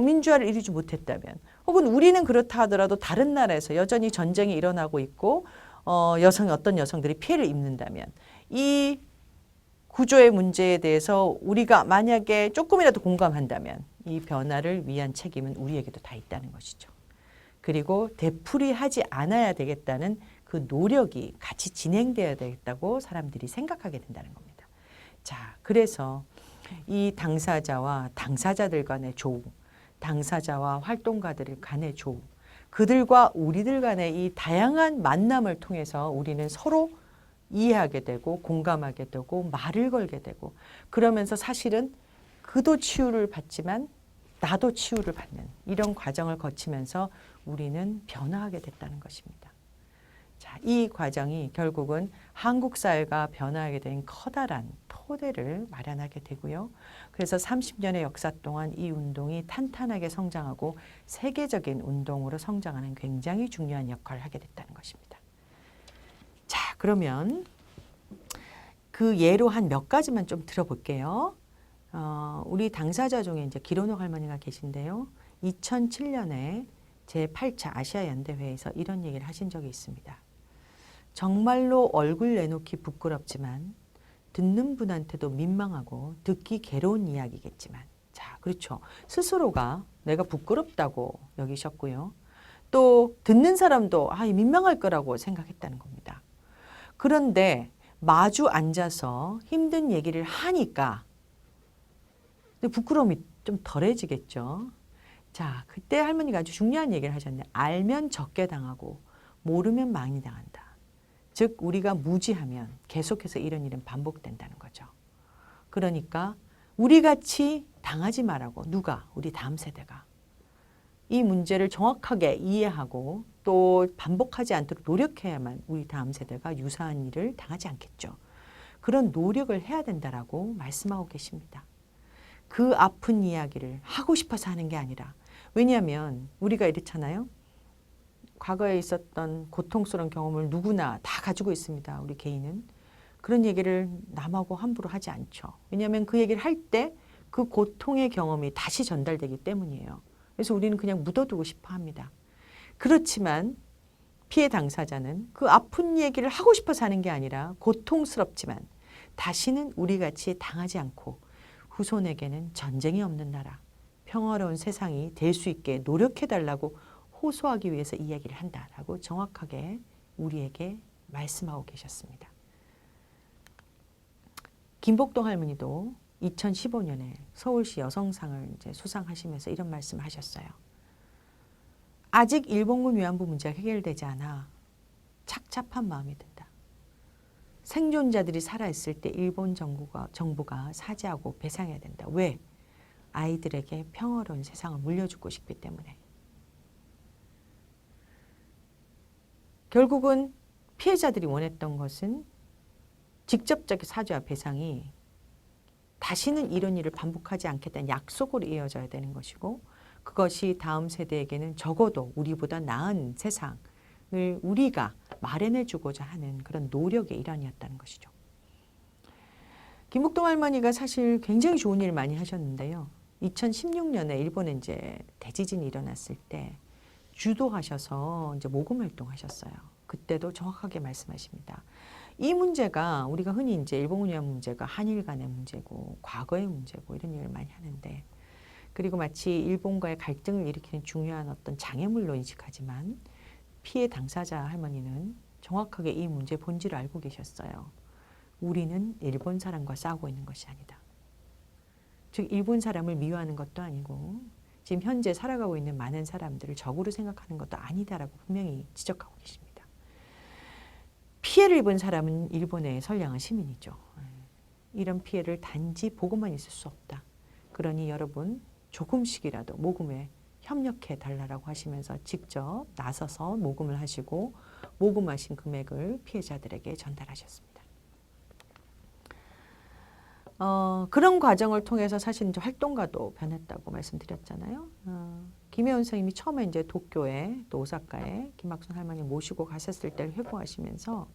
민주화를 이루지 못했다면 혹은 우리는 그렇다 하더라도 다른 나라에서 여전히 전쟁이 일어나고 있고 어떤 여성들이 피해를 입는다면 이 구조의 문제에 대해서 우리가 만약에 조금이라도 공감한다면 이 변화를 위한 책임은 우리에게도 다 있다는 것이죠. 그리고 되풀이하지 않아야 되겠다는 그 노력이 같이 진행되어야 되겠다고 사람들이 생각하게 된다는 겁니다. 자, 그래서 이 당사자와 당사자들 간의 조우, 당사자와 활동가들 간의 조우, 그들과 우리들 간의 이 다양한 만남을 통해서 우리는 서로 이해하게 되고 공감하게 되고 말을 걸게 되고 그러면서 사실은 그도 치유를 받지만 나도 치유를 받는 이런 과정을 거치면서 우리는 변화하게 됐다는 것입니다. 자, 이 과정이 결국은 한국 사회가 변화하게 된 커다란 토대를 마련하게 되고요. 그래서 30년의 역사 동안 이 운동이 탄탄하게 성장하고 세계적인 운동으로 성장하는 굉장히 중요한 역할을 하게 됐다는 것입니다. 자, 그러면 그 예로 한 몇 가지만 좀 들어볼게요. 우리 당사자 중에 이제 기론옥 할머니가 계신데요. 2007년에 제8차 아시아 연대회에서 이런 얘기를 하신 적이 있습니다. 정말로 얼굴 내놓기 부끄럽지만 듣는 분한테도 민망하고 듣기 괴로운 이야기겠지만 자, 그렇죠. 스스로가 내가 부끄럽다고 여기셨고요. 또 듣는 사람도 민망할 거라고 생각했다는 겁니다. 그런데 마주 앉아서 힘든 얘기를 하니까 부끄러움이 좀 덜해지겠죠. 자, 그때 할머니가 아주 중요한 얘기를 하셨네. 알면 적게 당하고 모르면 많이 당한다. 즉 우리가 무지하면 계속해서 이런 일은 반복된다는 거죠. 그러니까 우리같이 당하지 말라고 누가? 우리 다음 세대가. 이 문제를 정확하게 이해하고 또 반복하지 않도록 노력해야만 우리 다음 세대가 유사한 일을 당하지 않겠죠. 그런 노력을 해야 된다라고 말씀하고 계십니다. 그 아픈 이야기를 하고 싶어서 하는 게 아니라 왜냐하면 우리가 이렇잖아요. 과거에 있었던 고통스러운 경험을 누구나 다 가지고 있습니다. 우리 개인은. 그런 얘기를 남하고 함부로 하지 않죠. 왜냐하면 그 얘기를 할 때 그 고통의 경험이 다시 전달되기 때문이에요. 그래서 우리는 그냥 묻어두고 싶어 합니다. 그렇지만 피해 당사자는 그 아픈 얘기를 하고 싶어서 하는 게 아니라 고통스럽지만 다시는 우리같이 당하지 않고 후손에게는 전쟁이 없는 나라, 평화로운 세상이 될 수 있게 노력해달라고 호소하기 위해서 이 이야기를 한다라고 정확하게 우리에게 말씀하고 계셨습니다. 김복동 할머니도 2015년에 서울시 여성상을 이제 수상하시면서 이런 말씀을 하셨어요. 아직 일본군 위안부 문제가 해결되지 않아 착잡한 마음이 든다. 생존자들이 살아있을 때 일본 정부가 사죄하고 배상해야 된다. 왜? 아이들에게 평화로운 세상을 물려주고 싶기 때문에. 결국은 피해자들이 원했던 것은 직접적인 사죄와 배상이 다시는 이런 일을 반복하지 않겠다는 약속으로 이어져야 되는 것이고 그것이 다음 세대에게는 적어도 우리보다 나은 세상을 우리가 마련해 주고자 하는 그런 노력의 일환이었다는 것이죠. 김복동 할머니가 사실 굉장히 좋은 일 많이 하셨는데요. 2016년에 일본에 이제 대지진이 일어났을 때 주도하셔서 이제 모금 활동하셨어요. 그때도 정확하게 말씀하십니다. 이 문제가 우리가 흔히 이제 일본 위안 문제가 한일 간의 문제고 과거의 문제고 이런 얘기를 많이 하는데 그리고 마치 일본과의 갈등을 일으키는 중요한 어떤 장애물로 인식하지만 피해 당사자 할머니는 정확하게 이 문제의 본질을 알고 계셨어요. 우리는 일본 사람과 싸우고 있는 것이 아니다. 즉 일본 사람을 미워하는 것도 아니고 지금 현재 살아가고 있는 많은 사람들을 적으로 생각하는 것도 아니다라고 분명히 지적하고 계십니다. 피해를 입은 사람은 일본의 선량한 시민이죠. 이런 피해를 단지 보고만 있을 수 없다. 그러니 여러분 조금씩이라도 모금에 협력해 달라고 하시면서 직접 나서서 모금을 하시고 모금하신 금액을 피해자들에게 전달하셨습니다. 그런 과정을 통해서 사실 이제 활동가도 변했다고 말씀드렸잖아요. 김혜원 선생님이 처음에 이제 도쿄에 또 오사카에 김학순 할머니 모시고 가셨을 때를 회고하시면서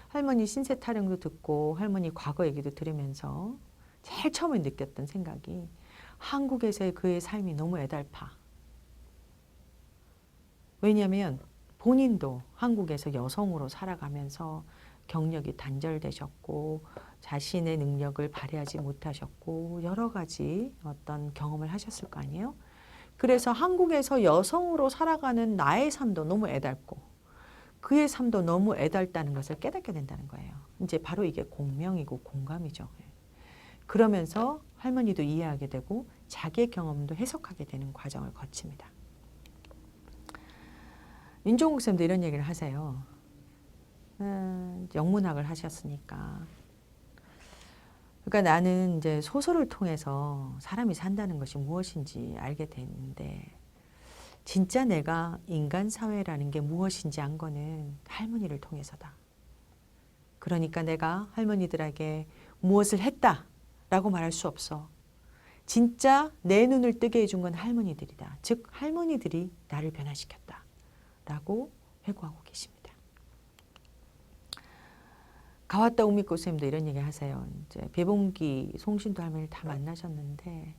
할머니 신세 타령도 듣고 할머니 과거 얘기도 들으면서 제일 처음에 느꼈던 생각이 한국에서의 그의 삶이 너무 애달파. 왜냐하면 본인도 한국에서 여성으로 살아가면서 경력이 단절되셨고 자신의 능력을 발휘하지 못하셨고 여러 가지 어떤 경험을 하셨을 거 아니에요. 그래서 한국에서 여성으로 살아가는 나의 삶도 너무 애달고 그의 삶도 너무 애달다는 것을 깨닫게 된다는 거예요. 이제 바로 이게 공명이고 공감이죠. 그러면서 할머니도 이해하게 되고 자기의 경험도 해석하게 되는 과정을 거칩니다. 윤종국 쌤도 이런 얘기를 하세요. 영문학을 하셨으니까. 그러니까 나는 이제 소설을 통해서 사람이 산다는 것이 무엇인지 알게 됐는데 진짜 내가 인간 사회라는 게 무엇인지 안 거는 할머니를 통해서다. 그러니까 내가 할머니들에게 무엇을 했다라고 말할 수 없어. 진짜 내 눈을 뜨게 해준 건 할머니들이다. 즉 할머니들이 나를 변화시켰다라고 회고하고 계십니다. 가왔다 우미꽃 쌤도 이런 얘기 하세요. 이제 배봉기, 송신도 할머니를 다 만나셨는데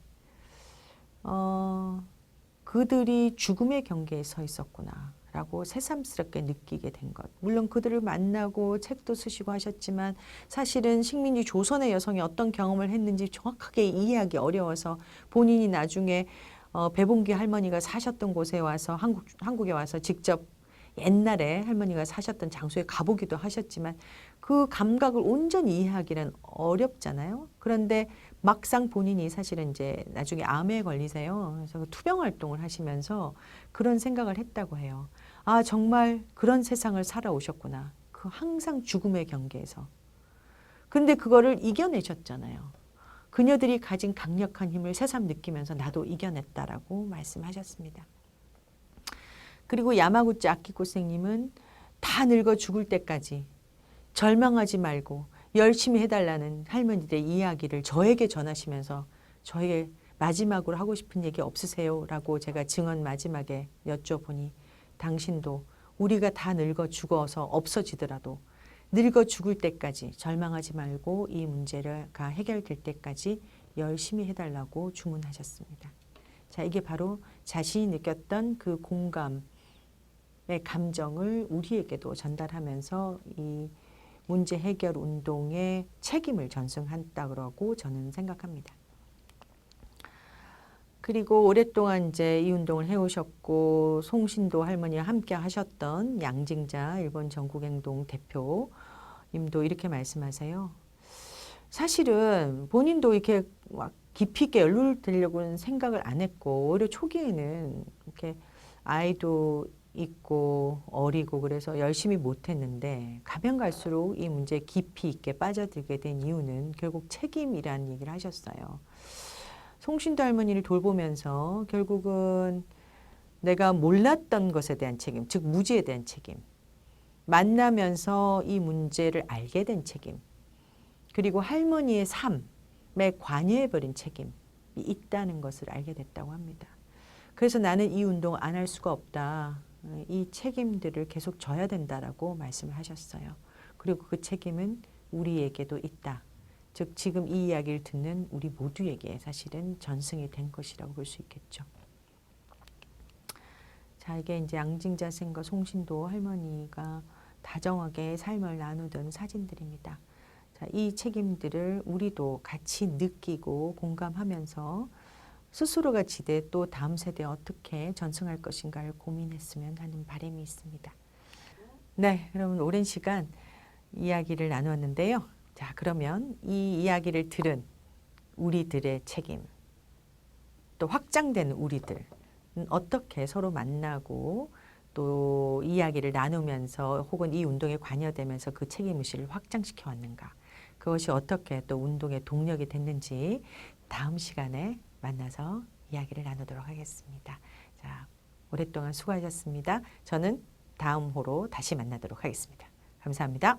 그들이 죽음의 경계에 서 있었구나라고 새삼스럽게 느끼게 된 것. 물론 그들을 만나고 책도 쓰시고 하셨지만 사실은 식민지 조선의 여성이 어떤 경험을 했는지 정확하게 이해하기 어려워서 본인이 나중에 배봉기 할머니가 사셨던 곳에 와서 한국에 와서 직접 옛날에 할머니가 사셨던 장소에 가보기도 하셨지만 그 감각을 온전히 이해하기는 어렵잖아요. 그런데 막상 본인이 사실은 이제 나중에 암에 걸리세요. 그래서 투병 활동을 하시면서 그런 생각을 했다고 해요. 아, 정말 그런 세상을 살아오셨구나. 그 항상 죽음의 경계에서. 근데 그거를 이겨내셨잖아요. 그녀들이 가진 강력한 힘을 새삼 느끼면서 나도 이겨냈다라고 말씀하셨습니다. 그리고 야마구치 아키코생님은 다 늙어 죽을 때까지 절망하지 말고 열심히 해달라는 할머니들의 이야기를 저에게 전하시면서 저에게 마지막으로 하고 싶은 얘기 없으세요? 라고 제가 증언 마지막에 여쭤보니 당신도 우리가 다 늙어 죽어서 없어지더라도 늙어 죽을 때까지 절망하지 말고 이 문제가 해결될 때까지 열심히 해달라고 주문하셨습니다. 자, 이게 바로 자신이 느꼈던 그 공감의 감정을 우리에게도 전달하면서 이 문제 해결 운동의 책임을 전승한다고 저는 생각합니다. 그리고 오랫동안 이제 이 운동을 해오셨고 송신도 할머니와 함께 하셨던 양징자 일본 전국행동 대표님도 이렇게 말씀하세요. 사실은 본인도 이렇게 막 깊이 있게 연루되려고는 생각을 안 했고 오히려 초기에는 이렇게 아이도 있고 어리고 그래서 열심히 못했는데 가면 갈수록 이 문제에 깊이 있게 빠져들게 된 이유는 결국 책임이라는 얘기를 하셨어요. 송신도 할머니를 돌보면서 결국은 내가 몰랐던 것에 대한 책임, 즉 무지에 대한 책임, 만나면서 이 문제를 알게 된 책임, 그리고 할머니의 삶에 관여해버린 책임이 있다는 것을 알게 됐다고 합니다. 그래서 나는 이 운동을 안 할 수가 없다. 이 책임들을 계속 져야 된다라고 말씀을 하셨어요. 그리고 그 책임은 우리에게도 있다. 즉 지금 이 이야기를 듣는 우리 모두에게 사실은 전승이 된 것이라고 볼 수 있겠죠. 자, 이게 이제 양징자 쌤과 송신도 할머니가 다정하게 삶을 나누던 사진들입니다. 자, 이 책임들을 우리도 같이 느끼고 공감하면서 스스로가 지대 또 다음 세대에 어떻게 전승할 것인가를 고민했으면 하는 바람이 있습니다. 네, 그러면 오랜 시간 이야기를 나누었는데요. 자, 그러면 이 이야기를 들은 우리들의 책임, 또 확장된 우리들은 어떻게 서로 만나고 또 이야기를 나누면서 혹은 이 운동에 관여되면서 그 책임의식을 확장시켜 왔는가. 그것이 어떻게 또 운동의 동력이 됐는지 다음 시간에 만나서 이야기를 나누도록 하겠습니다. 자, 오랫동안 수고하셨습니다. 저는 다음 호로 다시 만나도록 하겠습니다. 감사합니다.